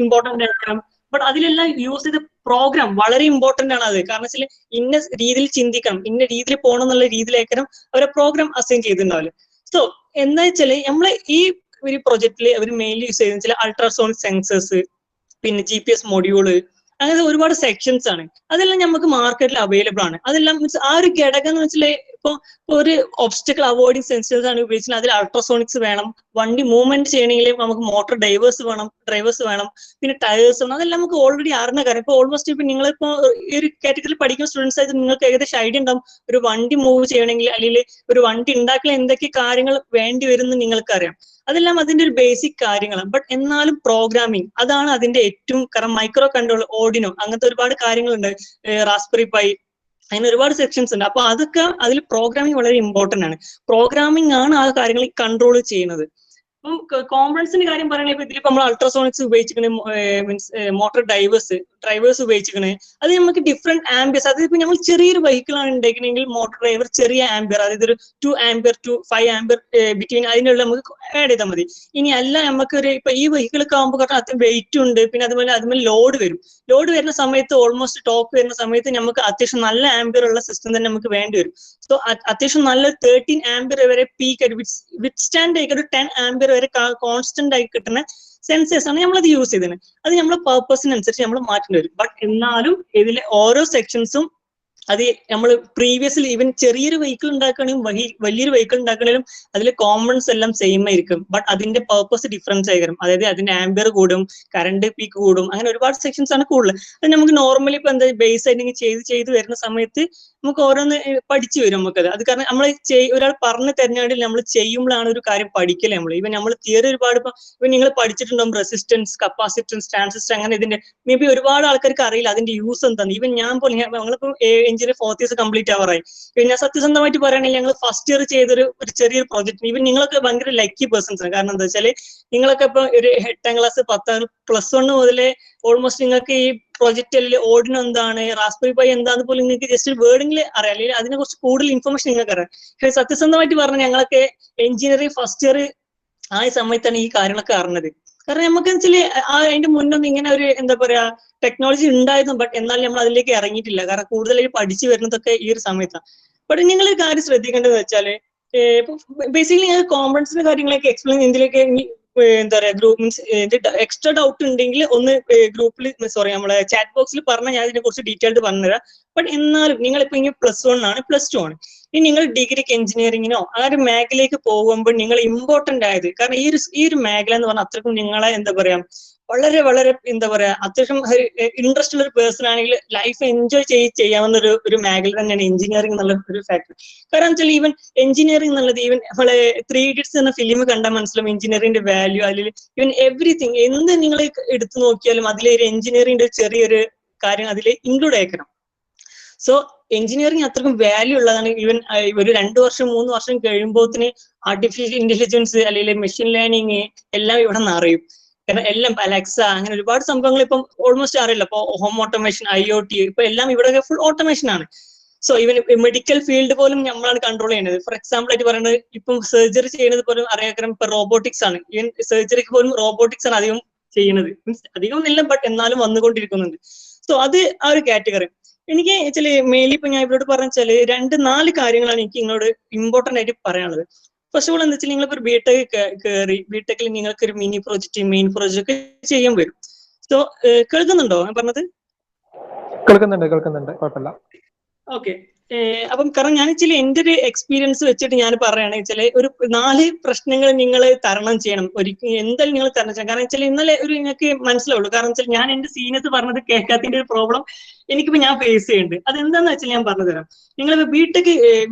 ഇമ്പോർട്ടന്റ് ആക്കണം. ബട്ട് അതിലെല്ലാം യൂസ് ചെയ്ത പ്രോഗ്രാം വളരെ ഇമ്പോർട്ടന്റ് ആണ്. അത് കാരണം വെച്ചാൽ ഇന്ന രീതിയിൽ ചിന്തിക്കണം, ഇന്ന രീതിയിൽ പോകണം എന്നുള്ള രീതിയിലേക്കണം അവരെ പ്രോഗ്രാം അസൈൻ ചെയ്തിട്ടുണ്ടാവില്ല. സോ എന്താ വെച്ചാല് നമ്മള് ഈ ഒരു പ്രൊജക്റ്റിൽ അവർ മെയിൻലി യൂസ് ചെയ്യുന്ന ചില അൾട്രാസോണിക് സെൻസേഴ്സ്, പിന്നെ GPS മൊഡ്യൂള്, അങ്ങനെ ഒരുപാട് സെക്ഷൻസ് ആണ്. അതെല്ലാം നമുക്ക് മാർക്കറ്റിൽ അവൈലബിൾ ആണ്. അതെല്ലാം മീൻസ് ആ ഒരു ഘടകം എന്ന് വെച്ചാൽ ഇപ്പൊ ഒരു ഒബ്സ്റ്റക്കിൾ അവോയ്ഡിങ് സെൻസേഴ്സ് ആണ് ഉപയോഗിച്ചത്. അതിൽ അൾട്രാസോണിക്സ് വേണം. വണ്ടി മൂവ്മെന്റ് ചെയ്യണമെങ്കിൽ നമുക്ക് മോട്ടോർ ഡ്രൈവേഴ്സ് വേണം, പിന്നെ ടയേഴ്സ് വേണം. അതെല്ലാം നമുക്ക് ഓൾറെഡി അറിഞ്ഞ കാര്യം. ഇപ്പൊ ഓൾമോസ്റ്റ് ഇപ്പൊ നിങ്ങളിപ്പോ ഈ ഒരു കാറ്റഗറിയിൽ പഠിക്കുന്ന സ്റ്റുഡൻസ് ആയിട്ട് നിങ്ങൾക്ക് ഏകദേശം ഐഡിയ ഉണ്ടാവും ഒരു വണ്ടി മൂവ് ചെയ്യണമെങ്കിൽ അല്ലെങ്കിൽ ഒരു വണ്ടി ഉണ്ടാക്കാൻ എന്തൊക്കെ കാര്യങ്ങൾ വേണ്ടി വരും എന്ന് നിങ്ങൾക്കറിയാം. അതെല്ലാം അതിന്റെ ഒരു ബേസിക് കാര്യങ്ങളാണ്. ബട്ട് എന്നാലും പ്രോഗ്രാമിംഗ് അതാണ് അതിന്റെ ഏറ്റവും, കാരണം മൈക്രോ കൺട്രോൾ, ഓർഡിനോ, അങ്ങനത്തെ ഒരുപാട് കാര്യങ്ങളുണ്ട്, റാസ്ബെറി പൈ, അങ്ങനെ ഒരുപാട് സെക്ഷൻസ് ഉണ്ട്. അപ്പൊ അതൊക്കെ അതിൽ പ്രോഗ്രാമിംഗ് വളരെ ഇമ്പോർട്ടന്റ് ആണ്. പ്രോഗ്രാമിംഗ് ആണ് ആ കാര്യങ്ങൾ കൺട്രോൾ ചെയ്യുന്നത്. അപ്പം കോമ്പണൻസിന്റെ കാര്യം പറയുകയാണെങ്കിൽ ഇതിലിപ്പോ നമ്മൾ അൾട്രാസോണിക്സ് ഉപയോഗിച്ചിട്ടുണ്ട്, മീൻസ് മോട്ടോർ ഡൈവേഴ്സ്. ഡ്രൈവേഴ്സ് ഉപയോഗിച്ചിരിക്കുന്നത്. അത് നമുക്ക് ഡിഫറെന്റ് ആംബിയസ്, അതായത് ഇപ്പൊ നമ്മൾ ചെറിയൊരു വെഹിക്കിൾ ആണ് ഉണ്ടാക്കണമെങ്കിൽ മോട്ടോർ ഡ്രൈവർ ചെറിയ ആംബിയർ, അതായത് ഒരു 2 ആംബിയർ to 5 ആംബിയർ ബിറ്റ്വീൻ അതിനുള്ള നമുക്ക് ആഡ് ചെയ്താൽ മതി. ഇനി അല്ല നമുക്കൊരു ഇപ്പൊ ഈ വെഹിക്കിളൊക്കെ ആകുമ്പോൾ കാരണം അത്രയും വെയിറ്റ് ഉണ്ട്, പിന്നെ അതുപോലെ ലോഡ് വരുന്ന സമയത്ത് ഓൾമോസ്റ്റ് ടോപ്പ് വരുന്ന സമയത്ത് നമുക്ക് അത്യാവശ്യം നല്ല ആംബിയർ ഉള്ള സിസ്റ്റം തന്നെ നമുക്ക് വേണ്ടി വരും. സോ അത്യാവശ്യം നല്ല 13 ആംബിയർ വരെ പീക്ക് ആയിട്ട് വിത്ത്സ്റ്റാൻഡ് ആയിട്ട് ഒരു 10 ആംബിയർ വരെ കോൺസ്റ്റന്റ് ആയി കിട്ടുന്ന സെൻസേഴ്സ് ആണ് നമ്മളത് യൂസ് ചെയ്തത്. അത് നമ്മളെ പർപ്പസിനനുസരിച്ച് നമ്മൾ മാറ്റേണ്ടി വരും. ബട്ട് എന്നാലും ഇതിലെ ഓരോ സെക്ഷൻസും അത് നമ്മൾ പ്രീവിയസ്ലി ഈവൻ ചെറിയൊരു വെഹിക്കിൾ ഉണ്ടാക്കുകയാണെങ്കിൽ വലിയൊരു വെഹിക്കിൾ ഉണ്ടാക്കണമെങ്കിലും അതിൽ കോമ്പണൻസ് എല്ലാം സെയിം ആയിരിക്കും. ബട്ട് അതിന്റെ പർപ്പസ് ഡിഫറൻസ് ആയിരിക്കും. അതായത് അതിന്റെ ആംബിയർ കൂടും, കറണ്ട് പീക്ക് കൂടും, അങ്ങനെ ഒരുപാട് സെക്ഷൻസ് ആണ് കൂടുതൽ. അത് നമുക്ക് നോർമലി ഇപ്പൊ എന്താ ബേസ് ആയിട്ട് ചെയ്ത് വരുന്ന സമയത്ത് നമുക്ക് ഓരോന്ന് പഠിച്ചു വരും നമുക്കത്. അത് കാരണം നമ്മൾ ഒരാൾ പറഞ്ഞു തരുന്നതിൽ നമ്മൾ ചെയ്യുമ്പോഴാണ് ഒരു കാര്യം പഠിക്കല്. നമ്മൾ തിയറി ഒരുപാട് ഇപ്പൊ നിങ്ങൾ പഠിച്ചിട്ടുണ്ടാവും റെസിസ്റ്റൻസ്, കപ്പാസിറ്റൻസ്, ട്രാൻസിസ്റ്റർ, അങ്ങനെ ഇതിന്റെ മേ ബി ഒരുപാട് ആൾക്കാർക്ക് അറിയില്ല അതിന്റെ യൂസ് എന്താണ്. ഈവൻ ഞാൻ പോലും ഞങ്ങളിപ്പോ എഞ്ചിനീയർ 4th ഇയർ കംപ്ലീറ്റ് ആവാറായി. ഞാൻ സത്യസന്ധമായിട്ട് പറയുകയാണെങ്കിൽ ഞങ്ങൾ ഫസ്റ്റ് ഇയർ ചെയ്തൊരു ചെറിയൊരു പ്രോജക്ട്, ഈവൻ നിങ്ങളൊക്കെ ഭയങ്കര ലക്കി പേഴ്സൺസ് ആണ്. കാരണം എന്താ വെച്ചാൽ നിങ്ങളൊക്കെ ഇപ്പൊ ഒരു 8ാം ക്ലാസ് 10ാം +1 മുതലേ ഓൾമോസ്റ്റ് നിങ്ങൾക്ക് ഈ പ്രോജക്റ്റ് അല്ലെങ്കിൽ ഓർഡിനോ എന്താണ്, റാസ്ബെറി പൈ എന്താന്ന് പോലും നിങ്ങൾക്ക് ജസ്റ്റ് ഒരു വേർഡിംഗിൽ അറിയാം, അല്ലെങ്കിൽ അതിനെ കുറിച്ച് കൂടുതൽ ഇൻഫർമേഷൻ നിങ്ങൾക്ക് അറിയാം. പക്ഷേ സത്യസന്ധമായിട്ട് പറഞ്ഞാൽ ഞങ്ങളൊക്കെ എഞ്ചിനീയറിംഗ് ഫസ്റ്റ് ഇയർ ആ സമയത്താണ് ഈ കാര്യങ്ങളൊക്കെ അറിഞ്ഞത്. കാരണം നമുക്ക് വെച്ചാല് അതിന്റെ മുന്നൊന്നും ഇങ്ങനെ ഒരു എന്താ പറയാ ടെക്നോളജി ഉണ്ടായിരുന്നു. ബട്ട് എന്നാൽ നമ്മൾ അതിലേക്ക് ഇറങ്ങിയിട്ടില്ല. കാരണം കൂടുതലായി പഠിച്ചു വരുന്നതൊക്കെ ഈ ഒരു സമയത്താണ്. ബട്ട് നിങ്ങൾ ഒരു കാര്യം ശ്രദ്ധിക്കേണ്ടത് വെച്ചാല് ഇപ്പൊ ബേസിക്കലി നിങ്ങൾ കോമ്പണൻസിന്റെ കാര്യങ്ങളൊക്കെ എക്സ്പ്ലെയിൻ എന്തിലൊക്കെ എന്താ പറയാ ഗ്രൂപ്പ് മീൻസ് എക്സ്ട്രാ ഡൗട്ട് ഉണ്ടെങ്കിൽ ഒന്ന് ഗ്രൂപ്പിൽ സോറി നമ്മളെ ചാറ്റ് ബോക്സിൽ പറഞ്ഞാൽ ഞാൻ ഇതിനെ കുറിച്ച് ഡീറ്റെയിൽഡ് പറഞ്ഞുതരാം. ബട്ട് എന്നാലും നിങ്ങളിപ്പോ ഇങ്ങനെ +1 ആണ്, +2 ആണ്, ഇനി നിങ്ങൾ ഡിഗ്രിക്ക് എഞ്ചിനീയറിങ്ങിനോ ആ ഒരു മേഖലയിലേക്ക് പോകുമ്പോൾ നിങ്ങൾ ഇമ്പോർട്ടന്റ് ആയത്, കാരണം ഈ ഒരു മേഖല എന്ന് പറഞ്ഞാൽ അത്രക്കും നിങ്ങളെ എന്താ പറയാ വളരെ വളരെ എന്താ പറയാ അത്യാവശ്യം ഇൻട്രസ്റ്റ് ഉള്ള ഒരു പേഴ്സൺ ആണെങ്കിൽ ലൈഫ് എൻജോയ് ചെയ്യാവുന്ന ഒരു മേഖല തന്നെയാണ് എഞ്ചിനീയറിംഗ് എന്നുള്ള ഒരു ഫാക്ടർ. കാരണം വെച്ചാൽ ഈവൻ എഞ്ചിനീയറിംഗ് എന്നുള്ളത് ഈവൻ നമ്മളെ 3 Idiots എന്ന ഫിലിം കണ്ടാൽ മനസ്സിലാവും എഞ്ചിനീയറിംഗിന്റെ വാല്യൂ. അതിൽ ഈവൻ എവറിത്തിങ് എന്ത് നിങ്ങൾ എടുത്തു നോക്കിയാലും അതിലൊരു എഞ്ചിനീയറിംഗിന്റെ ചെറിയൊരു കാര്യം അതിൽ ഇൻക്ലൂഡ് ആക്കണം. സോ എഞ്ചിനീയറിംഗ് അത്രക്കും വാല്യൂ ഉള്ളതാണ്. ഈവൻ ഒരു 2 വർഷം 3 വർഷം കഴിയുമ്പോഴത്തിന് ആർട്ടിഫിഷ്യൽ ഇന്റലിജൻസ് അല്ലെങ്കിൽ മെഷീൻ ലേണിംഗ് എല്ലാം ഇവിടെ നിന്ന് അറിയും. കാരണം എല്ലാം അലക്സ അങ്ങനെ ഒരുപാട് സംഭവങ്ങൾ ഇപ്പം ഓൾമോസ്റ്റ് അറിയില്ല. ഇപ്പൊ ഹോം ഓട്ടോമേഷൻ, IoT ഇപ്പൊ എല്ലാം ഇവിടെ ഫുൾ ഓട്ടോമേഷൻ ആണ്. സോ ഈവൻ മെഡിക്കൽ ഫീൽഡ് പോലും നമ്മളാണ് കൺട്രോൾ ചെയ്യുന്നത്. ഫോർ എക്സാമ്പിൾ ആയിട്ട് പറയുന്നത് ഇപ്പം സർജറി ചെയ്യുന്നത് പോലും അറിയാം ഇപ്പൊ റോബോട്ടിക്സ് ആണ്. ഈവൻ സർജറിക്ക് പോലും റോബോട്ടിക്സ് ആണ് അധികം ചെയ്യുന്നത്. മീൻസ് അധികം ഇല്ല ബട്ട് എന്നാലും വന്നുകൊണ്ടിരിക്കുന്നുണ്ട്. സോ അത് ആ ഒരു കാറ്റഗറി. എനിക്ക് വെച്ചാല് മെയിൻലി ഇപ്പൊ ഞാൻ ഇവരോട് പറഞ്ഞാല് 2-4 കാര്യങ്ങളാണ് എനിക്ക് നിങ്ങളോട് ഇമ്പോർട്ടന്റ് ആയിട്ട് പറയാനുള്ളത്. ഫസ്റ്റ് ഓഫ് ഓൾ എന്താ വെച്ചാൽ നിങ്ങളിപ്പോ ഒരു ബിടെക് കയറി, ബിടെക്കിൽ നിങ്ങൾക്ക് ഒരു മിനി പ്രോജക്റ്റ്, മെയിൻ പ്രോജക്റ്റ് ഒക്കെ ചെയ്യാൻ വരും. സോ കേൾക്കുന്നുണ്ടോ ഞാൻ പറഞ്ഞത്? കേൾക്കുന്നുണ്ട്, കുഴപ്പമില്ല. ഓക്കെ. അപ്പം കാരണം ഞാൻ വെച്ചാൽ എന്റെ ഒരു എക്സ്പീരിയൻസ് വെച്ചിട്ട് ഞാൻ പറയുകയാണെങ്കിൽ വെച്ചാൽ ഒരു 4 പ്രശ്നങ്ങൾ നിങ്ങൾ തരണം ചെയ്യണം. ഒരിക്കലും എന്തായാലും നിങ്ങൾ തരണം ചെയ്യണം. കാരണം വെച്ചാൽ ഇന്നലെ നിങ്ങൾക്ക് മനസ്സിലാവുള്ളൂ. കാരണം വെച്ചാൽ ഞാൻ എന്റെ സീനിയേഴ്സ് പറഞ്ഞത് കേൾക്കാത്തതിന്റെ ഒരു പ്രോബ്ലം എനിക്കിപ്പോ ഞാൻ ഫേസ് ചെയ്യുന്നുണ്ട്. അതെന്താന്ന് വെച്ചാൽ ഞാൻ പറഞ്ഞു തരാം. നിങ്ങളിപ്പോ ബിടെക്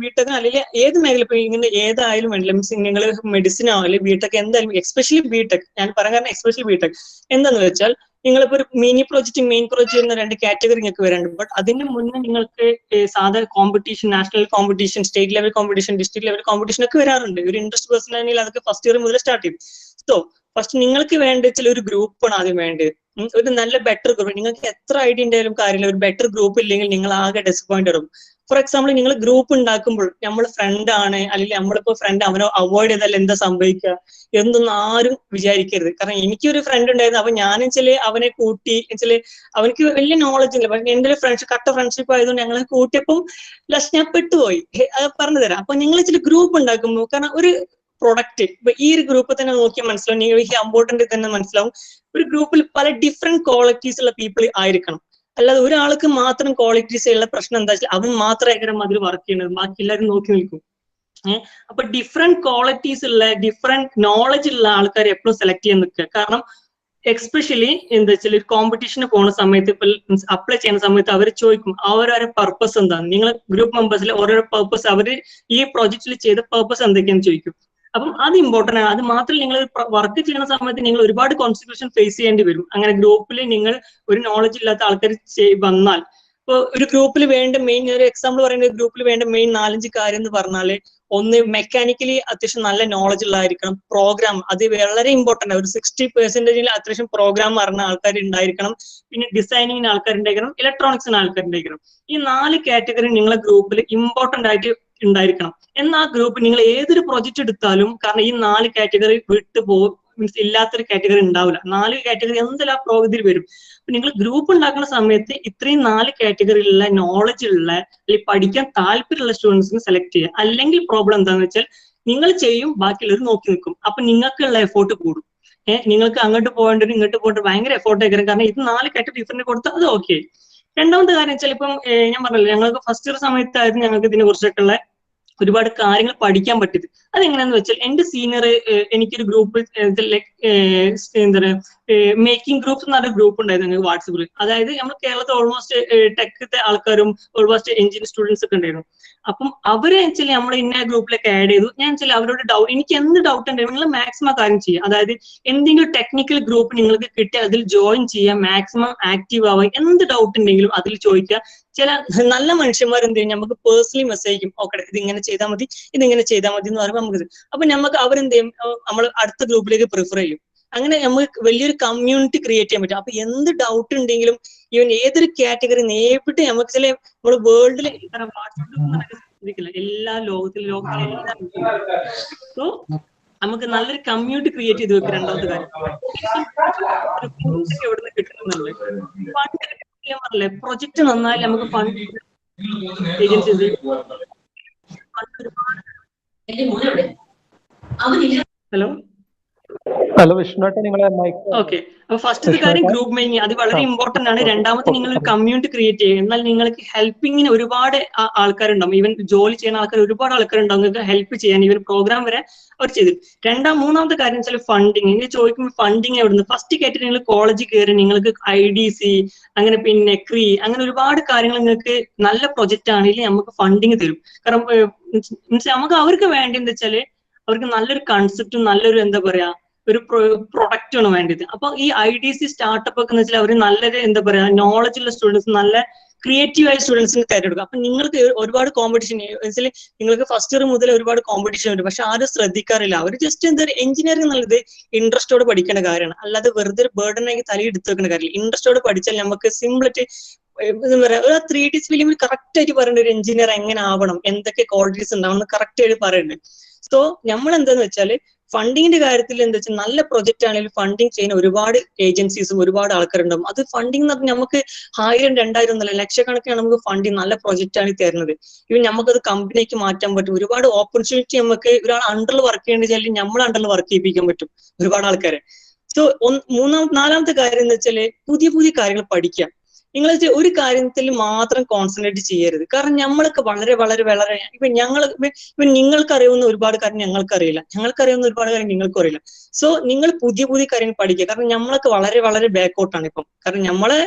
അല്ലെങ്കിൽ ഏത് മേഖല ഇപ്പൊ ഇങ്ങനെ ഏതായാലും വേണ്ടില്ല, മീൻസ് നിങ്ങൾ മെഡിസിനോ അല്ലെങ്കിൽ ബിടെക് എന്തായാലും എസ്പെഷ്യലി ബിടെക് ഞാൻ പറയാൻ കാരണം എസ്പെഷ്യലി ബിടെക് എന്താന്ന് വെച്ചാൽ നിങ്ങളിപ്പോ ഒരു മിനി പ്രോജക്റ്റ്, മെയിൻ പ്രോജക്റ്റ് എന്ന 2 കാറ്റഗറി നിങ്ങൾക്ക് വരാനുണ്ട്. ബട്ട് അതിന് മുന്നേ നിങ്ങൾക്ക് സാധാരണ competition, national competition, state level competition, district level competition ഒക്കെ വരാറുണ്ട്. ഒരു ഇൻട്രസ്റ്റ് പേഴ്സൺ ആണെങ്കിൽ അതൊക്കെ ഫസ്റ്റ് ഇയർ മുതൽ സ്റ്റാർട്ട് ചെയ്യും. സോ ഫസ്റ്റ് നിങ്ങൾക്ക് വേണ്ടത് ഒരു ഗ്രൂപ്പാണ് ആദ്യം വേണ്ടത്. ഒരു നല്ല ബെറ്റർ ഗ്രൂപ്പ്. നിങ്ങൾക്ക് എത്ര ഐഡിയ ഉണ്ടായാലും കാര്യമില്ല, ഒരു ബെറ്റർ ഗ്രൂപ്പ് ഇല്ലെങ്കിൽ നിങ്ങൾ ആകെ ഡിസപ്പോയിന്റ് ആവും. ഫോർ എക്സാമ്പിൾ നിങ്ങൾ ഗ്രൂപ്പ് ഉണ്ടാക്കുമ്പോൾ നമ്മൾ ഫ്രണ്ട് ആണ് അല്ലെങ്കിൽ നമ്മളിപ്പോ ഫ്രണ്ട് അവനോ അവോയ്ഡ് ചെയ്താൽ എന്താ സംഭവിക്കുക എന്നൊന്നും ആരും വിചാരിക്കരുത്. കാരണം എനിക്കൊരു ഫ്രണ്ട് ഉണ്ടായിരുന്നു. അപ്പൊ ഞാൻ വെച്ചാല് അവനെ കൂട്ടി വെച്ചാല് അവനക്ക് വലിയ നോളജ് ഇല്ല. പക്ഷെ എന്റെ ഒരു ഫ്രണ്ട്ഷിപ്പ് കട്ട ഫ്രണ്ട്ഷിപ്പ് ആയതുകൊണ്ട് ഞങ്ങളെ കൂട്ടിയപ്പം ലാസ്റ്റ് ഞാൻ പെട്ടുപോയി. അത് പറഞ്ഞു തരാം. അപ്പൊ നിങ്ങൾ വെച്ചാൽ ഗ്രൂപ്പ് ഉണ്ടാക്കുമ്പോൾ കാരണം ഒരു പ്രൊഡക്റ്റ് ഇപ്പൊ ഈ ഒരു ഗ്രൂപ്പ് തന്നെ നോക്കിയാൽ മനസ്സിലാവും, നിങ്ങൾക്ക് ഇമ്പോർട്ടന്റ് തന്നെ മനസ്സിലാവും. ഒരു ഗ്രൂപ്പിൽ പല ഡിഫറെന്റ് ക്വാളിറ്റീസ് ഉള്ള പീപ്പിൾ ആയിരിക്കണം. അല്ലാതെ ഒരാൾക്ക് മാത്രം ക്വാളിറ്റീസ് ഉള്ള പ്രശ്നം എന്താ വെച്ചാൽ അവൻ മാത്രമായിരിക്കും അതിൽ വർക്ക് ചെയ്യുന്നത്, ബാക്കി എല്ലാവരും നോക്കി നിൽക്കും. അപ്പൊ ഡിഫറെന്റ് ക്വാളിറ്റീസ് ഉള്ള ഡിഫറെന്റ് നോളജ് ഉള്ള ആൾക്കാരെ എപ്പോഴും സെലക്ട് ചെയ്യാൻ നിൽക്കുക. കാരണം എക്സ്പെഷ്യലി എന്താ വെച്ചാൽ ഒരു കോമ്പറ്റീഷന് പോകുന്ന സമയത്ത് ഇപ്പൊ അപ്ലൈ ചെയ്യുന്ന സമയത്ത് അവർ ചോദിക്കും അവരവരുടെ പർപ്പസ് എന്താണ്. നിങ്ങൾ ഗ്രൂപ്പ് മെമ്പേഴ്സിൽ ഓരോരോ പർപ്പസ് അവർ ഈ പ്രോജക്റ്റിൽ ചെയ്ത പർപ്പസ് എന്തൊക്കെയാന്ന് ചോദിക്കും. അപ്പം അത് ഇമ്പോർട്ടന്റ് ആണ്. അത് മാത്രമല്ല നിങ്ങൾ വർക്ക് ചെയ്യുന്ന സമയത്ത് നിങ്ങൾ ഒരുപാട് കോൺസിക്വൻസ് ഫേസ് ചെയ്യേണ്ടി വരും. അങ്ങനെ ഗ്രൂപ്പിൽ നിങ്ങൾ ഒരു നോളജ് ഇല്ലാത്ത ആൾക്കാർ വന്നാൽ ഇപ്പൊ ഒരു ഗ്രൂപ്പിൽ വേണ്ട മെയിൻ, ഒരു എക്സാമ്പിൾ പറയുന്നത് ഗ്രൂപ്പിൽ വേണ്ട മെയിൻ 4-5 കാര്യം എന്ന് പറഞ്ഞാല് ഒന്ന് മെക്കാനിക്കലി അത്യാവശ്യം നല്ല നോളജ് ഉള്ളതായിരിക്കണം. പ്രോഗ്രാം അത് വളരെ ഇമ്പോർട്ടന്റ് ആണ്. ഒരു 60% അത്യാവശ്യം പ്രോഗ്രാം അറിയുന്ന ആൾക്കാർ ഉണ്ടായിരിക്കണം. പിന്നെ ഡിസൈനിങ്ങിന് ആൾക്കാരുണ്ടായിരിക്കണം, ഇലക്ട്രോണിക്സിന് ആൾക്കാരുണ്ടായിരിക്കണം. ഈ 4 കാറ്റഗറി നിങ്ങളെ ഗ്രൂപ്പിൽ ഇമ്പോർട്ടന്റ് ആയിട്ട് ഉണ്ടായിരിക്കണം. എന്നാൽ ആ ഗ്രൂപ്പ് നിങ്ങൾ ഏതൊരു പ്രൊജക്ട് എടുത്താലും, കാരണം ഈ 4 കാറ്റഗറി വിട്ടു പോകും, മീൻസ് ഇല്ലാത്തൊരു കാറ്റഗറി ഉണ്ടാവില്ല. 4 കാറ്റഗറി എന്തെല്ലാം ആ പ്രോഗ്രാമിൽ വരും. അപ്പൊ നിങ്ങൾ ഗ്രൂപ്പ് ഉണ്ടാക്കുന്ന സമയത്ത് ഇത്രയും 4 കാറ്റഗറിയിലുള്ള നോളജ് ഉള്ള അല്ലെങ്കിൽ പഠിക്കാൻ താല്പര്യമുള്ള സ്റ്റുഡൻസിന് സെലക്ട് ചെയ്യുക. അല്ലെങ്കിൽ പ്രോബ്ലം എന്താണെന്ന് വെച്ചാൽ നിങ്ങൾ ചെയ്യും, ബാക്കിയുള്ളവർ നോക്കി നിൽക്കും. അപ്പൊ നിങ്ങൾക്കുള്ള എഫോർട്ട് കൂടും. നിങ്ങൾക്ക് അങ്ങോട്ട് പോകേണ്ടത് ഇങ്ങോട്ട് പോകേണ്ടത് ഭയങ്കര എഫോർട്ട് ആയിരിക്കും. കാരണം ഇത് 4 കാറ്റഗറി ഡിഫറൻറ്റ് കൊടുത്താൽ അത് ഓക്കെ. രണ്ടാമത്തെ കാര്യം വെച്ചാൽ ഇപ്പം ഞാൻ പറഞ്ഞല്ലോ, ഞങ്ങൾക്ക് ഫസ്റ്റ് ഇയർ സമയത്തായിരുന്നു ഞങ്ങൾക്ക് ഇതിനെ കുറിച്ചൊക്കെ ഉള്ള ഒരുപാട് കാര്യങ്ങൾ പഠിക്കാൻ പറ്റിയത്. അതെങ്ങനെയാന്ന് വെച്ചാൽ എന്റെ സീനിയർ എനിക്കൊരു ഗ്രൂപ്പ് എന്താ പറയുക മേക്കിംഗ് ഗ്രൂപ്പ് എന്ന് പറഞ്ഞ ഗ്രൂപ്പ് ഉണ്ടായിരുന്നു ഞങ്ങൾക്ക് വാട്സപ്പിൽ. അതായത് നമ്മൾ കേരളത്തിൽ ഓൾമോസ്റ്റ് ടെക്കത്തെ ആൾക്കാരും ഓൾമോസ്റ്റ് എഞ്ചിനീയറിംഗ് സ്റ്റുഡൻസ് ഒക്കെ ഉണ്ടായിരുന്നു. അപ്പം അവരെ വെച്ചാൽ നമ്മൾ ഇന്ന ഗ്രൂപ്പിലേക്ക് ആഡ് ചെയ്തു. ഞാൻ വെച്ചാൽ അവരോട് ഡൗട്ട്, എനിക്ക് എന്ത് ഡൗട്ട് ഉണ്ടെങ്കിലും നിങ്ങൾ മാക്സിമം കാര്യം ചെയ്യുക. അതായത് എന്തെങ്കിലും ടെക്നിക്കൽ ഗ്രൂപ്പ് നിങ്ങൾക്ക് കിട്ടിയാൽ അതിൽ ജോയിൻ ചെയ്യുക, മാക്സിമം ആക്റ്റീവ് ആവുക. എന്ത് ഡൗട്ട് ഉണ്ടെങ്കിലും അതിൽ ചോദിക്കുക. ചില നല്ല മനുഷ്യന്മാർ എന്ത് ചെയ്യും, നമുക്ക് പേഴ്സണലി മെസ്സേജ് ചെയ്യും, ഓക്കെ ഇതിങ്ങനെ ചെയ്താൽ മതി, ഇതിങ്ങനെ ചെയ്താൽ മതി എന്ന് പറയുമ്പോൾ നമുക്ക് അപ്പൊ നമുക്ക് അവരെന്ത് ചെയ്യും, നമ്മൾ അടുത്ത ഗ്രൂപ്പിലേക്ക് പ്രിഫർ ചെയ്യും. അങ്ങനെ നമുക്ക് വലിയൊരു കമ്മ്യൂണിറ്റി ക്രിയേറ്റ് ചെയ്യാൻ പറ്റും. അപ്പൊ എന്ത് ഡൗട്ട് ഉണ്ടെങ്കിലും ഈവൻ ഏതൊരു കാറ്റഗറി എവിടെ നമുക്ക് ചില നമ്മള് വേൾഡിൽ വാട്സാപ്പിൽ എല്ലാ ലോകത്തിലെ സോ നമുക്ക് നല്ലൊരു കമ്മ്യൂണിറ്റി ക്രിയേറ്റ് ചെയ്ത് വെക്കുക. രണ്ടാമത്തെ കാര്യം എവിടുന്ന് കിട്ടുന്നുണ്ട് പറഞ്ഞില്ലേ, പ്രൊജക്ട് നന്നായി നമുക്ക് ഫണ്ട് ഏജൻസീസ് ഹലോ വിഷ്ണുട്ട, നിങ്ങളെ ഓക്കെ. അപ്പൊ ഫസ്റ്റത്തെ കാര്യം ഗ്രൂപ്പ് മെയിങ്, അത് വളരെ ഇമ്പോർട്ടന്റ് ആണ്. രണ്ടാമത്തെ നിങ്ങൾ ഒരു കമ്മ്യൂണിറ്റി ക്രിയേറ്റ് ചെയ്യുക. എന്നാൽ നിങ്ങൾക്ക് ഹെൽപ്പിങ്ങിന് ഒരുപാട് ആൾക്കാരുണ്ടാവും. ഈവൻ ജോലി ചെയ്യുന്ന ആൾക്കാർ ഒരുപാട് ആൾക്കാരുണ്ടാവും നിങ്ങൾക്ക് ഹെൽപ്പ് ചെയ്യാൻ. ഈവൻ പ്രോഗ്രാം വരെ അവർ ചെയ്തു. മൂന്നാമത്തെ കാര്യം വെച്ചാൽ ഫണ്ടിങ്. നിങ്ങൾ ചോദിക്കുമ്പോൾ ഫണ്ടിങ് എവിടുന്ന്? ഫസ്റ്റ് കാറ്റഗറി നിങ്ങൾ കോളേജിൽ കയറി നിങ്ങൾക്ക് IDC അങ്ങനെ പിന്നെ CREE അങ്ങനെ ഒരുപാട് കാര്യങ്ങൾ നിങ്ങൾക്ക് നല്ല പ്രൊജക്റ്റ് ആണെങ്കിൽ നമുക്ക് ഫണ്ടിങ് തരും. കാരണം മീൻസ് നമുക്ക് അവർക്ക് വേണ്ടി എന്താ വെച്ചാല് അവർക്ക് നല്ലൊരു കൺസെപ്റ്റും നല്ലൊരു എന്താ പറയാ ഒരു പ്രൊഡക്റ്റ് ആണ് വേണ്ടത്. അപ്പൊ ഈ IDC സ്റ്റാർട്ടപ്പ് ഒക്കെ എന്ന് വെച്ചാൽ അവർ നല്ലൊരു എന്താ പറയാ നോളജ് ഉള്ള സ്റ്റുഡൻസ്, നല്ല ക്രിയേറ്റീവ് ആയ സ്റ്റുഡൻസിന് തിരഞ്ഞെടുക്കും. അപ്പൊ നിങ്ങൾക്ക് ഒരുപാട് കോമ്പറ്റീഷൻ വെച്ചാൽ നിങ്ങൾക്ക് ഫസ്റ്റ് ഇയർ മുതൽ ഒരുപാട് കോമ്പറ്റീഷൻ വരും. പക്ഷെ ആരും ശ്രദ്ധിക്കാറില്ല. അവർ ജസ്റ്റ് എന്താ എഞ്ചിനീയറിംഗ് എന്നുള്ളത് ഇൻട്രസ്റ്റോടെ പഠിക്കേണ്ട കാര്യമാണ്, അല്ലാതെ വെറുതെ ഒരു ബേർഡൻ ആയി തലയിൽ എടുത്ത് വെക്കേണ്ട കാര്യമില്ല. ഇൻട്രസ്റ്റോടെ പഠിച്ചാൽ നമുക്ക് സിമ്പിളായിട്ട് എന്താ പറയാ ഒരു 3D ഫിലിമിൽ കറക്റ്റ് ആയിട്ട് പറയേണ്ട ഒരു എഞ്ചിനീയർ എങ്ങനെ ആവണം, എന്തൊക്കെ ക്വാളിറ്റീസ് ഉണ്ടാവണം എന്ന് കറക്റ്റ് ആയിട്ട് പറയുന്നുണ്ട്. സോ നമ്മൾ എന്താന്ന് വെച്ചാൽ ഫണ്ടിങ്ങിന്റെ കാര്യത്തിൽ എന്താ വെച്ചാൽ നല്ല പ്രൊജക്ട് ആണെങ്കിൽ ഫണ്ടിങ് ചെയ്യുന്ന ഒരുപാട് ഏജൻസീസും ഒരുപാട് ആൾക്കാരുണ്ടാവും. അത് ഫണ്ടിങ് എന്ന് പറഞ്ഞാൽ നമുക്ക് 1000, 2000 എന്നല്ല, ലക്ഷക്കണക്കിനാണ് നമുക്ക് ഫണ്ടിങ് നല്ല പ്രൊജക്റ്റ് ആണ് തരുന്നത്. ഇവൻ നമുക്കത് കമ്പനിക്ക് മാറ്റാൻ പറ്റും. ഒരുപാട് ഓപ്പർച്യൂണിറ്റി നമുക്ക് ഒരാൾ അണ്ടറിൽ വർക്ക് ചെയ്യേണ്ടി വെച്ചാൽ നമ്മൾ അണ്ടറിൽ വർക്ക് ചെയ്യിപ്പിക്കാൻ പറ്റും ഒരുപാട് ആൾക്കാരെ. സോ നാലാമത്തെ കാര്യം എന്ന് വെച്ചാൽ പുതിയ പുതിയ കാര്യങ്ങൾ പഠിക്കാം. നിങ്ങൾ ഒരു കാര്യത്തിൽ മാത്രം കോൺസെൻട്രേറ്റ് ചെയ്യരുത്. കാരണം നമ്മളൊക്കെ വളരെ വളരെ വളരെ ഇപ്പൊ നിങ്ങൾക്ക് അറിയുന്ന ഒരുപാട് കാര്യം ഞങ്ങൾക്കറിയില്ല, ഞങ്ങൾക്കറിയുന്ന ഒരുപാട് കാര്യം നിങ്ങൾക്കും അറിയില്ല. സോ നിങ്ങൾ പുതിയ പുതിയ കാര്യങ്ങൾ പഠിക്കുക. കാരണം നമ്മളൊക്കെ വളരെ വളരെ ബാക്കൗട്ടാണ് ഇപ്പം. കാരണം നമ്മളെ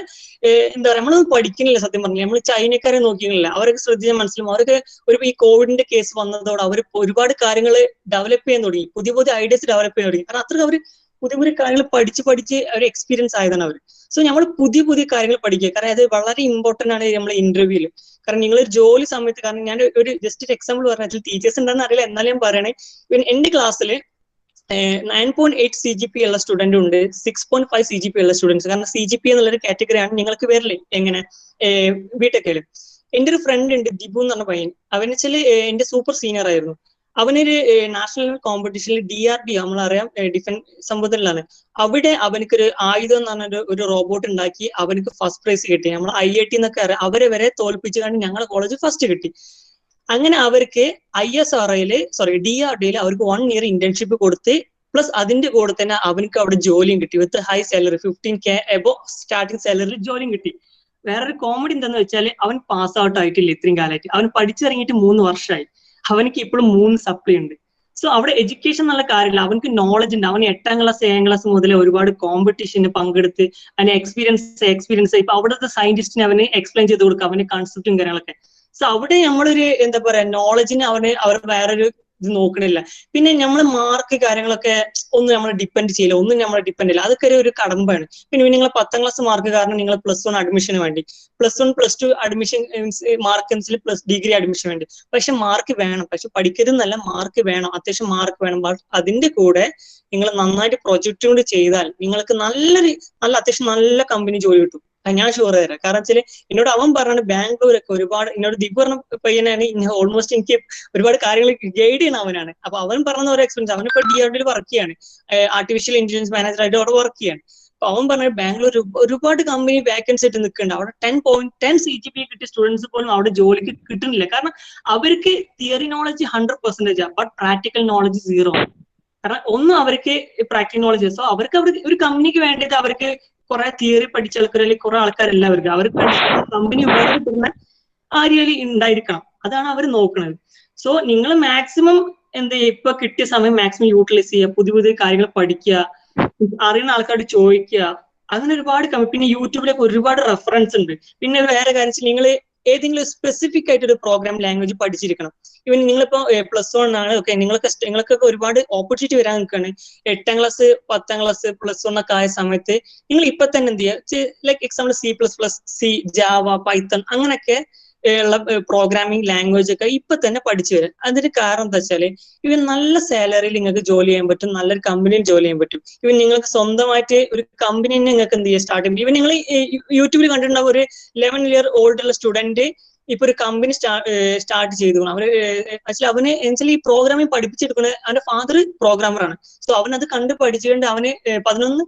എന്താ പറയുക നമ്മളൊന്നും പഠിക്കുന്നില്ല. സത്യം പറഞ്ഞാൽ നമ്മൾ ചൈനക്കാരെ നോക്കിയില്ല. അവരൊക്കെ ശ്രദ്ധിച്ചാൽ മനസ്സിലാവും. അവരൊക്കെ ഈ കോവിഡിന്റെ കേസ് വന്നതോടെ അവർ ഒരുപാട് കാര്യങ്ങൾ ഡെവലപ്പ് ചെയ്യാൻ തുടങ്ങി, പുതിയ പുതിയ ഐഡിയാസ് ഡെവലപ്പ് ചെയ്യാൻ തുടങ്ങി. കാരണം അത്ര അവർ പുതിയ പുതിയ കാര്യങ്ങൾ പഠിച്ച് ഒരു എക്സ്പീരിയൻസ് ആയതാണ് അവർ. സോ നമ്മൾ പുതിയ പുതിയ കാര്യങ്ങൾ പഠിക്കുക. കാരണം അത് വളരെ ഇമ്പോർട്ടന്റ് ആണ് നമ്മളെ ഇന്റർവ്യൂവിൽ. കാരണം നിങ്ങൾ ഒരു ജോലി സമയത്ത്, കാരണം ഞാൻ ഒരു ജസ്റ്റ് ഒരു എക്സാമ്പിൾ പറഞ്ഞാൽ ടീച്ചേഴ്സ് ഉണ്ടെന്ന് അറിയില്ല, എന്നാലും ഞാൻ പറയണേ, എന്റെ ക്ലാസ്സിൽ 9.8 CGP ഉള്ള സ്റ്റുഡന്റ് ഉണ്ട്, 6.5 CGP ഉള്ള സ്റ്റുഡൻസ്. കാരണം CGP എന്നുള്ളൊരു കാറ്റഗറിയാണ് നിങ്ങൾക്ക് വരില്ലേ എങ്ങനെ ബിടെക്കില്. എന്റെ ഒരു ഫ്രണ്ട് ഉണ്ട്, ദിബു എന്ന് പറഞ്ഞ പയ്യൻ. അവന് വെച്ചാൽ എന്റെ സൂപ്പർ സീനിയർ ആയിരുന്നു. അവനൊരു നാഷണൽ കോമ്പറ്റീഷനിൽ DRD നമ്മളറിയാം ഡിഫൻസ് സംഭവത്തിലാണ്. അവിടെ അവനക്കൊരു ആയുധം എന്ന് പറഞ്ഞ ഒരു റോബോട്ട് ഉണ്ടാക്കി അവനക്ക് ഫസ്റ്റ് പ്രൈസ് കിട്ടി. നമ്മൾ IIT എന്നൊക്കെ അറിയാം, അവരെ വരെ തോൽപ്പിച്ചു കണ്ട് ഞങ്ങളുടെ കോളേജ് ഫസ്റ്റ് കിട്ടി. അങ്ങനെ അവർക്ക് DRDയിൽ അവർക്ക് 1 year ഇന്റേൺഷിപ്പ് കൊടുത്ത് പ്ലസ് അതിന്റെ കൂടെ തന്നെ അവനക്ക് അവിടെ ജോലിയും കിട്ടി with high salary, 15K above starting സാലറിയിൽ ജോലിയും കിട്ടി. വേറൊരു കോമഡി എന്താന്ന് വെച്ചാൽ അവൻ പാസ് ഔട്ട് ആയിട്ടില്ല ഇത്രയും കാലമായിട്ട്. അവൻ പഠിച്ചിറങ്ങിയിട്ട് 3 വർഷമായി. അവനക്ക് ഇപ്പോഴും 3 സപ്ലി ഉണ്ട്. സോ അവിടെ എഡ്യൂക്കേഷൻ എന്നുള്ള കാര്യമില്ല, അവനക്ക് നോളജ് ഉണ്ട്. അവൻ 8ാം ക്ലാസ് 7ാം ക്ലാസ് മുതൽ ഒരുപാട് കോമ്പറ്റീഷന് പങ്കെടുത്ത് അവന് എക്സ്പീരിയൻസ് ഇപ്പൊ അവിടുത്തെ സയന്റിസ്റ്റിന് അവന് എക്സ്പ്ലെയിൻ ചെയ്ത് കൊടുക്കുക അവന്റെ കൺസെപ്റ്റും കാര്യങ്ങളൊക്കെ. സോ അവിടെ നമ്മളൊരു എന്താ പറയാ നോളജിന് അവർ വേറൊരു ഇത് നോക്കണില്ല. പിന്നെ നമ്മൾ മാർക്ക് കാര്യങ്ങളൊക്കെ ഒന്നും നമ്മൾ ഡിപ്പെൻഡ് ചെയ്യില്ല, ഒന്നും നമ്മൾ ഡിപ്പെൻഡ് ചെയ്യില്ല. അതൊക്കെ ഒരു കടമ്പാണ്. പിന്നെ നിങ്ങൾ 10ാം ക്ലാസ് മാർക്ക് കാരണം നിങ്ങൾ +1 അഡ്മിഷന് വേണ്ടി, +1 +2 അഡ്മിഷൻ മാർക്ക് അനുസരിച്ച് പ്ലസ് ഡിഗ്രി അഡ്മിഷൻ വേണ്ടി. പക്ഷെ മാർക്ക് വേണം, പക്ഷെ പഠിക്കരുതെന്നല്ല, മാർക്ക് വേണം, അത്യാവശ്യം മാർക്ക് വേണം. അതിന്റെ കൂടെ നിങ്ങൾ നന്നായിട്ട് പ്രൊജക്റ്റ് കൊണ്ട് ചെയ്താൽ നിങ്ങൾക്ക് നല്ല അത്യാവശ്യം നല്ല കമ്പനി ജോലി കിട്ടും. ഞാൻ ഷുവർ തരാം. കാരണം വെച്ചാൽ എന്നോട് അവൻ പറഞ്ഞാണ് ബാംഗ്ലൂരൊക്കെ ഒരുപാട്, എന്നോട് ദീപ് പറഞ്ഞ പയ്യനാണ്, ഓൾമോസ്റ്റ് എനിക്ക് ഒരുപാട് കാര്യങ്ങൾ ഗൈഡ് ചെയ്യുന്ന അവനാണ്. അപ്പൊ അവൻ പറഞ്ഞ ഒരു എക്സ്പീരിയൻസ്, അവനിപ്പോ DRDയിൽ വർക്ക് ചെയ്യാണ്, ആർട്ടിഫിഷ്യൽ ഇന്റലിജൻസ് മാനേജറായിട്ട് അവിടെ വർക്ക് ചെയ്യാണ്. അപ്പൊ അവൻ പറഞ്ഞ ബാംഗ്ലൂർ ഒരുപാട് കമ്പനി വാക്കൻസി ആയിട്ട് നിൽക്കുന്നുണ്ട്. അവിടെ 10 CGPA കിട്ടിയ സ്റ്റുഡൻസ് പോലും അവിടെ ജോലിക്ക് കിട്ടുന്നില്ല. കാരണം അവർക്ക് theory knowledge 100% but practical knowledge 0. കാരണം ഒന്നും അവർക്ക് പ്രാക്ടിക്കൽ നോളജ്, സോ അവർക്ക് ഒരു കമ്പനിക്ക് വേണ്ടിയിട്ട് അവർക്ക് കുറെ തിയറി പഠിച്ച ആൾക്കാർ അല്ലെങ്കിൽ കുറെ ആൾക്കാരല്ല അവർക്ക് വേണ്ടി കമ്പനി ഉപയോഗപ്പെടുന്ന ആ രീതി ഉണ്ടായിരിക്കണം. അതാണ് അവർ നോക്കുന്നത്. സോ നിങ്ങൾ മാക്സിമം എന്ത് ചെയ്യുക, ഇപ്പൊ കിട്ടിയ സമയം മാക്സിമം യൂട്ടിലൈസ് ചെയ്യുക, പുതിയ പുതിയ കാര്യങ്ങൾ പഠിക്കുക, അറിയുന്ന ആൾക്കാരോട് ചോദിക്കുക. അങ്ങനെ ഒരുപാട് പിന്നെ യൂട്യൂബിലൊക്കെ ഒരുപാട് റെഫറൻസ് ഉണ്ട്. പിന്നെ വേറെ കാര്യം വെച്ചാൽ നിങ്ങൾ ഏതെങ്കിലും സ്പെസിഫിക് ആയിട്ട് ഒരു പ്രോഗ്രാം ലാംഗ്വേജ് പഠിച്ചിരിക്കണം. ഇവൻ നിങ്ങളിപ്പോ +1 ആണ്, ഓക്കെ, നിങ്ങൾക്കൊക്കെ ഒരുപാട് ഓപ്പർച്യൂണിറ്റി വരാൻ നിൽക്കുകയാണ്. 8ാം ക്ലാസ് 10ാം ക്ലാസ് +1 ഒക്കെ ആയ സമയത്ത് നിങ്ങൾ ഇപ്പൊ തന്നെ എന്ത് ചെയ്യുക, like example C++, Java, Python അങ്ങനെയൊക്കെ ഉള്ള പ്രോഗ്രാമിംഗ് ലാംഗ്വേജ് ഒക്കെ ഇപ്പൊ തന്നെ പഠിച്ചു വരാം. അതിന് കാരണം എന്താ വെച്ചാല് ഇവൻ നല്ല സാലറിയിൽ നിങ്ങൾക്ക് ജോലി ചെയ്യാൻ പറ്റും, നല്ലൊരു കമ്പനിയിൽ ജോലി ചെയ്യാൻ പറ്റും. ഇവൻ നിങ്ങൾക്ക് സ്വന്തമായിട്ട് ഒരു കമ്പനി തന്നെ നിങ്ങൾക്ക് എന്ത് ചെയ്യുക, സ്റ്റാർട്ട് ചെയ്യും. ഇവൻ നിങ്ങൾ യൂട്യൂബിൽ കണ്ടിട്ടുണ്ടാവും, ഒരു 11 year old ഉള്ള സ്റ്റുഡന്റ് ഇപ്പൊ ഒരു കമ്പനി സ്റ്റാർട്ട് ചെയ്തു. അവര് ആക്ച്വലി അവന് ഈ പ്രോഗ്രാമിംഗ് പഠിപ്പിച്ചെടുക്കുന്നത് അവന്റെ ഫാദർ പ്രോഗ്രാമറാണ്. സോ അവനത് കണ്ട് പഠിച്ചുകൊണ്ട് അവന് 12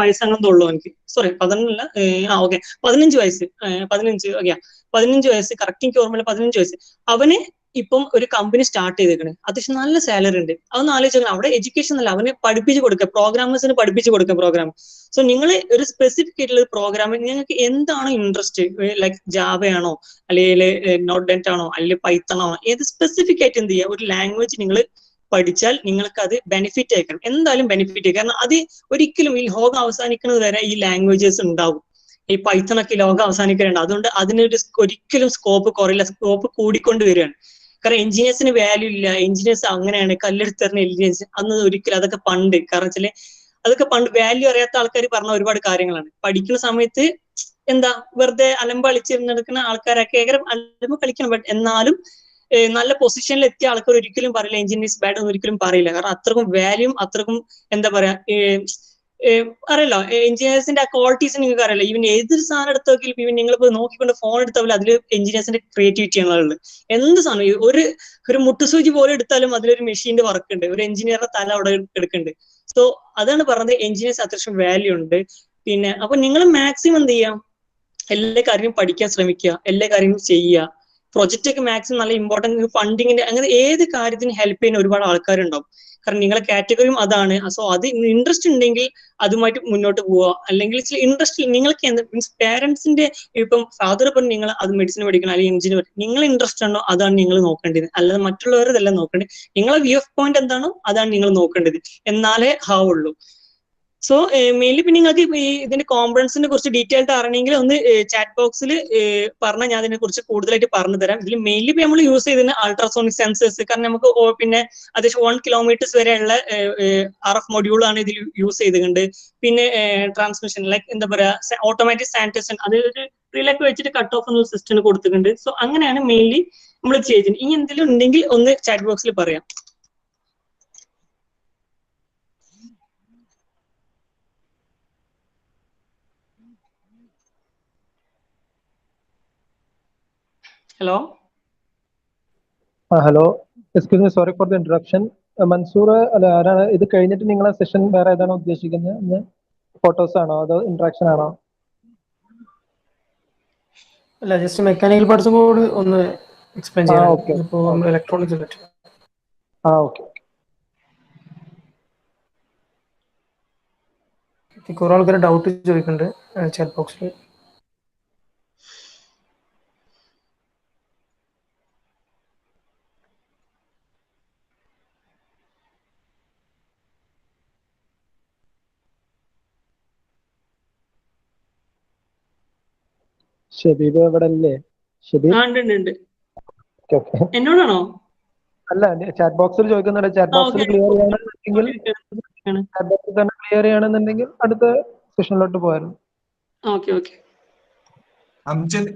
വയസ്സങ്ങനത്തെ ഉള്ളൂ എനിക്ക്. സോറി 11 ഓക്കെ 15 വയസ്സ് 15 വയസ്സ് കറക്റ്റ് എനിക്ക് ഓർമ്മയില്ല. 15 വയസ്സ് അവന് ഇപ്പം ഒരു കമ്പനി സ്റ്റാർട്ട് ചെയ്തേക്കണേ. അത്യാവശ്യം നല്ല സാലറി ഉണ്ട്. അതൊന്ന് ആലോചിക്കണം. അവിടെ എഡ്യൂക്കേഷൻ അല്ല, അവന് പഠിപ്പിച്ചു കൊടുക്കുക, പ്രോഗ്രാമേഴ്സിന് പഠിപ്പിച്ചു കൊടുക്കുക പ്രോഗ്രാം. സോ നിങ്ങൾ ഒരു സ്പെസിഫിക് ആയിട്ടുള്ള ഒരു പ്രോഗ്രാം നിങ്ങൾക്ക് എന്താണോ ഇൻട്രസ്റ്റ്, ലൈക്ക് ജാവയാണോ അല്ലെങ്കിൽ നോട്ട് ആണോ അല്ലെങ്കിൽ പൈത്തൺ ആണോ, ഏത് സ്പെസിഫിക് ആയിട്ട് എന്ത് ചെയ്യുക, ഒരു ലാംഗ്വേജ് നിങ്ങൾ പഠിച്ചാൽ നിങ്ങൾക്ക് അത് ബെനിഫിറ്റ് ആയിരിക്കണം. എന്തായാലും ബെനിഫിറ്റ് ആയി. കാരണം അത് ഒരിക്കലും ഈ ലോകം അവസാനിക്കുന്നത് വരെ ഈ ലാംഗ്വേജസ് ഉണ്ടാവും. ഈ പൈത്തണൊക്കെ ലോകം അവസാനിക്കാനുണ്ട്. അതുകൊണ്ട് അതിനൊരു ഒരിക്കലും സ്കോപ്പ് കുറയില്ല, സ്കോപ്പ് കൂടിക്കൊണ്ട് വരികയാണ്. കാരണം എഞ്ചിനീയേഴ്സിന് വാല്യൂ ഇല്ല, എഞ്ചിനീയേഴ്സ് അങ്ങനെയാണ്, കല്ലെടുത്തറിഞ്ഞ എഞ്ചിനീയേഴ്സ് അന്ന് ഒരിക്കലും, അതൊക്കെ പണ്ട്. കാരണം വെച്ചാല് അതൊക്കെ പണ്ട് വാല്യൂ അറിയാത്ത ആൾക്കാർ പറഞ്ഞ ഒരുപാട് കാര്യങ്ങളാണ്. പഠിക്കുന്ന സമയത്ത് എന്താ വെറുതെ അലമ്പ് കളിച്ചിരുന്നെടുക്കുന്ന ആൾക്കാരൊക്കെ ഏകരം അലമ്പ് കളിക്കണം. ബട്ട് എന്നാലും നല്ല പൊസിഷനിൽ എത്തിയ ആൾക്കാർ ഒരിക്കലും പറയില്ല എഞ്ചിനീയേഴ്സ് ബാഡ് എന്ന് ഒരിക്കലും പറയില്ല. കാരണം അത്രക്കും വാല്യൂ, അത്രക്കും എന്താ പറയാ അറിയല്ലോ എഞ്ചിനീയേഴ്സിന്റെ ആ ക്വാളിറ്റീസ് നിങ്ങൾക്ക് അറിയില്ല. ഈവൻ ഏതൊരു സാധനം എടുത്ത് നോക്കി ഈവൻ നിങ്ങളിപ്പോ നോക്കിക്കൊണ്ട് ഫോൺ എടുത്താലും അതിൽ എഞ്ചിനീയേഴ്സിന്റെ ക്രിയേറ്റിവിറ്റി ആണുള്ളത്. എന്ത് സാധനം ഒരു മുട്ടുസൂചി പോലെ എടുത്താലും അതിലൊരു മെഷീന്റെ വർക്ക് ഉണ്ട്, ഒരു എഞ്ചിനീയറുടെ തല അവിടെ എടുക്കുന്നുണ്ട്. സോ അതാണ് പറഞ്ഞത്, എഞ്ചിനീയേഴ്സ് അത്യാവശ്യം വാല്യൂ ഉണ്ട്. പിന്നെ അപ്പൊ നിങ്ങൾ മാക്സിമം എന്ത് ചെയ്യാം, എല്ലാ കാര്യവും പഠിക്കാൻ ശ്രമിക്കുക, എല്ലാ കാര്യങ്ങളും ചെയ്യുക. പ്രൊജക്റ്റ് ഒക്കെ മാക്സിമം നല്ല ഇമ്പോർട്ടൻറ്റ്, ഫണ്ടിങ്ങിന്റെ അങ്ങനെ ഏത് കാര്യത്തിനും ഹെൽപ്പ് ചെയ്യുന്ന ഒരുപാട് ആൾക്കാരുണ്ടാവും. കാരണം നിങ്ങളെ കാറ്റഗറിയും അതാണ്. സോ അത് ഇൻട്രസ്റ്റ് ഉണ്ടെങ്കിൽ അതുമായിട്ട് മുന്നോട്ട് പോവുക. അല്ലെങ്കിൽ ഇൻട്രസ്റ്റ് നിങ്ങൾക്ക് മീൻസ് പേരൻസിന്റെ ഇപ്പം ഫാദർ പറഞ്ഞു നിങ്ങൾ അത് മെഡിസിൻ പഠിക്കണം അല്ലെങ്കിൽ എഞ്ചിനീയർ, നിങ്ങൾ ഇൻട്രസ്റ്റ് ഉണ്ടോ അതാണ് നിങ്ങൾ നോക്കേണ്ടത്, അല്ലാതെ മറ്റുള്ളവരതെല്ലാം നോക്കേണ്ടത്. നിങ്ങളെ വ്യൂ ഓഫ് പോയിന്റ് എന്താണോ അതാണ് നിങ്ങൾ നോക്കേണ്ടത്, എന്നാലേ ഹാവുള്ളൂ. സോ മെയിൻലി പിന്നെ നിങ്ങൾക്ക് ഇതിന്റെ കോമ്പണൻസിനെ കുറിച്ച് ഡീറ്റെയിൽ ആയിട്ട് അറിയണമെങ്കിൽ ഒന്ന് ചാറ്റ് ബോക്സിൽ പറഞ്ഞാൽ ഞാൻ ഇതിനെ കുറിച്ച് കൂടുതലായിട്ട് പറഞ്ഞു തരാം. ഇതിൽ മെയിൻലി നമ്മൾ യൂസ് ചെയ്തിരുന്ന അൾട്രാസോണിക് സെൻസേഴ്സ്. കാരണം നമുക്ക് പിന്നെ അത്യാവശ്യം 1 kilometers വരെയുള്ള RF മൊഡ്യൂളാണ് ഇതിൽ യൂസ് ചെയ്തിട്ടുണ്ട്. പിന്നെ ട്രാൻസ്മിഷൻ ലൈക്ക് എന്താ പറയാ ഓട്ടോമാറ്റിക് സാനിറ്റേഷൻ, അത് ഒരു റിലൊക്കെ വെച്ചിട്ട് കട്ട് ഓഫ് എന്ന സിസ്റ്റം കൊടുത്തിട്ടുണ്ട്. സോ അങ്ങനെയാണ് മെയിൻലി നമ്മൾ ചെയ്തത്. ഇനി എന്തെങ്കിലും ഉണ്ടെങ്കിൽ ഒന്ന് ചാറ്റ് ബോക്സിൽ പറയാം. Hello hello, excuse me, sorry for the interruption. Mansoor അല്ല, ആരാണ് ഇത് കഴിഞ്ഞിട്ട് നിങ്ങളെ സെഷൻ വേറെ ഏതാണോ ഉദ്ദേശിക്കുന്നത്? ഫോട്ടോസ് ആണോ അതോ ഇന്ററാക്ഷൻ ആണോ? അല്ല, ജസ്റ്റ് മെക്കാനിക്കൽ പാർട്സും കൂടി ഒന്ന് എക്സ്പ്ലെയിൻ ചെയ്യാം. ഓക്കെ ഇപ്പോൾ നമ്മൾ ഇലക്ട്രോണിക്സ് പറ്റും. ഓക്കെ. കുറെ ആൾക്കാർ ഡൗട്ട് ചോദിക്കുന്നുണ്ട് ചാറ്റ് ബോക്സിൽ. ഷബീബ് ഇവിടെ അല്ലേ? ഷബീബ് എന്നോടാണോ? അല്ല ചാറ്റ് ബോക്സിൽ ചോദിക്കുന്നുണ്ട്. ചാറ്റ് ബോക്സിൽ ക്ലിയർ ചെയ്യണമെന്നുണ്ടെങ്കിൽ ചാറ്റ് ബോക്സിൽ തന്നെ ക്ലിയർ ചെയ്യണമെന്നുണ്ടെങ്കിൽ അടുത്ത സെഷനിലോട്ട് പോകായിരുന്നു. Okay okay. Amjad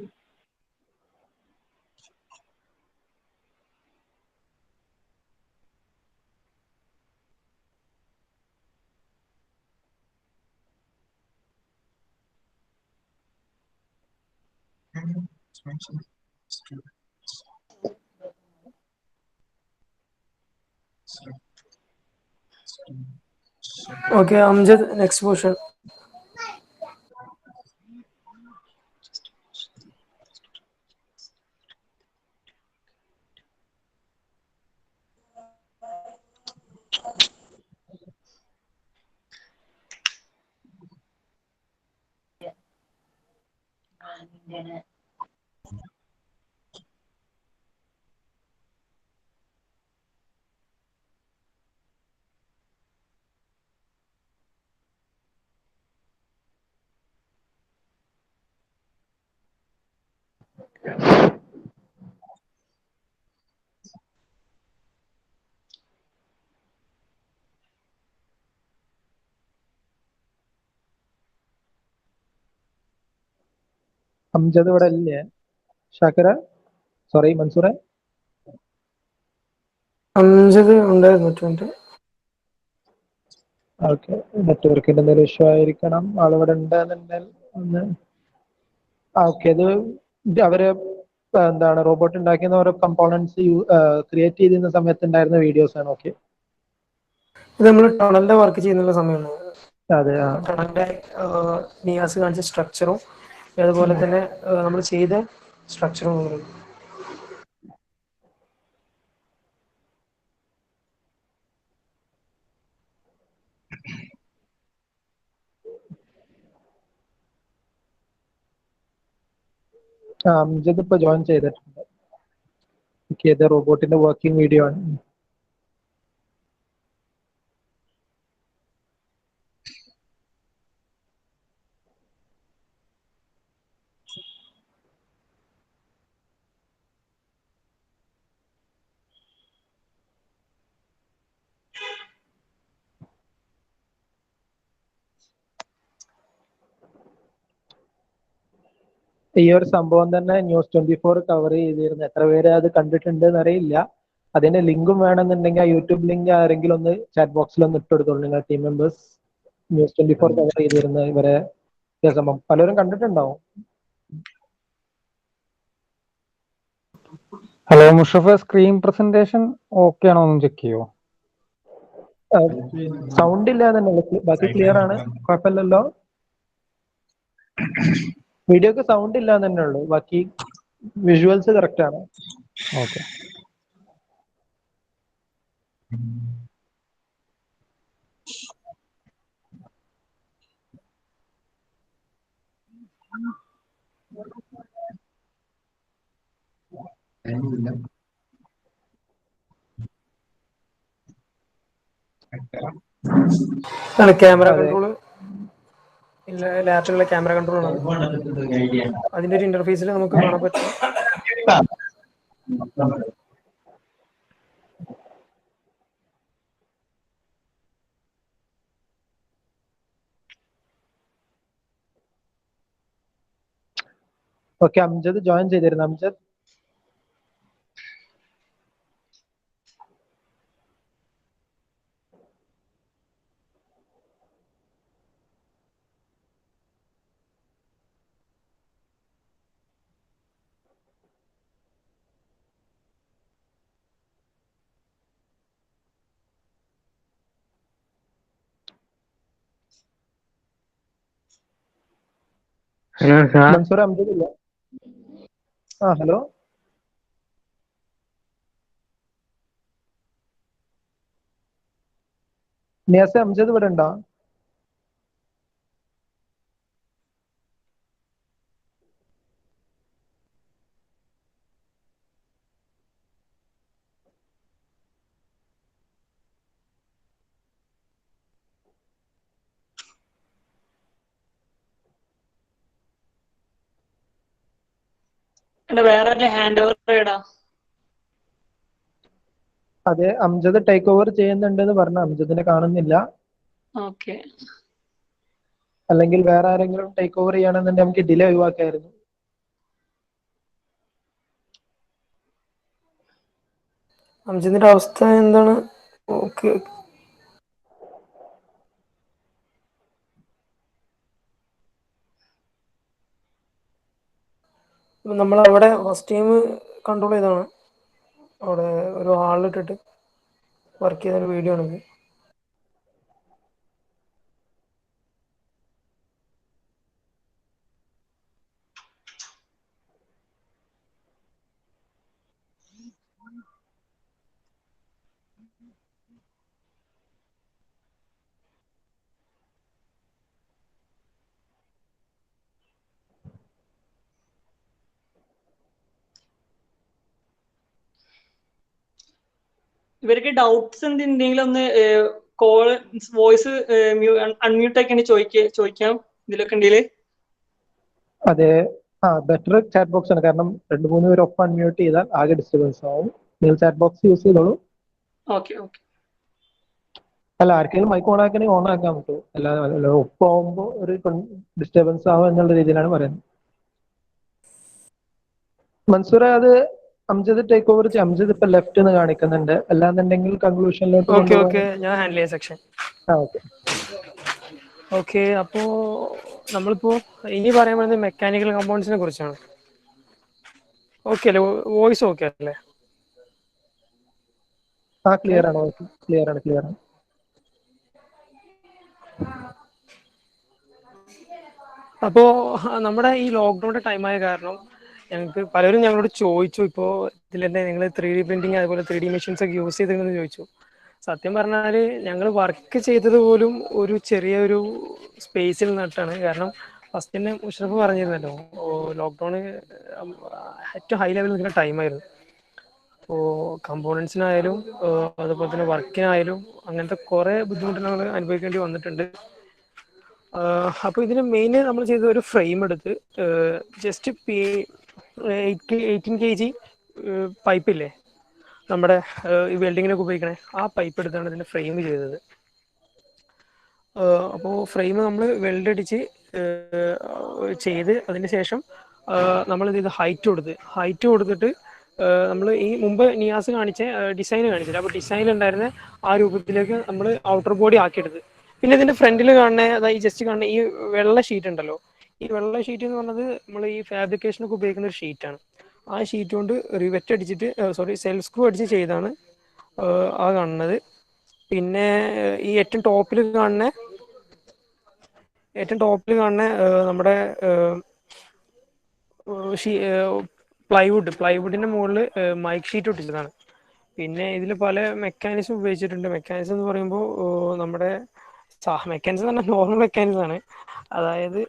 Okay, Amjad, next question. Amjad ഇവിടെ ഇല്ലേ? ഷാക്കിര, സോറി മൻസൂറെ. അംജദ് ഉണ്ടായിരുന്നു. ഓക്കെ, നെറ്റ്വർക്കിന്റെ എന്തെങ്കിലും ഇഷ്യൂ ആയിരിക്കണം. ആളിവിടെ ഉണ്ടെന്നുണ്ടെങ്കിൽ ഒന്ന്. ഓക്കെ, ഇത് അവര് എന്താണ് റോബോട്ട് ഉണ്ടാക്കിയ ഓരോ കമ്പോണൻസ് ക്രിയേറ്റ് ചെയ്തിരുന്ന സമയത്ത് ഉണ്ടായിരുന്ന വീഡിയോസ് ആണ്. ഓക്കെ, ഇത് നമ്മൾ ടണലിന്റെ വർക്ക് ചെയ്യുന്ന സമയമാണ്. അതെ. ടണലിന്റെ നിയാസ് കാണിച്ച സ്ട്രക്ചറും അതുപോലെ തന്നെ നമ്മൾ ചെയ്ത സ്ട്രക്ചറും അംജദ് ഇപ്പൊ ജോയിൻ ചെയ്തിട്ടുണ്ട്. ഇത് റോബോട്ടിന്റെ വർക്കിംഗ് വീഡിയോ ആണ്. ഈ ഒരു സംഭവം തന്നെ News 24 കവർ ചെയ്തിരുന്നു. എത്ര പേര് അത് കണ്ടിട്ടുണ്ട് എന്നറിയില്ല. അതിന്റെ ലിങ്കും വേണമെന്നുണ്ടെങ്കിൽ ആ യൂട്യൂബ് ലിങ്ക് ആരെങ്കിലും ഒന്ന് ചാറ്റ് ബോക്സിൽ ഒന്ന് ഇട്ടെടുത്തോളൂ. നിങ്ങൾ ടീം മെമ്പേഴ്സ് News 24 കവർ ചെയ്തിരുന്ന ഇവരെ സംഭവം പലരും കണ്ടിട്ടുണ്ടാവും. ഹലോ മുഷഫ, സ്ക്രീൻ പ്രസന്റേഷൻ ഓക്കെ ആണോ ഒന്ന് ചെക്ക് ചെയ്യോ? സൗണ്ട് ഇല്ല തന്നെ, ബാക്കി ക്ലിയർ ആണ്, കുഴപ്പമില്ലല്ലോ. വീഡിയോക്ക് സൗണ്ട് ഇല്ല തന്നെ ഉള്ളൂ, ബാക്കി വിഷ്വൽസ് കറക്റ്റ് ആണ്. ഓക്കെ. ക്യാമറ കൺട്രോൾ ലാപ്പിലുള്ള ക്യാമറ കൺട്രോൾ ആണ്. അതിന്റെ ഒരു ഇന്റർഫേസിൽ നമുക്ക് കാണാൻ പറ്റും. ഓക്കെ, അംജദ് ജോയിൻ ചെയ്തിരുന്നു. അംജദ് മൻസൂർ അംജദ് ഇല്ല. ഹലോ, നിയാസ് അംജദ് ഇവിടെ ഉണ്ടോ? വേറെ ഹാൻഡ് ഓവർ ചെയ്യടാ. അതെ, അംജദ് ടേക്ക് ഓവർ ചെയ്യുന്നുണ്ടെന്ന് പറഞ്ഞു. അംജദിനെ കാണുന്നില്ല. ഓക്കെ. അല്ലെങ്കിൽ വേറെ ആരെങ്കിലും ടേക്ക് ഓവർ ചെയ്യണമെന്നുണ്ടെങ്കിൽ നമുക്ക് ഡിലേ ഒഴിവാക്കായിരുന്നു. അംജദിന്റെ അവസ്ഥ എന്താണ്? ഓക്കെ, നമ്മൾ അവിടെ ഫസ്റ്റ് ടൈം കൺട്രോൾ ചെയ്താണ്. അവിടെ ഒരു ഹാളിലിട്ടിട്ട് വർക്ക് ചെയ്ത ഒരു വീഡിയോ ആണിത്. ഇവർക്ക് ഡൗട്ട്സ് എന്തെങ്കിലും ഒന്ന് കോൾ വോയിസ് അൺമ്യൂട്ട് ആക്കി ചോദിക്കാം ഇതിലൊക്കെ ഉണ്ടെങ്കിൽ. അതെ, ബെറ്റർ ചാറ്റ് ബോക്സ് ആണ്. കാരണം 2-3 പേര് ഒപ്പം അൺമ്യൂട്ട് ചെയ്താൽ ആകെ ഡിസ്റ്റർബൻസ് ആവും. നിങ്ങൾ ചാറ്റ് ബോക്സ് യൂസ് ചെയ്തോളൂ. ഓക്കെ. അല്ല, ആർക്കെങ്കിലും മൈക്ക് ഓൺ ആക്കണമെങ്കിൽ ഓൺ ആക്കാൻ പറ്റും. അല്ല ഒപ്പം ആവുമ്പോൾ ഒരു ഡിസ്റ്റർബൻസ് ആവും എന്നുള്ള രീതിയിലാണ് പറയുന്നത്. മൻസൂർ, അത് അംജദ് ടേക്ക് ഓവർ ചെയ്യും. അംജദ് ഇപ്പൊ ലെഫ്റ്റ് എന്ന് കാണിക്കുന്നുണ്ട്. അല്ലാന്നുണ്ടെങ്കിൽ കൺക്ലൂഷനിലോട്ട് ഓക്കെ, ഞാൻ ഹാൻഡിൽ ചെയ്യാം സെക്ഷൻ. ഓക്കെ. ഓക്കെ, അപ്പോ നമ്മളിപ്പോ ഇനി പറയാൻ പറയുന്നത് മെക്കാനിക്കൽ കമ്പൗണ്ട്സിനെ കുറിച്ചാണ്. ഓക്കെ അല്ലേ? വോയിസ് ഓക്കെ അല്ലേ? ക്ലിയർ ആണ്. ക്ലിയർ ആണ്. അപ്പോ നമ്മുടെ ഈ ലോക്ക്ഡൌണിന്റെ ടൈമായ കാരണം ഞങ്ങൾക്ക് പലരും ഞങ്ങളോട് ചോദിച്ചു, ഇപ്പോൾ ഇതിലെന്നെ നിങ്ങൾ 3D പ്രിന്റിങ് അതുപോലെ 3D മെഷീൻസ് ഒക്കെ യൂസ് ചെയ്തെന്ന് ചോദിച്ചു. സത്യം പറഞ്ഞാൽ ഞങ്ങൾ വർക്ക് ചെയ്തത് പോലും ഒരു ചെറിയൊരു സ്പേസിൽ നിന്നിട്ടാണ്. കാരണം ഫസ്റ്റ് തന്നെ മുഷറഫ് പറഞ്ഞിരുന്നല്ലോ, ലോക്ക്ഡൗൺ ഏറ്റവും ഹൈ ലെവലിൽ നിൽക്കുന്ന ടൈമായിരുന്നു. അപ്പോൾ കമ്പോണൻസിനായാലും അതുപോലെ തന്നെ വർക്കിനായാലും അങ്ങനത്തെ കുറേ ബുദ്ധിമുട്ടുകൾ നമ്മൾ അനുഭവിക്കേണ്ടി വന്നിട്ടുണ്ട്. അപ്പോൾ ഇതിന് മെയിൻ നമ്മൾ ചെയ്ത ഒരു ഫ്രെയിം എടുത്ത് ജസ്റ്റ് 18 kg പൈപ്പില്ലേ നമ്മുടെ ഈ വെൽഡിങ്ങിനൊക്കെ ഉപയോഗിക്കണേ, ആ പൈപ്പ് എടുത്താണ് ഇതിൻ്റെ ഫ്രെയിം ചെയ്തത്. അപ്പോൾ ഫ്രെയിം നമ്മൾ വെൽഡ് അടിച്ച് ചെയ്ത് അതിന് ശേഷം നമ്മൾ ഇത് ഹൈറ്റ് കൊടുത്തിട്ട് നമ്മൾ ഈ മുമ്പ് നിയാസ് കാണിച്ച ഡിസൈൻ കാണിച്ചില്ല. അപ്പോൾ ഡിസൈനിലുണ്ടായിരുന്ന ആ രൂപത്തിലേക്ക് നമ്മൾ ഔട്ടർ ബോഡി ആക്കിയെടുത്ത്. പിന്നെ ഇതിന്റെ ഫ്രണ്ടിൽ കാണുന്ന അതായത് ജസ്റ്റ് കാണുന്ന ഈ വെള്ള ഷീറ്റ് ഉണ്ടല്ലോ, ഈ വെള്ള ഷീറ്റ് എന്ന് പറഞ്ഞത് നമ്മൾ ഈ ഫാബ്രിക്കേഷനൊക്കെ ഉപയോഗിക്കുന്ന ഒരു ഷീറ്റാണ്. ആ ഷീറ്റ് കൊണ്ട് റിവെറ്റ് അടിച്ചിട്ട് സെൽഫ് സ്ക്രൂ അടിച്ച് ചെയ്താണ് ആ കാണുന്നത്. പിന്നെ ഈ ഏറ്റവും ടോപ്പിൽ കാണുന്ന നമ്മുടെ പ്ലൈവുഡിന്റെ മുകളിൽ മൈക്ക് ഷീറ്റ് ഒട്ടിച്ചതാണ്. പിന്നെ ഇതിൽ പല മെക്കാനിസം ഉപയോഗിച്ചിട്ടുണ്ട്. മെക്കാനിസം എന്ന് പറയുമ്പോൾ നമ്മുടെ മെക്കാനിസം എന്ന് പറഞ്ഞാൽ നോർമൽ മെക്കാനിസം ആണ്. അതായത്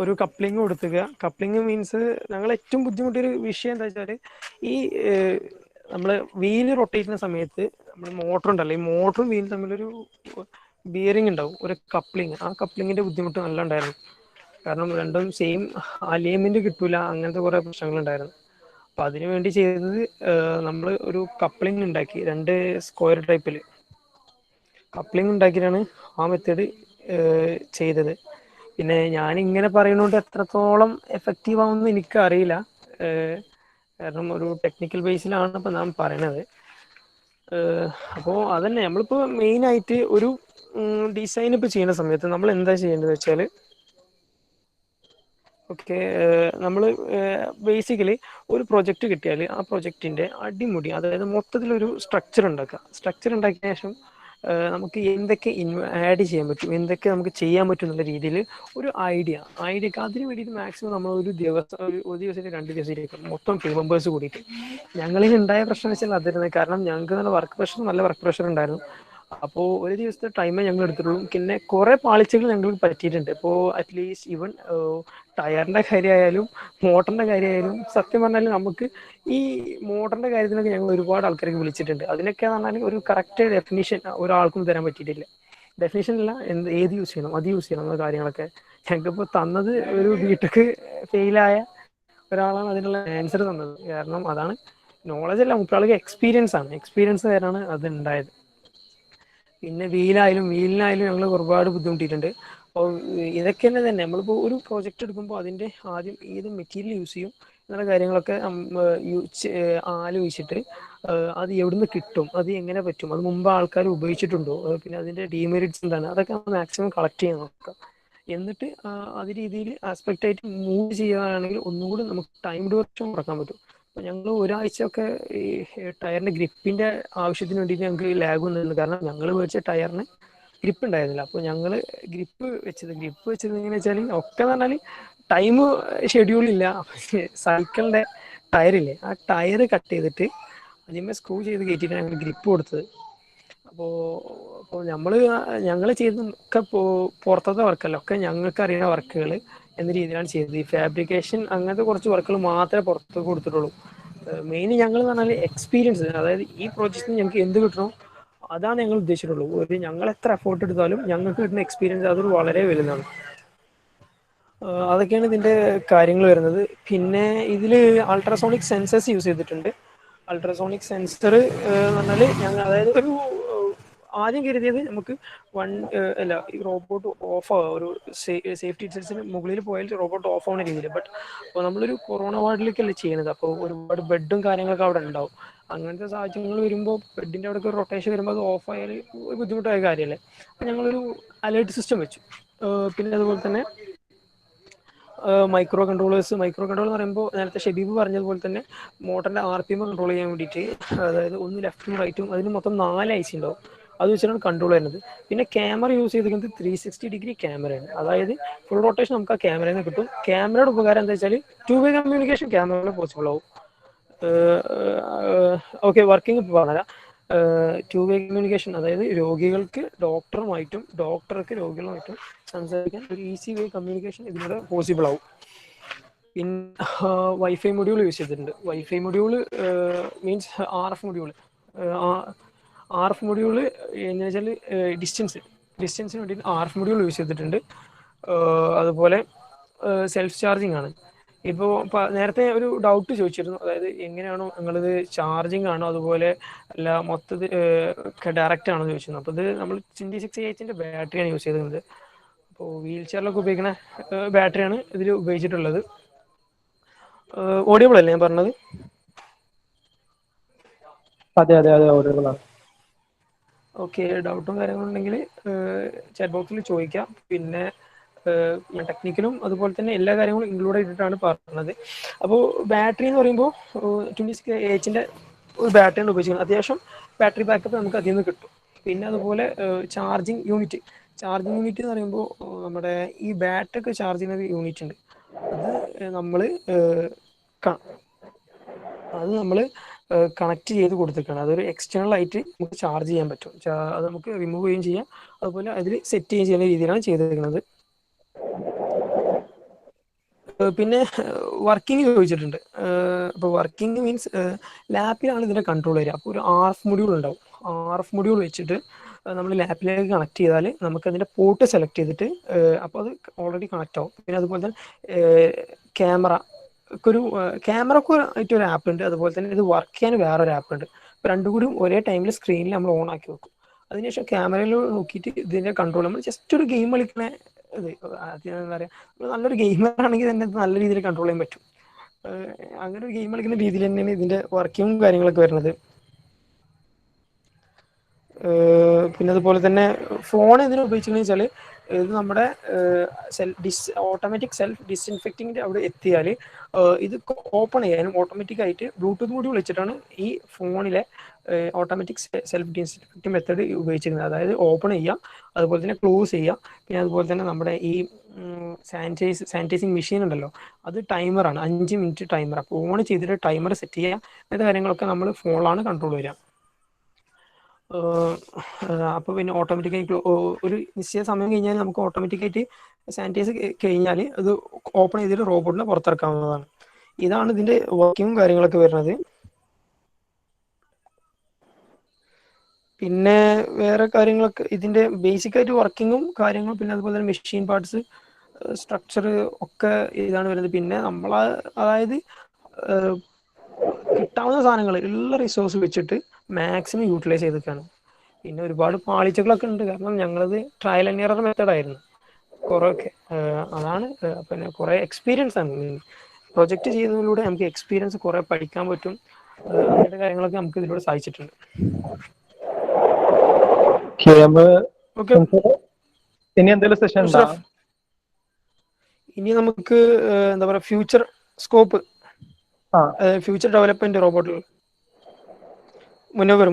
ഒരു കപ്ലിങ് കൊടുത്തുക. കപ്ലിങ് മീൻസ് ഞങ്ങൾ ഏറ്റവും ബുദ്ധിമുട്ടിയൊരു വിഷയം എന്താ വെച്ചാൽ, ഈ നമ്മൾ വീല് റൊട്ടേറ്റ് ചെയ്യുന്ന സമയത്ത് നമ്മൾ മോട്ടർ ഉണ്ടല്ലോ, ഈ മോട്ടറും വീലും തമ്മിലൊരു ബിയറിംഗ് ഉണ്ടാവും, ഒരു കപ്ലിങ്. ആ കപ്ലിങ്ങിന്റെ ബുദ്ധിമുട്ട് നല്ല ഉണ്ടായിരുന്നു. കാരണം രണ്ടും സെയിം അലൈൻമെന്റ് കിട്ടൂല, അങ്ങനത്തെ കുറെ പ്രശ്നങ്ങളുണ്ടായിരുന്നു. അപ്പം അതിനു വേണ്ടി ചെയ്തത് നമ്മൾ ഒരു കപ്ലിംഗ് ഉണ്ടാക്കി, 2 സ്ക്വയർ ടൈപ്പിൽ കപ്ലിംഗ് ഉണ്ടാക്കിയിട്ടാണ് ആ മെത്തേഡ് ചെയ്തത്. പിന്നെ ഞാൻ ഇങ്ങനെ പറയുന്നതുകൊണ്ട് എത്രത്തോളം എഫക്റ്റീവ് ആവുമെന്ന് എനിക്കറിയില്ല. കാരണം ഒരു ടെക്നിക്കൽ ബേസിലാണ് ഇപ്പം ഞാൻ പറയണത്. അപ്പോൾ അതന്നെ നമ്മളിപ്പോൾ മെയിനായിട്ട് ഒരു ഡിസൈൻ ഇപ്പോൾ ചെയ്യുന്ന സമയത്ത് നമ്മൾ എന്താ ചെയ്യേണ്ടത് വെച്ചാൽ, ഓക്കെ, നമ്മൾ ബേസിക്കലി ഒരു പ്രൊജക്റ്റ് കിട്ടിയാൽ ആ പ്രൊജക്റ്റിൻ്റെ അടിമുടി, അതായത് മൊത്തത്തിലൊരു സ്ട്രക്ചർ ഉണ്ടാക്കുക. സ്ട്രക്ചർ ഉണ്ടാക്കിയ ശേഷം നമുക്ക് എന്തൊക്കെ ആഡ് ചെയ്യാൻ പറ്റും, എന്തൊക്കെ നമുക്ക് ചെയ്യാൻ പറ്റും എന്നുള്ള രീതിയിൽ ഒരു ഐഡിയക്ക് അതിന് വേണ്ടിയിട്ട് മാക്സിമം നമ്മൾ ഒരു ദിവസത്തിൽ 2 ദിവസത്തേക്ക് മൊത്തം ടീം മെമ്പേഴ്സ് കൂടിയിട്ട്. ഞങ്ങളിൽ ഉണ്ടായ പ്രശ്നം വെച്ചാൽ അതിരുന്നത്. കാരണം ഞങ്ങൾക്ക് നല്ല വർക്ക് പ്രഷർ ഉണ്ടായിരുന്നു. അപ്പോൾ ഒരു ദിവസത്തെ ടൈമേ ഞങ്ങൾ എടുത്തിട്ടുള്ളൂ. പിന്നെ കുറേ പാളിച്ചകൾ ഞങ്ങൾക്ക് പറ്റിയിട്ടുണ്ട്. ഇപ്പോൾ അറ്റ്ലീസ്റ്റ് ഈവൻ ടയറിന്റെ കാര്യമായാലും മോട്ടറിന്റെ കാര്യമായാലും, സത്യം പറഞ്ഞാൽ നമുക്ക് ഈ മോട്ടറിന്റെ കാര്യത്തിലൊക്കെ ഞങ്ങൾ ഒരുപാട് ആൾക്കാർക്ക് വിളിച്ചിട്ടുണ്ട്. അതിനൊക്കെ പറഞ്ഞാൽ ഒരു കറക്റ്റ് ഡെഫിനിഷൻ ഒരാൾക്കും തരാൻ പറ്റിയിട്ടില്ല. ഡെഫിനിഷൻ അല്ല, ഏത് യൂസ് ചെയ്യണം, അത് യൂസ് ചെയ്യണം എന്ന കാര്യങ്ങളൊക്കെ ഞങ്ങൾക്കിപ്പോൾ തന്നത് ഒരു ബിടെക് ഫെയിലായ ഒരാളാണ് അതിനുള്ള ആൻസർ തന്നത്. കാരണം അതാണ് നോളജ് അല്ല, മൂപ്പരാൾക്ക് എക്സ്പീരിയൻസ് ആണ്. എക്സ്പീരിയൻസ് കാരണമാണ് അത് ഉണ്ടായത്. പിന്നെ വീലിനായാലും ഞങ്ങൾ ഒരുപാട് ബുദ്ധിമുട്ടിയിട്ടുണ്ട്. അപ്പോൾ ഇതൊക്കെ തന്നെ നമ്മളിപ്പോൾ ഒരു പ്രോജക്റ്റ് എടുക്കുമ്പോൾ അതിൻ്റെ ആദ്യം ഏത് മെറ്റീരിയൽ യൂസ് ചെയ്യും എന്നുള്ള കാര്യങ്ങളൊക്കെ ആലോചിച്ചിട്ട് അത് എവിടുന്ന് കിട്ടും, അത് എങ്ങനെ പറ്റും, അത് മുമ്പ് ആൾക്കാർ ഉപയോഗിച്ചിട്ടുണ്ടോ, പിന്നെ അതിൻ്റെ ഡീമെറിറ്റ്സ് എന്താണ്, അതൊക്കെ മാക്സിമം കളക്ട് ചെയ്യാൻ നോക്കുക. എന്നിട്ട് അത് രീതിയിൽ ആസ്പെക്റ്റ് ആയിട്ട് മൂവ് ചെയ്യുകയാണെങ്കിൽ ഒന്നും കൂടി നമുക്ക് ടൈം ഡ്യൂറേഷൻ കുറക്കാൻ പറ്റും. അപ്പോൾ ഞങ്ങൾ ഒരാഴ്ചയൊക്കെ ഈ ടയറിൻ്റെ ഗ്രിപ്പിൻ്റെ ആവശ്യത്തിന് വേണ്ടിയിട്ട് ഞങ്ങൾക്ക് ലാഗ് വന്നിട്ടുണ്ട്. കാരണം ഞങ്ങൾ മേടിച്ച ടയറിന് ഗ്രിപ്പ് ഉണ്ടായിരുന്നില്ല. അപ്പോൾ ഞങ്ങൾ ഗ്രിപ്പ് വെച്ചത് എങ്ങനെയാണെന്ന് വെച്ചാൽ ഒക്കെ എന്ന് പറഞ്ഞാൽ ടൈം ഷെഡ്യൂളില്ല. സൈക്കിളിൻ്റെ ടയറില്ലേ, ആ ടയർ കട്ട് ചെയ്തിട്ട് അതിന്മേൽ സ്ക്രൂ ചെയ്ത് കയറ്റിയിട്ടാണ് ഞങ്ങൾ ഗ്രിപ്പ് കൊടുത്തത്. അപ്പോൾ ഞങ്ങൾ ചെയ്തൊക്കെ പുറത്തത്തെ വർക്കല്ല, ഒക്കെ ഞങ്ങൾക്ക് അറിയുന്ന വർക്കുകൾ എന്ന രീതിയിലാണ് ചെയ്തത്. ഈ ഫാബ്രിക്കേഷൻ അങ്ങനത്തെ കുറച്ച് വർക്കുകൾ മാത്രമേ പുറത്ത് കൊടുത്തിട്ടുള്ളൂ. മെയിൻ ഞങ്ങൾ എന്ന് പറഞ്ഞാൽ എക്സ്പീരിയൻസ്, അതായത് ഈ പ്രോജക്റ്റിന് ഞങ്ങൾക്ക് എന്ത് കിട്ടണോ അതാണ് ഞങ്ങൾ ഉദ്ദേശിച്ചിട്ടുള്ളൂ. ഞങ്ങൾ എത്ര എഫോർട്ട് എടുത്താലും ഞങ്ങൾക്ക് കിട്ടുന്ന എക്സ്പീരിയൻസ് അതൊരു വളരെ വലുതാണ്. അതൊക്കെയാണ് ഇതിൻ്റെ കാര്യങ്ങൾ വരുന്നത്. പിന്നെ ഇതിൽ അൾട്രാസോണിക് സെൻസേഴ്സ് യൂസ് ചെയ്തിട്ടുണ്ട്. അൾട്രാസോണിക് സെൻസർ എന്ന് പറഞ്ഞാൽ അതായത് ആദ്യം കരുതിയത് നമുക്ക് ഈ റോബോട്ട് ഓഫ് ആവുക, ഒരു സേഫ്റ്റി ഫീച്ചേഴ്സിന് മുകളിൽ പോയാൽ റോബോട്ട് ഓഫ് ആവുന്ന രീതിയിൽ. ബട്ട് അപ്പോൾ നമ്മളൊരു കൊറോണ വാർഡിലേക്കല്ലേ ചെയ്യുന്നത്, അപ്പോൾ ഒരുപാട് ബെഡും കാര്യങ്ങളൊക്കെ അവിടെ ഉണ്ടാവും. അങ്ങനത്തെ സാഹചര്യങ്ങൾ വരുമ്പോൾ ബെഡിൻ്റെ അവിടെ ഒരു റൊട്ടേഷൻ വരുമ്പോൾ അത് ഓഫ് ആയാൽ ഒരു ബുദ്ധിമുട്ടായ കാര്യമല്ലേ. അപ്പോൾ ഞങ്ങളൊരു അലേർട്ട് സിസ്റ്റം വെച്ചു. പിന്നെ അതുപോലെ തന്നെ മൈക്രോ കൺട്രോൾ എന്ന് പറയുമ്പോൾ നേരത്തെ ഷെബീബ് പറഞ്ഞതുപോലെ തന്നെ മോട്ടറിൻ്റെ RPM കൺട്രോൾ ചെയ്യാൻ വേണ്ടിയിട്ട്, അതായത് ഒന്ന് ലെഫ്റ്റും റൈറ്റും, അതിന് മൊത്തം 4 IC ഉണ്ടാവും, അത് വെച്ചിട്ടാണ് കൺട്രോൾ ചെയ്യുന്നത്. പിന്നെ ക്യാമറ യൂസ് ചെയ്തിരിക്കുന്നത് 360 ഡിഗ്രി ക്യാമറയാണ്. അതായത് ഫുൾ റൊട്ടേഷൻ നമുക്ക് ആ ക്യാമറയിൽ നിന്ന് കിട്ടും. ക്യാമറയുടെ ഉപകാരം എന്താ വെച്ചാൽ 2-way കമ്മ്യൂണിക്കേഷൻ ക്യാമറയിൽ പോസിബിൾ ആവും. ഓക്കെ, വർക്കിംഗ് ഇപ്പോൾ പറഞ്ഞുതരാം. 2-way കമ്മ്യൂണിക്കേഷൻ, അതായത് രോഗികൾക്ക് ഡോക്ടറുമായിട്ടും ഡോക്ടർക്ക് രോഗികളുമായിട്ടും സംസാരിക്കാൻ ഒരു ഈസി വേ കമ്മ്യൂണിക്കേഷൻ ഇതിലൂടെ പോസിബിൾ ആവും. പിന്നെ വൈഫൈ മൊഡ്യൂൾ യൂസ് ചെയ്തിട്ടുണ്ട്. Wifi module means RF module. RF module എന്ന് വെച്ചാൽ ഡിസ്റ്റൻസിന് വേണ്ടിയിട്ട് RF മൊഡ്യൂൾ യൂസ് ചെയ്തിട്ടുണ്ട്. അതുപോലെ സെൽഫ് ചാർജിങ് ആണ്. ഇപ്പോൾ നേരത്തെ ഒരു ഡൗട്ട് ചോദിച്ചിരുന്നു, അതായത് എങ്ങനെയാണോ നിങ്ങളിത് ചാർജിങ് ആണോ അതുപോലെ അല്ല മൊത്തത്തിൽ ഡയറക്റ്റ് ആണോ ചോദിച്ചിരുന്നു. അപ്പോൾ ഇത് നമ്മൾ 26AH ബാറ്ററിയാണ് യൂസ് ചെയ്തിരുന്നത്. അപ്പോൾ വീൽ ചെയറിലൊക്കെ ഉപയോഗിക്കുന്ന ബാറ്ററിയാണ് ഇതിൽ ഉപയോഗിച്ചിട്ടുള്ളത്. ഓഡിയബിൾ അല്ലേ ഞാൻ പറഞ്ഞത്? അതെ അതെ അതെ, ഓഡിയബിൾ ആണ്. ഓക്കെ, ഡൗട്ടും കാര്യങ്ങളുണ്ടെങ്കിൽ ചാറ്റ് ബോക്സിൽ ചോദിക്കാം. പിന്നെ ടെക്നിക്കലും അതുപോലെ തന്നെ എല്ലാ കാര്യങ്ങളും ഇൻക്ലൂഡ് ചെയ്തിട്ടാണ് പറഞ്ഞത്. അപ്പോൾ ബാറ്ററി എന്ന് പറയുമ്പോൾ 26AH ഒരു ബാറ്ററിയാണ് ഉപയോഗിക്കുന്നത്. അത്യാവശ്യം ബാറ്ററി ബാക്കപ്പ് നമുക്ക് അതിൽ നിന്ന് കിട്ടും. പിന്നെ അതുപോലെ ചാർജിങ് യൂണിറ്റ് എന്ന് പറയുമ്പോൾ നമ്മുടെ ഈ ബാറ്ററി ഒക്കെ ചാർജ് ചെയ്യുന്ന ഒരു യൂണിറ്റ് ഉണ്ട്. അത് നമ്മൾ കണക്ട് ചെയ്ത് കൊടുത്തിരിക്കണം. അതൊരു എക്സ്റ്റേണൽ ആയിട്ട് നമുക്ക് ചാർജ് ചെയ്യാൻ പറ്റും. അത് നമുക്ക് റിമൂവ് ചെയ്യുകയും ചെയ്യാം, അതുപോലെ അതിൽ സെറ്റ് ചെയ്യുകയും ചെയ്യുന്ന രീതിയിലാണ് ചെയ്തിരിക്കുന്നത്. പിന്നെ വർക്കിംഗ് ചോദിച്ചിട്ടുണ്ട്. അപ്പോൾ വർക്കിംഗ് മീൻസ് ലാപ്പിലാണ് ഇതിൻ്റെ കൺട്രോൾ വരിക. അപ്പോൾ ഒരു RF മൊഡ്യൂൾ ഉണ്ടാവും. RF മൊഡ്യൂൾ വെച്ചിട്ട് നമ്മൾ ലാപ്പിലേക്ക് കണക്ട് ചെയ്താൽ നമുക്ക് അതിൻ്റെ പോർട്ട് സെലക്ട് ചെയ്തിട്ട് അപ്പോൾ അത് ഓൾറെഡി കണക്ട് ആവും. പിന്നെ അതുപോലെ തന്നെ ക്യാമറക്ക് ആയിട്ട് ഒരു ആപ്പ് ഉണ്ട്. അതുപോലെ തന്നെ ഇത് വർക്ക് ചെയ്യാൻ വേറൊരു ആപ്പ് ഉണ്ട്. അപ്പോൾ രണ്ടും കൂടി ഒരേ ടൈമിൽ സ്ക്രീനിൽ നമ്മൾ ഓൺ ആക്കി വെക്കും. അതിനുശേഷം ക്യാമറയിൽ നോക്കിയിട്ട് ഇതിൻ്റെ കൺട്രോൾ നമ്മൾ ജസ്റ്റ് ഒരു ഗെയിം കളിക്കണ എന്താ പറയുക, നല്ലൊരു ഗെയിമർ ആണെങ്കിൽ തന്നെ നല്ല രീതിയിൽ കൺട്രോൾ ചെയ്യാൻ പറ്റും. അങ്ങനെ ഒരു ഗെയിം കളിക്കുന്ന രീതിയിൽ തന്നെയാണ് ഇതിൻ്റെ വർക്കിങ്ങും കാര്യങ്ങളൊക്കെ വരുന്നത്. പിന്നെ അതുപോലെ തന്നെ ഫോൺ എന്തിനു ഉപയോഗിച്ചെന്ന് വെച്ചാൽ ഇത് നമ്മുടെ ഓട്ടോമാറ്റിക് സെൽഫ് ഡിസ്ഇൻഫെക്റ്റിങ്ങിൻ്റെ അവിടെ എത്തിയാൽ ഇത് ഓപ്പൺ ചെയ്യാനും ഓട്ടോമാറ്റിക് ആയിട്ട് ബ്ലൂടൂത്ത് മൊഡ്യൂൾ വെച്ചിട്ടാണ് ഈ ഫോണിലെ ഓട്ടോമാറ്റിക് സെൽഫ് ഡിസ്ഇൻഫെക്റ്റിംഗ് മെത്തേഡ് ഉപയോഗിച്ചിരുന്നത്. അതായത് ഓപ്പൺ ചെയ്യുക, അതുപോലെ തന്നെ ക്ലോസ് ചെയ്യുക. പിന്നെ അതുപോലെ തന്നെ നമ്മുടെ ഈ സാനിറ്റൈസിങ് മെഷീൻ ഉണ്ടല്ലോ, അത് ടൈമറാണ്, 5 മിനിറ്റ് ടൈമർ. അപ്പോൾ ഓൺ ചെയ്തിട്ട് ടൈമർ സെറ്റ് ചെയ്യുക. അങ്ങനത്തെ കാര്യങ്ങളൊക്കെ നമ്മൾ ഫോണിലാണ് കൺട്രോൾ വരിക. അപ്പോൾ പിന്നെ ഓട്ടോമാറ്റിക്കായി ഒരു നിശ്ചിത സമയം കഴിഞ്ഞാൽ നമുക്ക് ഓട്ടോമാറ്റിക്കായിട്ട് സാനിറ്റൈസ് കഴിഞ്ഞാൽ അത് ഓപ്പൺ ചെയ്തിട്ട് റോബോട്ടിനെ പുറത്തിറക്കാവുന്നതാണ്. ഇതാണ് ഇതിൻ്റെ വർക്കിങ്ങും കാര്യങ്ങളൊക്കെ വരുന്നത്. പിന്നെ വേറെ കാര്യങ്ങളൊക്കെ ഇതിൻ്റെ ബേസിക് ആയിട്ട് വർക്കിങ്ങും കാര്യങ്ങളും, പിന്നെ അതുപോലെ തന്നെ മെഷീൻ പാർട്സ് സ്ട്രക്ചർ ഒക്കെ ഇതാണ് വരുന്നത്. പിന്നെ അതായത് കിട്ടാവുന്ന സാധനങ്ങൾ ഉള്ള റിസോഴ്സ് വെച്ചിട്ട് മാക്സിമം യൂട്ടിലൈസ് ചെയ്തിട്ടാണ്. പിന്നെ ഒരുപാട് പാളിച്ചകളൊക്കെ ഉണ്ട്, കാരണം ഞങ്ങളത് ട്രയൽ ആൻഡ് എറർ മെത്തേഡായിരുന്നു കുറേയൊക്കെ. അതാണ് പിന്നെ കുറേ എക്സ്പീരിയൻസ് ആണ്. പ്രൊജക്റ്റ് ചെയ്യുന്നതിലൂടെ നമുക്ക് എക്സ്പീരിയൻസ് കുറേ പഠിക്കാൻ പറ്റും. അങ്ങനത്തെ കാര്യങ്ങളൊക്കെ നമുക്ക് ഇതിലൂടെ സാധിച്ചിട്ടുണ്ട്. ഓക്കെ, ഇനി എന്തെങ്കിലും സെഷൻ ഉണ്ടോ? ഇനി നമുക്ക് എന്താ പറയുക, ഫ്യൂച്ചർ സ്കോപ്പ്, ഫ്യൂച്ചർ ഡെവലപ്മെന്റ് റോബോട്ടിൽ. മുനവ്വർ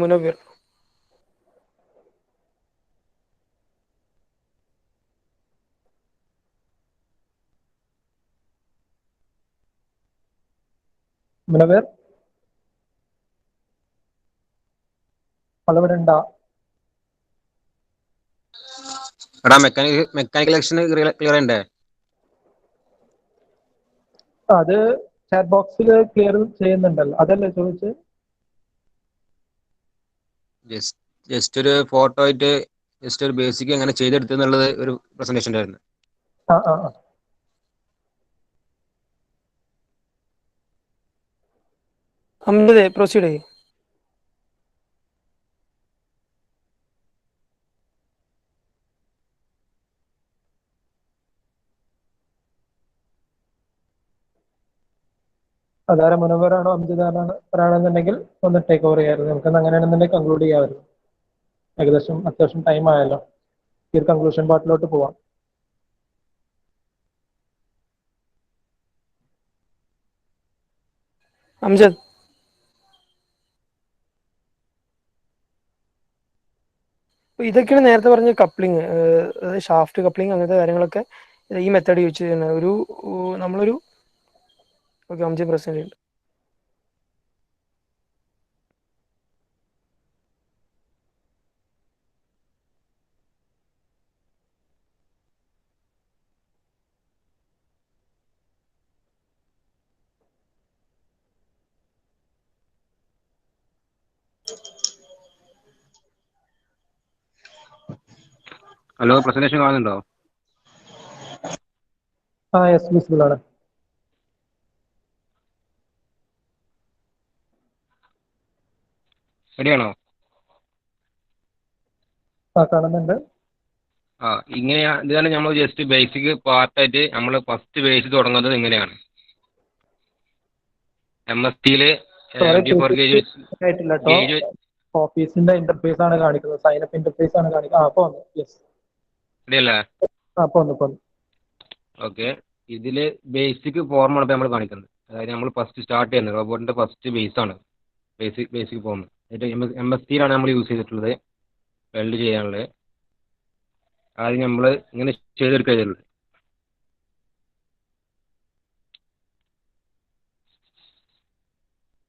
അവിടെ ഉണ്ടോ? എടാ മെക്കാനിക്കൽ സെക്ഷൻ ക്ലിയർ ഉണ്ടേ? അത് ചാറ്റ് ബോക്സിൽ ക്ലിയർ ചെയ്യുന്നുണ്ടല്ലോ, അതല്ലേ ചോദിച്ചത്? ജസ്റ്റ് ഒരു ഫോട്ടോ ആയിട്ട് ജസ്റ്റ് ഒരു ബേസിക് എങ്ങനെ ചെയ്തെടുത്തെന്നുള്ളത് ഒരു പ്രസന്റേഷൻ ആയിരുന്നു. അമ്പത് പ്രൊസീഡ് ചെയ്യും. അതാരെ മുനവറാണോ അംജിദാണെന്നുണ്ടെങ്കിൽ ഒന്ന് ടേക്ക് ഓവർ ചെയ്യാമായിരുന്നു. നമുക്ക് അങ്ങനെയാണെന്നുണ്ടെങ്കിൽ കൺക്ലൂഡ് ചെയ്യാമായിരുന്നു. ഏകദേശം അത്യാവശ്യം ടൈം ആയല്ലോ, ഈ ഒരു കൺക്ലൂഷൻ പാർട്ടിലോട്ട് പോവാം. അംജദ്, ഇതൊക്കെയാണ് നേരത്തെ പറഞ്ഞ കപ്ലിങ്, ഷാഫ്റ്റ് കപ്ലിങ്, അങ്ങനത്തെ കാര്യങ്ങളൊക്കെ ഈ മെത്തേഡ് യൂസ് ചെയ്യുന്ന നമ്മളൊരു ഓക്കെ. അംജദ് പ്രസന്റ് ഉണ്ട്. ഹലോ, പ്രസന്റേഷൻ കാണുന്നുണ്ടോ? യെസ്, വിസിബിൾ ആണ്. ശരിയാണോ? കാണുന്നുണ്ട്. ഇതാണ് നമ്മൾ ജസ്റ്റ് ബേസിക് പാർട്ടായിട്ട് നമ്മൾ ഫസ്റ്റ് ബേസ് തുടങ്ങുന്നത് ഇങ്ങനെയാണ്. MSTയില് ഓഫീസിന്റെ ഇന്റർഫേസ് ആണ് കാണിക്കുന്നത്, സൈനപ്പ് ഇന്റർഫേസ് ആണ് കാണിക്കുന്നത്. ഓക്കെ, ഇതില് ബേസിക് ഫോമാണ് ഇപ്പൊ നമ്മൾ കാണിക്കുന്നത്. അതായത് നമ്മൾ ഫസ്റ്റ് സ്റ്റാർട്ട് ചെയ്യുന്നത് റോബോട്ടിന്റെ ഫസ്റ്റ് ബേസ് ആണ്, ബേസിക് ഫോം. MSTയിലാണ് നമ്മൾ യൂസ് ചെയ്തിട്ടുള്ളത് വെൽഡ് ചെയ്യാനുള്ളത്. ആദ്യം നമ്മൾ ഇങ്ങനെ ചെയ്തെടുക്കുക.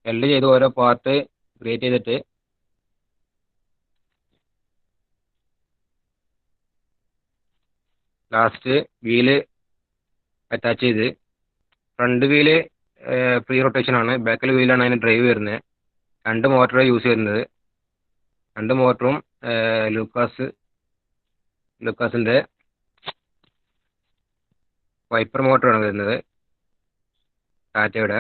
വെൽഡ് ചെയ്ത് ഓരോ പാർട്ട് ക്രിയേറ്റ് ചെയ്തിട്ട് ലാസ്റ്റ് വീല് അറ്റാച്ച് ചെയ്ത്, ഫ്രണ്ട് വീല് ഫ്രീ റൊട്ടേഷൻ ആണ്, ബാക്കിൽ വീലാണ് അതിന് ഡ്രൈവ് വരുന്നത്. 2 മോട്ടറാണ് യൂസ് ചെയ്യുന്നത്. 2 മോട്ടറും ലുക്കാസിന്റെ വൈപ്പർ മോട്ടറാണ് വരുന്നത്, ടാറ്റയുടെ.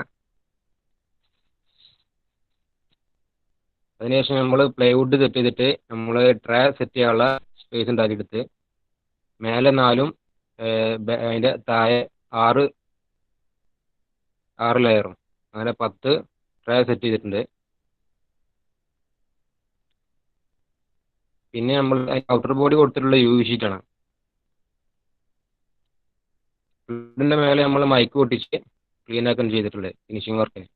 അതിനുശേഷം നമ്മൾ പ്ലൈവുഡ് സെറ്റ് ചെയ്തിട്ട് നമ്മൾ ട്രേ സെറ്റ് ചെയ്യാനുള്ള സ്പേസ് ഉണ്ടാക്കിയെടുത്ത് മേലെ 4ഉം അതിന്റെ താഴെ 6 ലെയറും അങ്ങനെ 10 ട്രേ സെറ്റ് ചെയ്തിട്ടുണ്ട്. പിന്നെ നമ്മൾ ഔട്ടർ ബോഡി കൊടുത്തിട്ടുള്ള UV ഷീറ്റാണ്. ഇതിന്റെ മേലെ നമ്മൾ മൈക്ക് പൊട്ടിച്ച് ക്ലീൻ ആക്കുകയാണ് ചെയ്തിട്ടുള്ളത് ഫിനിഷിംഗ് വർക്കിന്.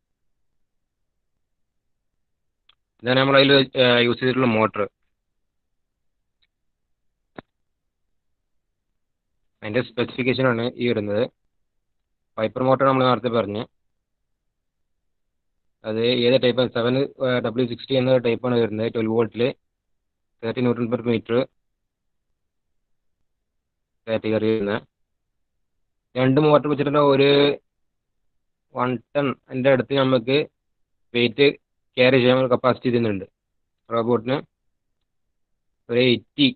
ഇതാണ് നമ്മൾ അതിൽ യൂസ് ചെയ്തിട്ടുള്ള മോട്ടർ. അതിന്റെ സ്പെസിഫിക്കേഷൻ ആണ് ഈ വരുന്നത്. വൈപ്പർ മോട്ടർ നമ്മൾ നേരത്തെ പറഞ്ഞു, അത് ഏത് ടൈപ്പാണ്? 7W60 എന്ന ടൈപ്പാണ് വരുന്നത്. 12 വോൾട്ടില് 30 Nm/m കാറ്റഗറി വരുന്നത്. 2 മോട്ടർ വെച്ചിട്ടുള്ള ഒരു 1 ടൺ അതിൻ്റെ അടുത്ത് നമുക്ക് വെയിറ്റ് ക്യാരി ചെയ്യാൻ കപ്പാസിറ്റി തരുന്നുണ്ട്. റോബോട്ടിന് ഒരു 80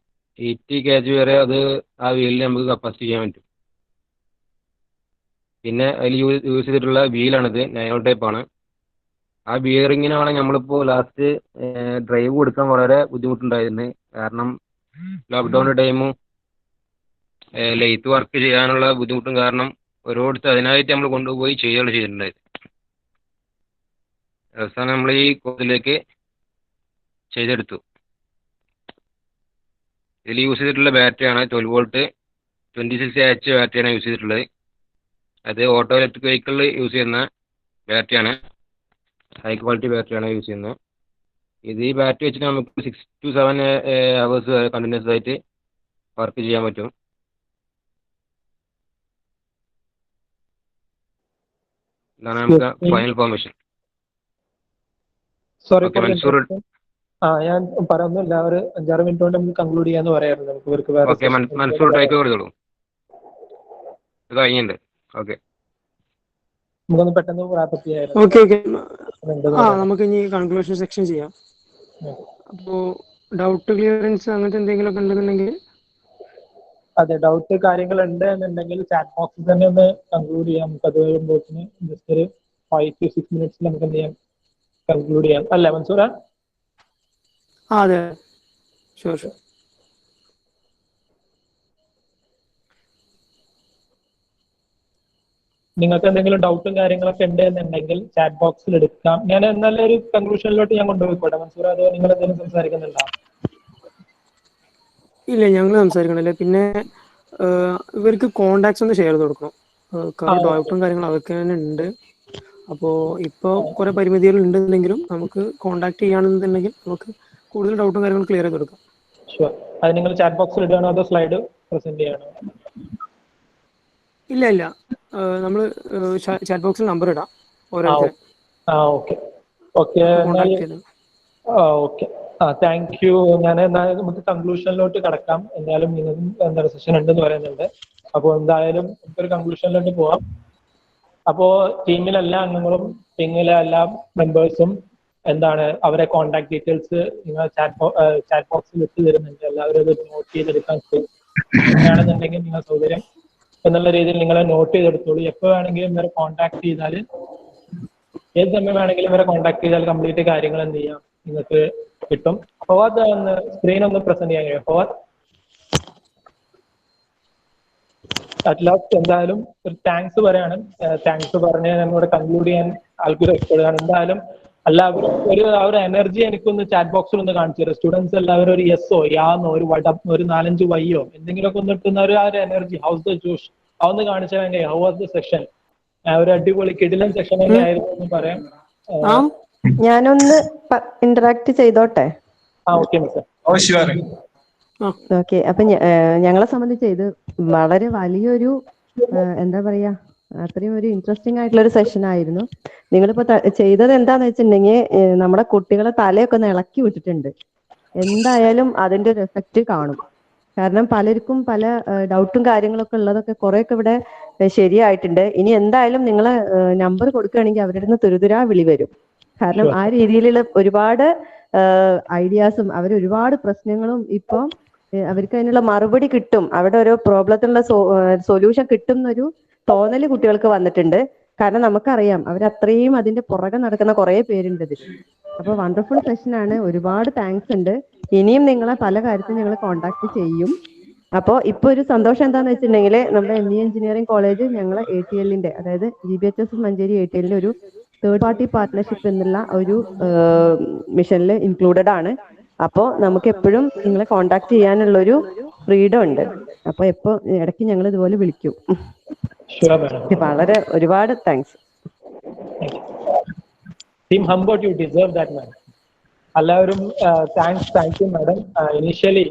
kg വരെ അത് ആ വീലിൽ നമുക്ക് കപ്പാസിറ്റി ചെയ്യാൻ പറ്റും. പിന്നെ അതിൽ യൂസ് ചെയ്തിട്ടുള്ള വീലാണിത്, നൈനോ ടൈപ്പാണ്. ആ ബിയറിങ്ങിനാണ് നമ്മളിപ്പോൾ ലാസ്റ്റ് ഡ്രൈവ് കൊടുക്കാൻ വളരെ ബുദ്ധിമുട്ടുണ്ടായിരുന്നു. കാരണം ലോക്ക്ഡൗൺ ടൈമും ലെയ്ത്ത് വർക്ക് ചെയ്യാനുള്ള ബുദ്ധിമുട്ടും കാരണം ഓരോരുത്തർ അതിനായിട്ട് നമ്മൾ കൊണ്ടുപോയി ചെയ്യുകയാണ് ചെയ്തിട്ടുണ്ടായത്. അവസാനം നമ്മൾ ഈ കോഴ്സിലേക്ക് ചെയ്തെടുത്തു. ഇതിൽ യൂസ് ചെയ്തിട്ടുള്ള ബാറ്ററിയാണ് 12 വോൾട്ട് 26 AH ബാറ്ററിയാണ് യൂസ് ചെയ്തിട്ടുള്ളത്. അത് ഓട്ടോ ഇലക്ട്രിക് വെഹിക്കിളിൽ യൂസ് ചെയ്യുന്ന ബാറ്ററിയാണ്, ഹൈ ക്വാളിറ്റി ബാറ്ററിയാണ് യൂസ് ചെയ്യുന്നത്. ഇത് ഈ ബാറ്ററി വെച്ചിട്ട് നമുക്ക് 6 to 7 hours കണ്ടിന്യൂസ് ആയിട്ട് വർക്ക് ചെയ്യാൻ പറ്റും. ഇതാണ് നമുക്ക് final formation. Sorry okay Mansoor. ഞാൻ പറയുന്നില്ല, ഒരു 5-6 മിനിറ്റ് കൊണ്ട് നമുക്ക് കൺക്ലൂഡ് ചെയ്യാന്ന് പറയായിരുന്നു. നമുക്ക് ഇവർക്ക് വേറെ ഓക്കെ മൻസൂർ ടൈപ്പ് കൊടുത്തോളൂ. ഇത് കഴിഞ്ഞിട്ടുണ്ട്. ഓക്കെ നമുക്കൊന്ന് പെട്ടെന്ന് റാപ്പപ്പ് ചെയ്യായിരുന്നു. ഓക്കെ ഓക്കെ നമുക്ക് ഇനി കൺക്ലൂഷൻ സെക്ഷൻ ചെയ്യാം. അപ്പോ ഡൗട്ട് ക്ലിയറൻസ് അങ്ങനത്തെ എന്തെങ്കിലും ഒക്കെ ഉണ്ടെന്നുണ്ടെങ്കിൽ അതെ, ഡൗട്ട് കാര്യങ്ങൾ ഉണ്ട് എന്നുണ്ടെങ്കിൽ ചാറ്റ് ബോക്സിൽ തന്നെ ഒന്ന് കൺക്ലൂഡ് ചെയ്യാം. നമുക്ക് അത് കഴിയുമ്പോഴത്തിന് ജസ്റ്റ് ഒരു 5 to 6 minutes നമുക്ക് എന്ത് ചെയ്യാം, കൺക്ലൂഡ് ചെയ്യാം അല്ലേ മൻസൂറ? അതെ ഷുവർ ഷുവർ. നിങ്ങൾക്ക് എന്തെങ്കിലും ഡൗട്ടും കാര്യങ്ങളൊക്കെ ഉണ്ട് എന്നുണ്ടെങ്കിൽ ചാറ്റ് ബോക്സിൽ എടുക്കാം. ഞാൻ എന്നാലും ഒരു കൺക്ലൂഷനിലോട്ട് ഞാൻ കൊണ്ടുപോയിക്കോട്ടെ മൻസൂർ, അതോ നിങ്ങൾ എന്തെങ്കിലും സംസാരിക്കുന്നുണ്ടോ? ഇല്ല, ഞങ്ങൾ സംസാരിക്കണല്ലേ. പിന്നെ ഇവർക്ക് കോണ്ടാക്ട്സ് ഒന്ന് ഷെയർ ചെയ്ത് കൊടുക്കണം. ഡൗട്ടും കാര്യങ്ങളും അവർക്ക് തന്നെ ഉണ്ട്. അപ്പോൾ ഇപ്പോൾ കുറെ പരിമിതികൾ ഉണ്ടെന്നുണ്ടെങ്കിലും നമുക്ക് കോണ്ടാക്ട് ചെയ്യുകയാണെന്നുണ്ടെങ്കിൽ നമുക്ക് കൂടുതൽ ഡൗട്ടും കാര്യങ്ങളും ക്ലിയർ ചെയ്ത് കൊടുക്കാം. ഷുവർ. അത് നിങ്ങൾ ചാറ്റ് ബോക്സിൽ ഇടുകയാണോ അതോ സ്ലൈഡ് പ്രസന്റ് ചെയ്യണോ? ഇല്ല ഇല്ല, നമ്മൾ ചാറ്റ് ബോക്സിൽ നമ്പർ ഇടാം ഓരോരുത്തർ. Okay okay okay thank U. ഞാൻ എന്തായാലും നമുക്ക് കൺക്ലൂഷനിലോട്ട് കിടക്കാം. എന്തായാലും നിങ്ങൾക്കും എന്താ സെഷൻ ഉണ്ടെന്ന് പറയുന്നുണ്ട്. അപ്പോൾ എന്തായാലും നമുക്കൊരു കൺക്ലൂഷനിലോട്ട് പോവാം. അപ്പോൾ ടീമിലെ എല്ലാ അംഗങ്ങളും ടീമിലെ എല്ലാ മെമ്പേഴ്സും എന്താണ് അവരെ കോൺടാക്ട് ഡീറ്റെയിൽസ് നിങ്ങൾ ചാറ്റ് ബോക്സിൽ ഇട്ട് തരുന്നുണ്ട്. എല്ലാവരും അത് നോട്ട് ചെയ്തെടുക്കാൻ ആണെന്നുണ്ടെങ്കിൽ നിങ്ങൾ സൗകര്യം എന്നുള്ള രീതിയിൽ നിങ്ങളെ നോട്ട് ചെയ്തെടുത്തോളൂ. എപ്പോൾ വേണമെങ്കിലും ഇവരെ കോൺടാക്ട് ചെയ്താൽ, ഏത് സമയം വേണമെങ്കിലും ഇവരെ കോൺടാക്ട് ചെയ്താൽ കംപ്ലീറ്റ് കാര്യങ്ങൾ എന്ത് ചെയ്യാം നിങ്ങൾക്ക് കിട്ടും. ഫവാദ് ഒന്ന് സ്ക്രീൻ ഒന്ന് പ്രസന്റ് ചെയ്യാൻ കഴിയും? ഫവാദ് അറ്റ് ലാസ്റ്റ് എന്തായാലും ഒരു താങ്ക്സ് പറയാണ്. താങ്ക്സ് പറഞ്ഞ് നമ്മളിവിടെ കൺക്ലൂഡ് ചെയ്യാൻ ആൾക്കാർ ഇഷ്ടപ്പെടുകയാണ്. എന്തായാലും എല്ലാവരും ഒരു എനർജി എനിക്കൊന്ന് ചാറ്റ് ബോക്സിൽ ഒന്ന് കാണിച്ചു തരും. സ്റ്റുഡൻസ് എല്ലാവരും ഒരു യെസ്സോ യാന്നോ ഒരു 4-5 വയ്യോ എന്തെങ്കിലുമൊക്കെ ഒന്ന് ഇട്ടുന്ന ഒരു എനർജി, ഹൗസ് ദ ജോഷ് അതൊന്ന് കാണിച്ചു തരാൻ കഴിയും. How was the session? ഒരു അടിപൊളി കിടിലൻ സെഷൻ തന്നെ ആയിരുന്നു എന്ന് പറയാം. ഞാനൊന്ന് ഇന്ററാക്ട് ചെയ്തോട്ടെ? Okay mister. ഓക്കെ. അപ്പൊ ഞങ്ങളെ സംബന്ധിച്ച് ഇത് വളരെ വലിയൊരു എന്താ പറയാ, അത്രയും ഒരു ഇൻട്രസ്റ്റിംഗ് ആയിട്ടുള്ള ഒരു സെഷൻ ആയിരുന്നു. നിങ്ങളിപ്പോ ചെയ്തത് എന്താന്ന് വെച്ചിട്ടുണ്ടെങ്കിൽ നമ്മുടെ കുട്ടികളെ തലയൊക്കെ ഒന്ന് ഇളക്കി വിട്ടിട്ടുണ്ട്. എന്തായാലും അതിന്റെ ഒരു എഫക്റ്റ് കാണും. കാരണം പലർക്കും പല ഡൗട്ടും കാര്യങ്ങളൊക്കെ ഉള്ളതൊക്കെ കുറെയൊക്കെ ഇവിടെ ശരിയായിട്ടുണ്ട്. ഇനി എന്തായാലും നിങ്ങളെ നമ്പർ കൊടുക്കുകയാണെങ്കിൽ അവരുടെ നിന്ന് തുരുതുരാ വിളി വരും. കാരണം ആ രീതിയിലുള്ള ഒരുപാട് ഐഡിയാസും ഒരുപാട് പ്രശ്നങ്ങളും ഇപ്പൊ അവർക്ക് അതിനുള്ള മറുപടി കിട്ടും, അവിടെ ഓരോ പ്രോബ്ലത്തിനുള്ള സൊല്യൂഷൻ കിട്ടും എന്നൊരു തോന്നല് കുട്ടികൾക്ക് വന്നിട്ടുണ്ട്. കാരണം നമുക്കറിയാം അവരത്രയും അതിന്റെ പുറകെ നടക്കുന്ന കുറെ പേരുണ്ട് ഇതിൽ. അപ്പൊ വണ്ടർഫുൾ സെഷൻ ആണ്. ഒരുപാട് താങ്ക്സ് ഉണ്ട്. ഇനിയും നിങ്ങളെ പല കാര്യത്തിലും ഞങ്ങൾ കോണ്ടാക്ട് ചെയ്യും. അപ്പോൾ ഇപ്പൊ ഒരു സന്തോഷം എന്താന്ന് വെച്ചിട്ടുണ്ടെങ്കിൽ നമ്മുടെ ME എഞ്ചിനീയറിംഗ് കോളേജ് ഞങ്ങളെ ATLന്റെ, അതായത് GBHS മഞ്ചേരി ATLന്റെ ഒരു തേർഡ് പാർട്ടി പാർട്ട്ണർഷിപ്പ് എന്നുള്ള ഒരു മിഷനിൽ ഇൻക്ലൂഡഡ് ആണ്. അപ്പോൾ നമുക്ക് എപ്പോഴും നിങ്ങളെ കോണ്ടാക്ട് ചെയ്യാനുള്ള ഒരു ഫ്രീഡം ഉണ്ട്. അപ്പൊ എപ്പോ ഇടയ്ക്ക് ഞങ്ങൾ ഇതുപോലെ വിളിക്കും. വളരെ ഒരുപാട് thanks. Team Humbot, you deserve that man. എല്ലാവരും thank you madam. Initially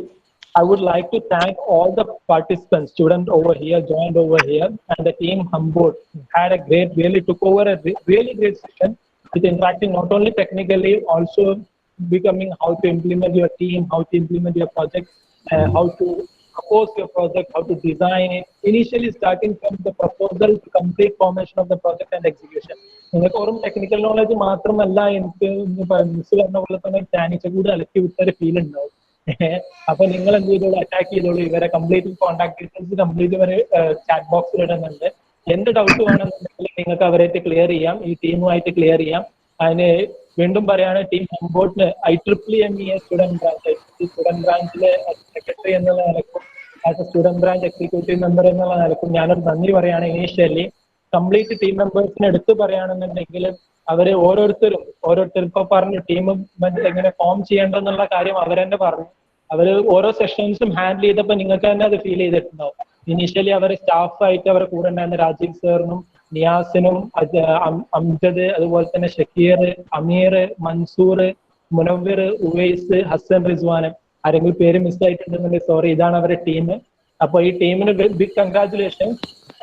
I would like to thank all the participants, students over here, joined over here, and the team Humboldt had a really took over a really great session with interacting not only technically, also becoming how to implement your team, how to implement your project, how to propose your project, how to design it. Initially starting from the proposal to complete formation of the project and execution. നിങ്ങൾക്ക് ഓരോ technical knowledge മാത്രമല്ല, എനിക്ക് miss പറഞ്ഞ പോലെ തന്നെ ചാനിച്ച കൂടെ അലക്കി വിട്ടൊരു feel ഉണ്ടാവും. അപ്പൊ നിങ്ങൾ എന്ത് ചെയ്തോളൂ, അറ്റാക്ക് ചെയ്തോളൂ. ഇവരെ കംപ്ലീറ്റ് കോൺടാക്ട് ഡീറ്റെയിൽസ് കംപ്ലീറ്റ് ഇവരെ ചാറ്റ് ബോക്സിൽ ഇടുന്നുണ്ട്. എന്ത് ഡൗട്ട് വേണമെന്നുണ്ടെങ്കിൽ നിങ്ങൾക്ക് അവരായിട്ട് ക്ലിയർ ചെയ്യാം, ഈ ടീമുമായിട്ട് ക്ലിയർ ചെയ്യാം. അതിന് വീണ്ടും പറയാണ് ടീം ഹംബോൾട്ടിന് IEEE സ്റ്റുഡന്റ് ബ്രാഞ്ചിലെ സെക്രട്ടറി എന്നുള്ള നിലക്കും as A student branch executive member എന്നുള്ള നിലക്കും ഞാനൊരു നന്ദി പറയാണ്. ഇനീഷ്യലി കംപ്ലീറ്റ് ടീം മെമ്പേഴ്സിന് എടുത്തു പറയുകയാണെന്നുണ്ടെങ്കിൽ അവര് ഓരോരുത്തരും ഇപ്പൊ പറഞ്ഞു ടീം എങ്ങനെ ഫോം ചെയ്യേണ്ടെന്നുള്ള കാര്യം അവരെന്നെ പറഞ്ഞു. അവര് ഓരോ സെഷൻസും ഹാൻഡിൽ ചെയ്തപ്പോൾ നിങ്ങൾക്ക് തന്നെ അത് ഫീൽ ചെയ്തിട്ടുണ്ടാവും. ഇനീഷ്യലി അവർ സ്റ്റാഫായിട്ട് അവരെ കൂടെ ഉണ്ടായിരുന്ന രാജീവ് സാറിനും നിയാസിനും അംജദ്, അതുപോലെ തന്നെ ഷക്കീർ, അമീർ, മൻസൂർ, മുനവ്വിർ, ഉവൈസ്, ഹസൻ, റിസ്വാൻ, ആരെങ്കിലും പേര് മിസ്സായിട്ടുണ്ടെന്നുണ്ടെങ്കിൽ സോറി. ഇതാണ് അവരുടെ ടീം. അപ്പൊ ഈ ടീമിന് ബിഗ് കൺഗ്രാറ്റുലേഷൻ.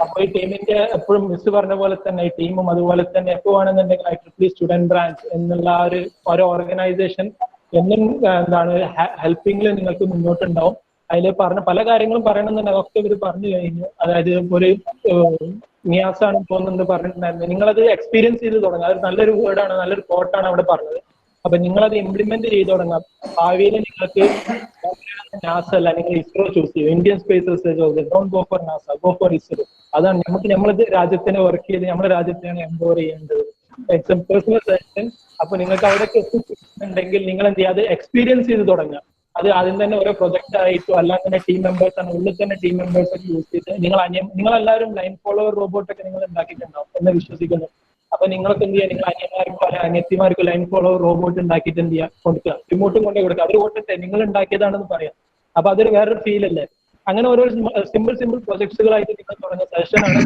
അപ്പൊ ഈ ടീമിന്റെ എപ്പോഴും മിസ് പറഞ്ഞ പോലെ തന്നെ ഈ ടീമും അതുപോലെ തന്നെ എപ്പോഴാണെന്നുണ്ടെങ്കിൽ IEEE സ്റ്റുഡന്റ് ബ്രാഞ്ച് എന്നുള്ള ഒരു ഓർഗനൈസേഷൻ എന്നും എന്താണ് ഹെൽപ്പിംഗിൽ നിങ്ങൾക്ക് മുന്നോട്ടുണ്ടാവും. അതിൽ പറഞ്ഞ പല കാര്യങ്ങളും പറയണമെന്നുണ്ടെങ്കിൽ അതൊക്കെ ഇവർ പറഞ്ഞു കഴിഞ്ഞു. അതായത് ഒരു നിയാസാണ് തോന്നുന്നത് പറഞ്ഞിട്ടുണ്ടായിരുന്നത്. നിങ്ങളത് എക്സ്പീരിയൻസ് ചെയ്ത് തുടങ്ങുക. അത് നല്ലൊരു വേർഡാണ്, നല്ലൊരു കോട്ടാണ് അവിടെ പറഞ്ഞത്. അപ്പൊ നിങ്ങളത് ഇംപ്ലിമെന്റ് ചെയ്ത് തുടങ്ങാം. ഭാവിയിൽ നിങ്ങൾക്ക് നാസ അല്ല, നിങ്ങൾ ഇസ്രോ ചൂസ് ചെയ്യും. Indian space research organisation. Don't go for NASA, go for ISRO. അതാണ് നമ്മളത് രാജ്യത്തിന് വർക്ക് ചെയ്ത് നമ്മുടെ രാജ്യത്തെയാണ് എംപവർ ചെയ്യേണ്ടത്. It's A personal suggestion. അപ്പൊ നിങ്ങൾക്ക് അവിടേക്ക് എത്തിയിട്ടുണ്ടെങ്കിൽ നിങ്ങൾ എന്ത് ചെയ്യുക, അത് എക്സ്പീരിയൻസ് ചെയ്ത് തുടങ്ങുക. അത് ആദ്യം തന്നെ ഓരോ പ്രൊജക്ട് ആയിട്ടോ അല്ലാതെ തന്നെ ടീം മെമ്പേഴ്സ് ആണ്, ഉള്ളിൽ തന്നെ ടീം മെമ്പേഴ്സ് ഒക്കെ യൂസ് ചെയ്ത് നിങ്ങളെല്ലാവരും ലൈൻ ഫോളോവർ റോബോട്ടൊക്കെ നിങ്ങൾ ഉണ്ടാക്കിയിട്ടുണ്ടാവും എന്ന് വിശ്വസിക്കുന്നു. അപ്പൊ നിങ്ങൾക്ക് എന്ത് ചെയ്യുക, നിങ്ങൾ അനിയന്മാർക്കോ അല്ലെ അനിയത്തിമാർക്കോ ലൈൻ ഫോളോവർ റോബോട്ട് ഉണ്ടാക്കിയിട്ട് എന്ത് ചെയ്യുക, കൊടുക്കുക, റിമോട്ടും കൊണ്ടേ കൊടുക്കുക. അവർ ഓട്ടട്ടെ, നിങ്ങൾ ഉണ്ടാക്കിയതാണെന്ന് പറയാം. അപ്പൊ അതൊരു വേറൊരു ഫീൽ അല്ലേ. അങ്ങനെ ഓരോ സിമ്പിൾ പ്രൊജക്ട്സുകളായിട്ട് നിങ്ങൾ തുടങ്ങുന്ന സെഷനാണ്.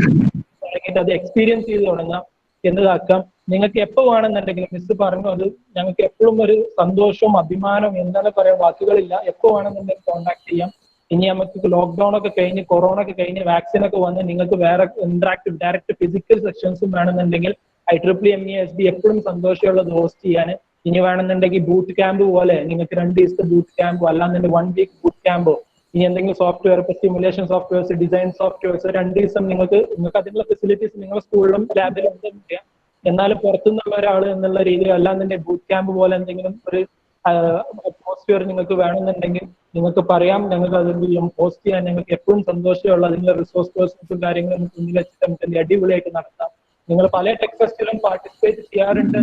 തുടങ്ങിയിട്ട് അത് എക്സ്പീരിയൻസ് ചെയ്ത് തുടങ്ങാം, എന്നതാക്കാം. നിങ്ങൾക്ക് എപ്പോൾ വേണമെന്നുണ്ടെങ്കിലും മിസ് പറഞ്ഞു, അത് ഞങ്ങൾക്ക് എപ്പോഴും ഒരു സന്തോഷവും അഭിമാനവും എന്താണ് പറയാൻ വാക്കുകളില്ല. എപ്പോൾ വേണമെന്നുണ്ടെങ്കിൽ കോൺടാക്ട് ചെയ്യാം. ഇനി നമുക്ക് ലോക്ക്ഡൌൺ ഒക്കെ കഴിഞ്ഞ് കൊറോണ ഒക്കെ കഴിഞ്ഞ് വാക്സിൻ ഒക്കെ വന്ന് നിങ്ങൾക്ക് വേറെ ഇന്ററാക്റ്റീവ് ഡയറക്റ്റ് ഫിസിക്കൽ സെക്ഷൻസും വേണമെന്നുണ്ടെങ്കിൽ IEEE MESB എപ്പോഴും സന്തോഷമുള്ളത് ഹോസ്റ്റ് ചെയ്യാൻ. ഇനി വേണമെന്നുണ്ടെങ്കിൽ ബൂട്ട് ക്യാമ്പ് പോലെ നിങ്ങൾക്ക് 2 ദിവസത്തെ ബൂട്ട് ക്യാമ്പോ അല്ലാന്നുണ്ടെങ്കിൽ 1 വീക്ക് ബൂട്ട് ക്യാമ്പോ, ഇനി എന്തെങ്കിലും സോഫ്റ്റ്വെയർ ഇപ്പൊ സിമുലേഷൻ സോഫ്റ്റ്വെയർസ്, ഡിസൈൻ സോഫ്റ്റ്വെയർസ് 2 ദിവസം നിങ്ങൾക്ക് അതിനുള്ള ഫെസിലിറ്റീസ് നിങ്ങളുടെ സ്കൂളിലും ലാബിലും ഉണ്ട്. എന്നാലും പുറത്തുനിന്നുള്ള ഒരാൾ എന്നുള്ള രീതിയിൽ അല്ലാന്നുണ്ടെങ്കിൽ ബൂട്ട് ക്യാമ്പ് പോലെ എന്തെങ്കിലും ഒരു അറ്റ്മോസ്ഫിയർ നിങ്ങൾക്ക് വേണമെന്നുണ്ടെങ്കിൽ നിങ്ങൾക്ക് പറയാം. ഞങ്ങൾക്ക് അതെന്തെങ്കിലും പോസ്റ്റ് ചെയ്യാൻ ഞങ്ങൾക്ക് എപ്പോഴും സന്തോഷമുള്ള അതിനുള്ള റിസോഴ്സ് പേഴ്സൺസും കാര്യങ്ങളും മുന്നിൽ വെച്ചിട്ട് നമുക്ക് അടിപൊളിയായിട്ട് നടത്താം. നിങ്ങൾ പല ടെക് ഫെസ്റ്റിലും പാർട്ടിസിപ്പേറ്റ് ചെയ്യാറുണ്ട്.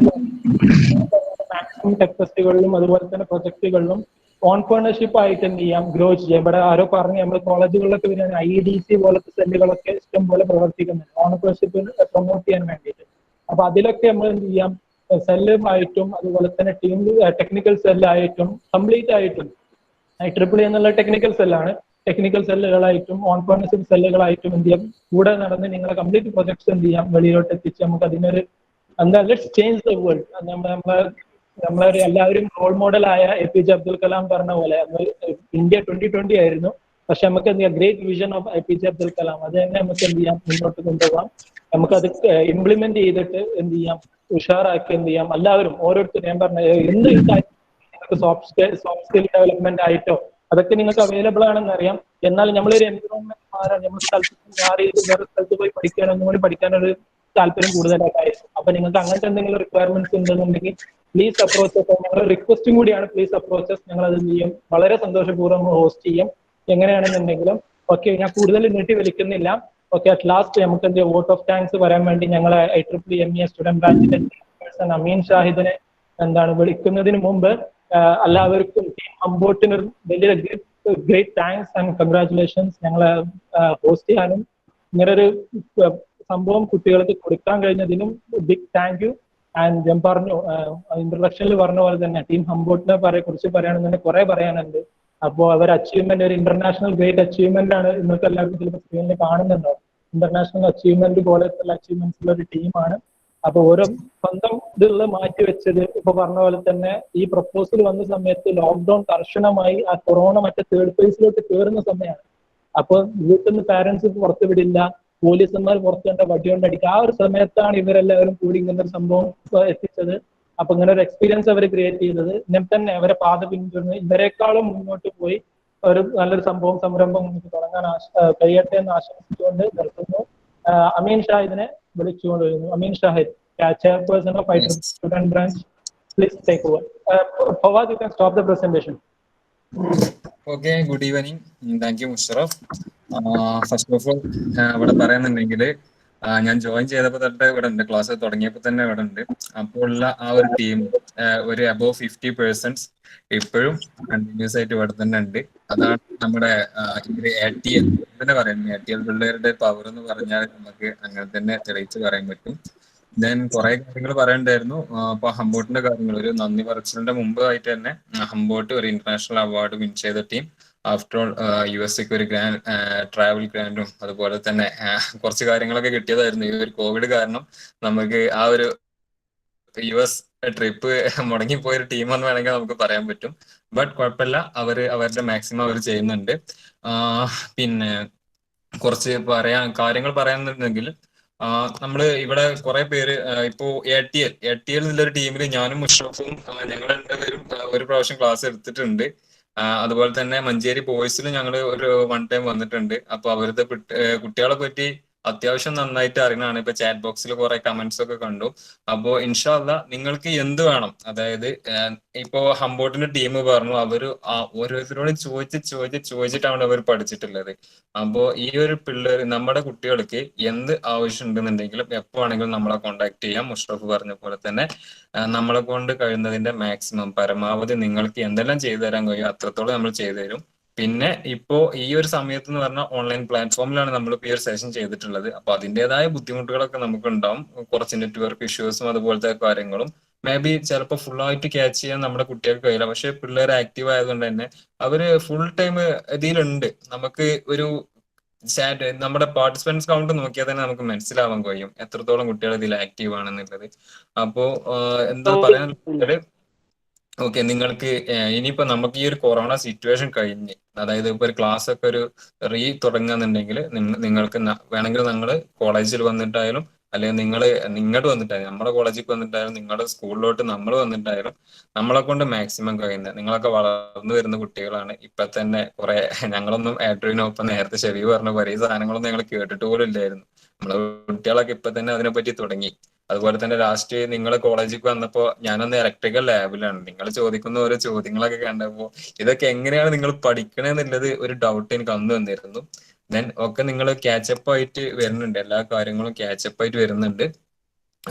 മാക്സിമം ടെക് ഫെസ്റ്റുകളിലും അതുപോലെ തന്നെ പ്രൊജക്ടുകളിലും ഓൺപ്രണർഷിപ്പ് ആയിട്ട് എന്ത് ചെയ്യാം, ഗ്രോ ചെയ്യാം. ഇവിടെ ആരോ പറഞ്ഞു നമ്മൾ കോളേജുകളിലൊക്കെ വരികയാണ് IEDC പോലത്തെ സെല്ലുകളൊക്കെ ഇഷ്ടം പോലെ പ്രവർത്തിക്കുന്നുണ്ട് ഓൺപ്രണർഷിപ്പ് പ്രൊമോട്ട് ചെയ്യാൻ വേണ്ടിയിട്ട്. അപ്പൊ അതിലൊക്കെ നമ്മൾ എന്ത് ചെയ്യാം, സെല്ലുമായിട്ടും അതുപോലെ തന്നെ ടീം ടെക്നിക്കൽ സെല്ലായിട്ടും കംപ്ലീറ്റ് ആയിട്ടും IEEE എന്നുള്ള ടെക്നിക്കൽ സെല്ലാണ്. ടെക്നിക്കൽ സെല്ലുകളായിട്ടും ഓൺപ്രണർഷിപ്പ് സെല്ലുകളായിട്ടും എന്ത് ചെയ്യാം, കൂടെ നടന്ന് നിങ്ങളെ കംപ്ലീറ്റ് പ്രൊജക്ട്സ് എന്ത് ചെയ്യാം വെളിയിലോട്ട് എത്തിച്ച് നമുക്ക് അതിനൊരു എന്താ ലെറ്റ്സ് ചേഞ്ച് ദ വേൾഡ്. നമ്മളൊരു എല്ലാവരും റോൾ മോഡലായ APJ അബ്ദുൽ കലാം പറഞ്ഞ പോലെ ഇന്ത്യ 2020 ആയിരുന്നു. പക്ഷെ നമുക്ക് എന്ത് ചെയ്യാം, great vision of APJ Abdul Kalam, അത് തന്നെ നമുക്ക് എന്ത് ചെയ്യാം മുന്നോട്ട് കൊണ്ടുപോകാം. നമുക്കത് ഇംപ്ലിമെന്റ് ചെയ്തിട്ട് എന്ത് ചെയ്യാം, ഉഷാറാക്കി എന്ത് ചെയ്യാം. എല്ലാവരും ഓരോരുത്തരും ഞാൻ പറഞ്ഞ എന്ത് നിങ്ങൾക്ക് സോഫ്റ്റ് സ്കിൽ ഡെവലപ്മെന്റ് ആയിട്ടോ അതൊക്കെ നിങ്ങൾക്ക് അവൈലബിൾ ആണെന്ന് അറിയാം. എന്നാൽ നമ്മളൊരു എൻവയോൺമെന്റ് മാറാൻ, നമ്മൾ സ്ഥലത്ത് മാറി വേറെ സ്ഥലത്ത് പോയി പഠിക്കാൻ ഒന്നുകൂടി പഠിക്കാനൊരു താല്പര്യം കൂടുതലായിട്ടായിരിക്കും. അപ്പൊ നിങ്ങൾക്ക് അങ്ങനത്തെ എന്തെങ്കിലും റിക്വയർമെന്റ്സ് ഉണ്ടെന്നുണ്ടെങ്കിൽ പ്ലീസ് അപ്രോച്ചസ്. ഞങ്ങൾ റിക്വസ്റ്റും കൂടിയാണ്, പ്ലീസ് അപ്രോച്ചസ്. ഞങ്ങൾ അത് ചെയ്യും, വളരെ സന്തോഷപൂർവ്വം ഹോസ്റ്റ് ചെയ്യും എങ്ങനെയാണെന്നുണ്ടെങ്കിലും. ഓക്കെ, ഞാൻ കൂടുതൽ നീട്ടി വലിക്കുന്നില്ല. ഓക്കെ, അറ്റ് ലാസ്റ്റ് നമുക്ക് എന്ത് വോട്ട് ഓഫ് താങ്ക്സ് പറയാൻ വേണ്ടി ഞങ്ങളെ IEEE MES സ്റ്റുഡന്റ് ബ്രാഞ്ചിന്റെ ചെയർപേഴ്സൺ അമീൻ ഷാഹിദിനെ വിളിക്കുന്നതിന് മുമ്പ് എല്ലാവർക്കും ടീം ഹംബോൾട്ടിന് വലിയ ഗ്രേറ്റ് താങ്ക്സ് ആൻഡ് കൺഗ്രാറ്റുലേഷൻസ്. ഞങ്ങളെ ഹോസ്റ്റ് ചെയ്യാനും ഇങ്ങനൊരു സംഭവം കുട്ടികൾക്ക് കൊടുക്കാൻ കഴിഞ്ഞതിനും ബിഗ് താങ്ക് യു. ആൻഡ് ഞാൻ പറഞ്ഞു ഇൻട്രൊഡക്ഷനിൽ പറഞ്ഞ പോലെ തന്നെ ടീം ഹംബോൾട്ടിനെ കുറിച്ച് പറയുകയാണെന്നുണ്ടെങ്കിൽ കുറെ പറയാനുണ്ട്. അപ്പോൾ അവർ അച്ചീവ്മെന്റ് ഒരു ഇന്റർനാഷണൽ ഗ്രേറ്റ് അച്ചീവ്മെന്റ് ആണ്. ഇന്നത്തെ എല്ലാവർക്കും ചിലപ്പോൾ സ്ക്രീനിൽ കാണുന്നുണ്ടോ, ഇന്റർനാഷണൽ അച്ചീവ്മെന്റ് പോലത്തുള്ള അച്ചീവ്മെന്റ്സ് ഉള്ള ഒരു ടീമാണ്. അപ്പൊ ഓരോ സ്വന്തം ഇതുള്ള മാറ്റി വെച്ചത് ഇപ്പൊ പറഞ്ഞ പോലെ തന്നെ ഈ പ്രപ്പോസൽ വന്ന സമയത്ത് ലോക്ക്ഡൌൺ കർശനമായി ആ കൊറോണ മറ്റേ തേർഡ് ഫേസിലോട്ട് കയറുന്ന സമയമാണ്. അപ്പൊ വീട്ടിൽ നിന്ന് പാരന്റ്സ് പുറത്തു വിടില്ല, പോലീസന്മാർ പുറത്തു കണ്ട വടി കൊണ്ടടിക്കുക. ആ ഒരു സമയത്താണ് ഇവരെല്ലാവരും കൂടി ഇങ്ങനെ ഒരു സംഭവം എത്തിച്ചത്. അപ്പൊ ഇങ്ങനെ ഒരു എക്സ്പീരിയൻസ് അവർ ക്രിയേറ്റ് ചെയ്തത്. ഇങ്ങനെ തന്നെ അവരെ പാത പിന്തുടർന്ന് ഇവരെക്കാളും മുന്നോട്ട് പോയി ഒരു നല്ലൊരു സംരംഭം നമുക്ക് തുടങ്ങാൻ കഴിയട്ടെ എന്ന് ആശംസിച്ചുകൊണ്ട് നിർത്തുന്നു. അമീൻ ഷാഹിദിനെ വിളിച്ചുകൊണ്ട് വരുന്നു. Ameen Shahid, chairperson of IEEE student branch, please take over. Fawad, you can stop the presentation. Okay, good evening. Thank you Musharraf. First of all ഇവിടെ പറയുന്നുണ്ടെങ്കിൽ ഞാൻ ജോയിൻ ചെയ്തപ്പോൾ തൊട്ട് ഇവിടെ ഉണ്ട്, ക്ലാസ് തുടങ്ങിയപ്പോൾ തന്നെ ഇവിടെ ഉണ്ട്. അപ്പോൾ ഉള്ള ആ ഒരു ടീം ഒരു അബോവ് 50% ഇപ്പോഴും കണ്ടിന്യൂസ് ആയിട്ട് ഇവിടെ തന്നെ ഉണ്ട്. അതാണ് നമ്മുടെ ഇവര് ATL തന്നെ പറയുന്നത്. ATL പിള്ളേരുടെ പവർ എന്ന് പറഞ്ഞാൽ നമുക്ക് അങ്ങനെ തന്നെ തെളിയിച്ച് പറയാൻ പറ്റും. ദെൻ കുറെ കാര്യങ്ങൾ പറയണ്ടായിരുന്നു. അപ്പൊ ഹംബോട്ടിന്റെ കാര്യങ്ങൾ ഒരു നന്ദി പറച്ചിലിന്റെ മുമ്പ് ആയിട്ട് തന്നെ ഹംബോട്ട് ഒരു ഇന്റർനാഷണൽ അവാർഡ് വിൻ ചെയ്ത ടീം. ആഫ്റ്റർ ഓൾ USA ഒരു ഗ്രാൻഡ് ട്രാവൽ ഗ്രാൻഡും അതുപോലെ തന്നെ കുറച്ച് കാര്യങ്ങളൊക്കെ കിട്ടിയതായിരുന്നു. ഈ ഒരു കോവിഡ് കാരണം നമുക്ക് ആ ഒരു US ട്രിപ്പ് മുടങ്ങിപ്പോയൊരു ടീമെന്ന് വേണമെങ്കിൽ നമുക്ക് പറയാൻ പറ്റും. ബട്ട് കുഴപ്പമില്ല, അവരുടെ മാക്സിമം അവർ ചെയ്യുന്നുണ്ട്. പിന്നെ കുറച്ച് കാര്യങ്ങൾ പറയാന്നുണ്ടെങ്കിൽ നമ്മള് ഇവിടെ കുറെ പേര് ഇപ്പോ ATL എന്നുള്ളൊരു ടീമിൽ ഞാനും മുഷറഫും ഞങ്ങൾ രണ്ടുപേരും ഒരു പ്രാവശ്യം ക്ലാസ് എടുത്തിട്ടുണ്ട്. അതുപോലെ തന്നെ മഞ്ചേരി ബോയ്സിൽ ഞങ്ങൾ ഒരു 1 ടൈം വന്നിട്ടുണ്ട്. അപ്പൊ അവരുടെ കുട്ടികളെ പറ്റി അത്യാവശ്യം നന്നായിട്ട് അറിയണതാണ്. ഇപ്പൊ ചാറ്റ് ബോക്സിൽ കുറെ കമന്റ്സ് ഒക്കെ കണ്ടു. അപ്പോ ഇൻഷാ അല്ലാ നിങ്ങൾക്ക് എന്ത് വേണം, അതായത് ഇപ്പോ ഹംബോട്ടിന്റെ ടീം പറഞ്ഞു അവര് ഓരോരുത്തരോടും ചോദിച്ചിട്ടാണ് അവർ പഠിച്ചിട്ടുള്ളത്. അപ്പോ ഈ ഒരു പിള്ളേർ നമ്മുടെ കുട്ടികൾക്ക് എന്ത് ആവശ്യം ഉണ്ടെന്നുണ്ടെങ്കിലും എപ്പോ ആണെങ്കിലും നമ്മളെ കോണ്ടാക്ട് ചെയ്യാം. മുഷ്റഫ് പറഞ്ഞ പോലെ തന്നെ നമ്മളെ കൊണ്ട് കഴിയുന്നതിന്റെ മാക്സിമം പരമാവധി നിങ്ങൾക്ക് എന്തെല്ലാം ചെയ്തു തരാൻ കഴിയും അത്രത്തോളം നമ്മൾ ചെയ്തു തരും. പിന്നെ ഇപ്പോ ഈ ഒരു സമയത്ത് എന്ന് പറഞ്ഞാൽ ഓൺലൈൻ പ്ലാറ്റ്ഫോമിലാണ് നമ്മൾ ഈ ഒരു സെഷൻ ചെയ്തിട്ടുള്ളത്. അപ്പൊ അതിൻ്റെതായ ബുദ്ധിമുട്ടുകളൊക്കെ നമുക്ക് ഉണ്ടാവും. കുറച്ച് നെറ്റ്വർക്ക് ഇഷ്യൂസും അതുപോലത്തെ കാര്യങ്ങളും മേ ബി ചിലപ്പോൾ ഫുൾ ആയിട്ട് ക്യാച്ച് ചെയ്യാൻ നമ്മുടെ കുട്ടികൾക്ക് കഴിയില്ല. പക്ഷെ പിള്ളേർ ആക്റ്റീവ് ആയതുകൊണ്ട് തന്നെ അവര് ഫുൾ ടൈം ഇതിലുണ്ട്. നമുക്ക് ഒരു നമ്മുടെ പാർട്ടിസിപ്പൻസ് കൗണ്ട് നോക്കിയാൽ തന്നെ നമുക്ക് മനസ്സിലാവാൻ കഴിയും എത്രത്തോളം കുട്ടികൾ ഇതിൽ ആക്റ്റീവ് ആണെന്നുള്ളത്. അപ്പോ എന്താ പറയാനുള്ളത്, ഓക്കെ, നിങ്ങൾക്ക് ഇനിയിപ്പോ നമുക്ക് ഈ ഒരു കൊറോണ സിറ്റുവേഷൻ കഴിഞ്ഞ്, അതായത് ഇപ്പൊ ഒരു ക്ലാസ് ഒക്കെ ഒരു തുടങ്ങുന്നുണ്ടെങ്കിൽ നിങ്ങൾക്ക് വേണമെങ്കിൽ നിങ്ങൾ കോളേജിൽ വന്നിട്ടായാലും അല്ലെങ്കിൽ നിങ്ങൾ ഇങ്ങോട്ട് വന്നിട്ടായാലും നമ്മുടെ കോളേജിൽ വന്നിട്ടായാലും നിങ്ങളുടെ സ്കൂളിലോട്ട് നമ്മൾ വന്നിട്ടായാലും നമ്മളെ കൊണ്ട് മാക്സിമം കഴിയുന്നത്, നിങ്ങളൊക്കെ വളർന്നു വരുന്ന കുട്ടികളാണ്. ഇപ്പൊ തന്നെ കുറെ ഞങ്ങളൊന്നും ആഡ്രിനൊപ്പം നേരത്തെ ചെവി പറഞ്ഞ പല സാധനങ്ങളൊന്നും ഞങ്ങൾ കേട്ടിട്ട് പോലും ഇല്ലായിരുന്നു. നമ്മളെ കുട്ടികളൊക്കെ ഇപ്പൊ തന്നെ അതിനെപ്പറ്റി തുടങ്ങി. അതുപോലെ തന്നെ ലാസ്റ്റ് നിങ്ങൾ കോളേജിൽ വന്നപ്പോ ഞാനൊന്ന് ഇലക്ട്രിക്കൽ ലാബിലാണ്. നിങ്ങൾ ചോദിക്കുന്ന ഓരോ ചോദ്യങ്ങളൊക്കെ കണ്ടപ്പോ ഇതൊക്കെ എങ്ങനെയാണ് നിങ്ങൾ പഠിക്കണെന്നുള്ളത് ഒരു ഡൗട്ട് എനിക്ക് അന്ന് വന്നിരുന്നു. ദെൻ ഒക്കെ നിങ്ങൾ ക്യാച്ചപ്പ് ആയിട്ട് വരുന്നുണ്ട്, എല്ലാ കാര്യങ്ങളും ക്യാച്ചപ്പ് ആയിട്ട് വരുന്നുണ്ട്.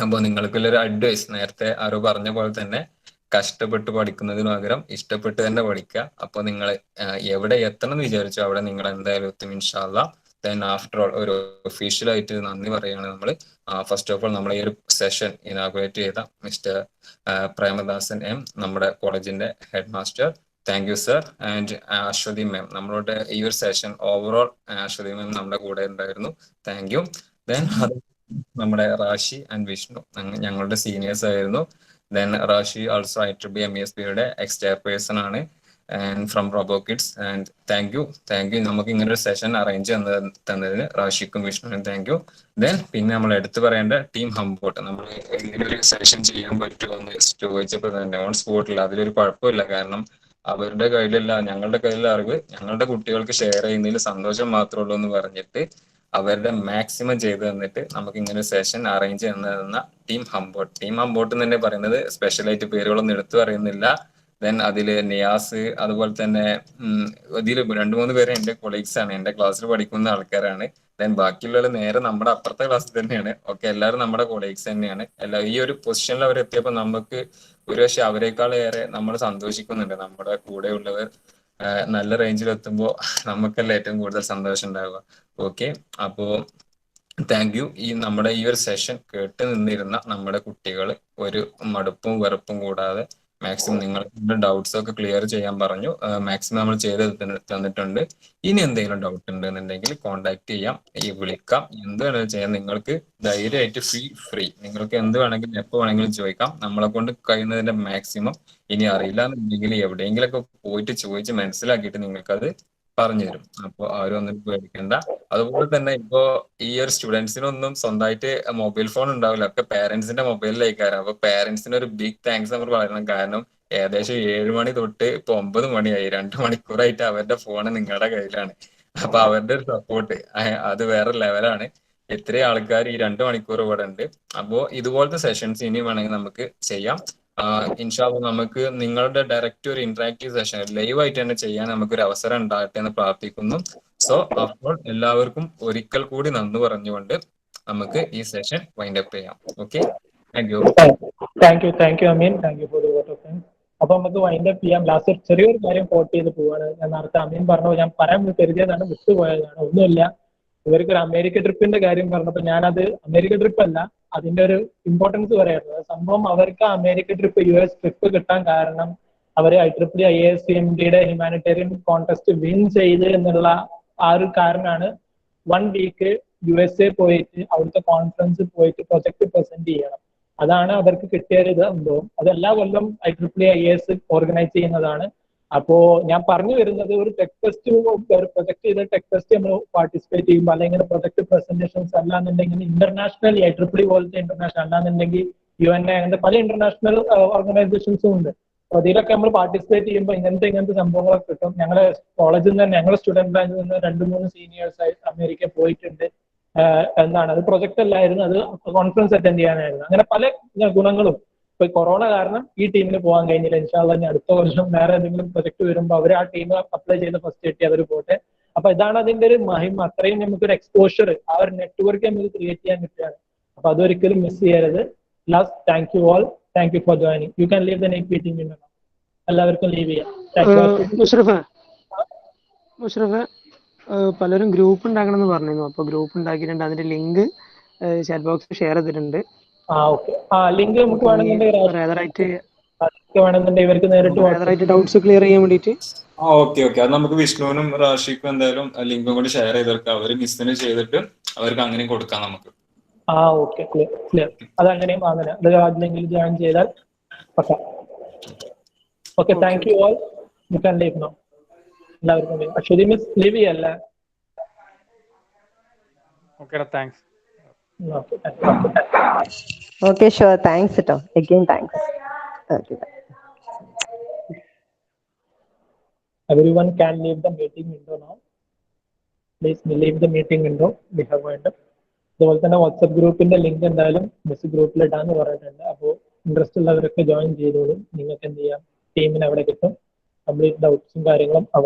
അപ്പോൾ നിങ്ങൾക്കുള്ളൊരു അഡ്വൈസ്, നേരത്തെ ആരോ പറഞ്ഞ പോലെ തന്നെ കഷ്ടപ്പെട്ട് പഠിക്കുന്നതിന് പകരം ഇഷ്ടപ്പെട്ട് തന്നെ പഠിക്കുക. അപ്പൊ നിങ്ങൾ എവിടെ എത്തണം എന്ന് വിചാരിച്ചോ അവിടെ നിങ്ങൾ എന്തായാലും എത്തും ഇൻഷാ അല്ലാഹ്. ദെൻ ആഫ്റ്റർ ഓൾ ഒരു ഒഫീഷ്യലായിട്ട് നന്ദി പറയുകയാണ് നമ്മൾ. ഫസ്റ്റ് ഓഫ് ഓൾ നമ്മളെ ഈ ഒരു സെഷൻ ഇനാഗുറേറ്റ് ചെയ്ത മിസ്റ്റർ പ്രേമദാസൻ M, നമ്മുടെ കോളേജിന്റെ head master. Thank you sir. And Aswathy ma'am, നമ്മളോട് ഈ ഒരു സെഷൻ ഓവറോൾ അശ്വതി മാം നമ്മുടെ കൂടെ ഉണ്ടായിരുന്നു. Thank you. ദെൻ നമ്മുടെ റാഷി ആൻഡ് വിഷ്ണു ഞങ്ങളുടെ സീനിയേഴ്സ് ആയിരുന്നു. ദെൻ റാഷി ഓൾസോ IEEE MESBയുടെ എക്സ് ചെയർപേഴ്സൺ ആണ് and from Robokids. And thank you നമുക്ക് ഇങ്ങനെ ഒരു സെഷൻ അറേഞ്ച് തന്നതിന് റാഷിക്കും വിഷ്ണുവിനും താങ്ക് യു. ദെൻ പിന്നെ നമ്മൾ എടുത്തു പറയേണ്ട ടീം ഹംബോട്ട്, നമ്മൾ ഇങ്ങനെ ഒരു സെഷൻ ചെയ്യാൻ പറ്റുമോ എന്ന് ചോദിച്ചപ്പോൾ തന്നെ ഓൺ സ്പോട്ടിൽ അതിലൊരു കുഴപ്പമില്ല. കാരണം അവരുടെ കയ്യിലല്ല ഞങ്ങളുടെ കയ്യിലുള്ള അറിവ് ഞങ്ങളുടെ കുട്ടികൾക്ക് ഷെയർ ചെയ്യുന്നതിൽ സന്തോഷം മാത്രമേ ഉള്ളൂ എന്ന് പറഞ്ഞിട്ട് അവരുടെ മാക്സിമം ചെയ്തു തന്നിട്ട് നമുക്ക് ഇങ്ങനെ ഒരു സെഷൻ അറേഞ്ച് തന്ന ടീം ഹംബോട്ട് തന്നെ പറയുന്നത്. സ്പെഷ്യലായിട്ട് പേരുകളൊന്നും എടുത്തു പറയുന്നില്ല. ദെൻ അതില് നിയാസ്, അതുപോലെ തന്നെ ഇതിൽ 2-3 പേര് എന്റെ കൊളീഗ്സ് ആണ്, എന്റെ ക്ലാസ്സിൽ പഠിക്കുന്ന ആൾക്കാരാണ്. ദെൻ ബാക്കിയുള്ളവർ നേരെ നമ്മുടെ അപ്പുറത്തെ ക്ലാസ്സിൽ തന്നെയാണ്. ഓക്കെ, എല്ലാവരും നമ്മുടെ കൊളീഗ്സ് തന്നെയാണ്. ഈ ഒരു പൊസിഷനിൽ അവർ എത്തിയപ്പോൾ നമുക്ക് ഒരുപക്ഷെ അവരെക്കാൾ ഏറെ നമ്മൾ സന്തോഷിക്കുന്നുണ്ട്. നമ്മുടെ കൂടെയുള്ളവർ നല്ല റേഞ്ചിൽ എത്തുമ്പോൾ നമുക്കല്ല ഏറ്റവും കൂടുതൽ സന്തോഷം ഉണ്ടാവുക. ഓക്കെ, അപ്പോ താങ്ക് യു. നമ്മുടെ ഈ ഒരു സെഷൻ കേട്ട് നിന്നിരുന്ന നമ്മുടെ കുട്ടികൾ ഒരു മടുപ്പും വെറുപ്പും കൂടാതെ മാക്സിമം നിങ്ങളുടെ ഡൗട്ട്സ് ഒക്കെ ക്ലിയർ ചെയ്യാൻ പറഞ്ഞു. മാക്സിമം നമ്മൾ ചെയ്ത് തന്നിട്ടുണ്ട്. ഇനി എന്തെങ്കിലും ഡൗട്ട് ഉണ്ടെന്നുണ്ടെങ്കിൽ കോണ്ടാക്ട് ചെയ്യാം, വിളിക്കാം, എന്ത് വേണമെങ്കിലും ചെയ്യാം. നിങ്ങൾക്ക് ധൈര്യമായിട്ട് ഫ്രീ നിങ്ങൾക്ക് എന്ത് വേണമെങ്കിലും എപ്പോൾ വേണമെങ്കിലും ചോദിക്കാം. നമ്മളെ കൊണ്ട് കഴിയുന്നതിന്റെ മാക്സിമം. ഇനി അറിയില്ല എന്നുണ്ടെങ്കിൽ എവിടെയെങ്കിലൊക്കെ പോയിട്ട് ചോദിച്ച് മനസ്സിലാക്കിയിട്ട് നിങ്ങൾക്കത് പറഞ്ഞു തരും. അപ്പോൾ ആരും ഒന്നും പേടിക്കണ്ട. അതുപോലെ തന്നെ ഇപ്പോ ഈ ഒരു സ്റ്റുഡൻസിനൊന്നും സ്വന്തമായിട്ട് മൊബൈൽ ഫോൺ ഉണ്ടാവില്ല, ഒക്കെ പേരൻസിന്റെ മൊബൈലിലേക്കാരം. അപ്പൊ പേരൻസിന് ഒരു ബിഗ് താങ്ക്സ് നമ്മൾ പറയണം. കാരണം ഏകദേശം 7 മണി തൊട്ട് ഇപ്പൊ 9 മണിയായി, 2 മണിക്കൂറായിട്ട് അവരുടെ ഫോൺ നിങ്ങളുടെ കയ്യിലാണ്. അപ്പൊ അവരുടെ ഒരു സപ്പോർട്ട് അത് വേറെ ലെവലാണ്. ഇത്രയും ആൾക്കാർ ഈ 2 മണിക്കൂർ ഇവിടെ ഉണ്ട്. അപ്പോ ഇതുപോലത്തെ സെഷൻസ് ഇനി വേണമെങ്കിൽ നമുക്ക് ചെയ്യാം. ഇൻഷാ അല്ലാഹ് നമുക്ക് നിങ്ങളുടെ ഡയറക്റ്റ് ഒരു ഇന്ററാക്റ്റീവ് സെഷൻ ലൈവ് ആയിട്ട് തന്നെ ചെയ്യാൻ നമുക്കൊരു അവസരം ഉണ്ടാകട്ടെ എന്ന് പ്രാർത്ഥിക്കുന്നു. സോ അപ്പോൾ എല്ലാവർക്കും ഒരിക്കൽ കൂടി നന്ദി പറഞ്ഞുകൊണ്ട് നമുക്ക് ഈ സെഷൻ വൈൻഡ് അപ്പ് ചെയ്യാം. Okay, thank you. Thank you Ameen, thank you for the vote of thanks. അപ്പൊ നമുക്ക് വൈൻഡ് അപ്പ് ചെയ്യാം. ലാസ്റ്റ് ചെറിയൊരു കാര്യം കോട്ട് ചെയ്ത് പോവാണ്. ഞാൻ നേരത്തെ അമീൻ പറഞ്ഞു, ഞാൻ പറയാൻ കരുതിയതാണ്, വിട്ടുപോയതാണ്. ഒന്നുമില്ല, ഇവർക്ക് ഒരു അമേരിക്ക ട്രിപ്പിന്റെ കാര്യം പറഞ്ഞപ്പോൾ ഞാനത് അമേരിക്ക ട്രിപ്പ് അല്ല, അതിന്റെ ഒരു ഇമ്പോർട്ടൻസ് പറയായിരുന്നു. സംഭവം അവർക്ക് അമേരിക്ക ട്രിപ്പ്, US ട്രിപ്പ് കിട്ടാൻ കാരണം അവര് IEEE IASCMDയുടെ ഹ്യൂമാനിറ്റേറിയൻ കോൺടെസ്റ്റ് വിൻ ചെയ്ത് എന്നുള്ള ആ ഒരു കാരണമാണ് 1 വീക്ക് USA പോയിട്ട് അവിടുത്തെ കോൺഫറൻസിൽ പോയിട്ട് പ്രൊജക്ട് പ്രസന്റ് ചെയ്യണം. അതാണ് അവർക്ക് കിട്ടിയ ഒരു സംഭവം. അത് എല്ലാ കൊല്ലം IEEE IAS ഓർഗനൈസ് ചെയ്യുന്നതാണ്. അപ്പോ ഞാൻ പറഞ്ഞു വരുന്നത്, ഒരു ടെക് ടെസ്റ്റ്, ഒരു പ്രൊജക്ട് ചെയ്ത ടെക് ടെസ്റ്റ് നമ്മൾ പാർട്ടിസിപ്പേറ്റ് ചെയ്യുമ്പോൾ, അല്ലെങ്കിൽ പ്രൊജക്ട് പ്രസന്റേഷൻസ് അല്ലാന്നുണ്ടെങ്കിൽ ഇന്റർനാഷണൽ IEEE പോലത്തെ ഇന്റർനാഷണൽ അല്ലാന്നുണ്ടെങ്കിൽ UNA അങ്ങനത്തെ പല ഇന്റർനാഷണൽ ഓർഗനൈസേഷൻസും ഉണ്ട്. അപ്പൊ അതിലൊക്കെ നമ്മൾ പാർട്ടിസിപ്പേറ്റ് ചെയ്യുമ്പോൾ ഇങ്ങനത്തെ സംഭവങ്ങളൊക്കെ കിട്ടും. ഞങ്ങളെ കോളേജിൽ നിന്ന് തന്നെ, ഞങ്ങളുടെ സ്റ്റുഡന്റ് ബ്രാഞ്ചിൽ നിന്ന് 2-3 സീനിയേഴ്സ് ആയി അമേരിക്ക പോയിട്ടുണ്ട്. എന്താണ് അത്, പ്രൊജക്ട് അല്ലായിരുന്നു, അത് കോൺഫറൻസ് അറ്റൻഡ് ചെയ്യാനായിരുന്നു. അങ്ങനെ പല ഗുണങ്ങളും. ഇപ്പൊ കൊറോണ കാരണം ഈ ടീമിന് പോകാൻ കഴിഞ്ഞില്ല. ഇൻഷാ അല്ലാഹ് ഇനി അടുത്ത വർഷം വേറെ എന്തെങ്കിലും പ്രൊജക്ട് വരുമ്പോൾ അവർ ആ ടീം അപ്ലൈ ചെയ്ത് ഫസ്റ്റ് കിട്ടി അവർ പോട്ടെ. അപ്പൊ ഇതാണ് അതിന്റെ ഒരു മഹിമ. അത്രയും നമുക്കൊരു എക്സ്പോഷർ, ആ ഒരു നെറ്റ്വർക്ക് നമുക്ക് ക്രിയേറ്റ് ചെയ്യാൻ പറ്റുകയാണ്. അപ്പൊ അതൊരിക്കലും മിസ് ചെയ്യരുത്. Last, thank you all, thank you for joining. U can leave the net meeting. എല്ലാവർക്കും ലീവ് ചെയ്യാം. മുഷറഫ്, പലരും ഗ്രൂപ്പ് ഉണ്ടാക്കണം എന്ന് പറഞ്ഞിരുന്നു. അപ്പൊ ഗ്രൂപ്പ് ഉണ്ടാക്കിയിട്ടുണ്ട്, അതിന്റെ ലിങ്ക് ചാറ്റ് ബോക്സിൽ ഷെയർ ചെയ്തിട്ടുണ്ട്. ഓക്കെ, ലിങ്ക് നമുക്ക് വേണമെന്നുണ്ടെങ്കിൽ ഇവർക്ക് നേരിട്ട് ഡൗട്ട്സ് ക്ലിയർ ചെയ്യാൻ വേണ്ടിയിട്ട്. ഓക്കെ, അത് നമുക്ക് വിഷ്ണുവിനും റാഷിക്കും എന്തായാലും ലിങ്കും കൂടി ഷെയർ ചെയ്തെടുക്കാം. അവർ മിസ്സിന് ചെയ്തിട്ട് അവർക്ക് അങ്ങനെയും കൊടുക്കാം നമുക്ക്. Okay, clear. അതങ്ങനെയും അങ്ങനെ അതിലെങ്കിലും ജോയിൻ ചെയ്താൽ okay. Thank you all, you can leave now. എല്ലാവർക്കും അശ്വതി മിസ് ലീവ് ചെയ്യല്ലേ? Okay, thanks. Okay, sure. Thanks, Ito. Again, thanks. Okay. Everyone can leave the meeting window now. Please leave the meeting window. We have wind up. അതുപോലെ തന്നെ WhatsApp ഗ്രൂപ്പിന്റെ link എന്തായാലും miss ഗ്രൂപ്പിൽ ഇടാന്ന് പറഞ്ഞിട്ടുണ്ട്. അപ്പോൾ ഇൻട്രസ്റ്റ് ഉള്ളവരൊക്കെ ജോയിൻ ചെയ്തോളും. നിങ്ങൾക്ക് എന്ത് ചെയ്യാം, ടീമിന് അവിടെ കിട്ടും. കംപ്ലീറ്റ് ഡൗട്ട്സും കാര്യങ്ങളും അവിടെ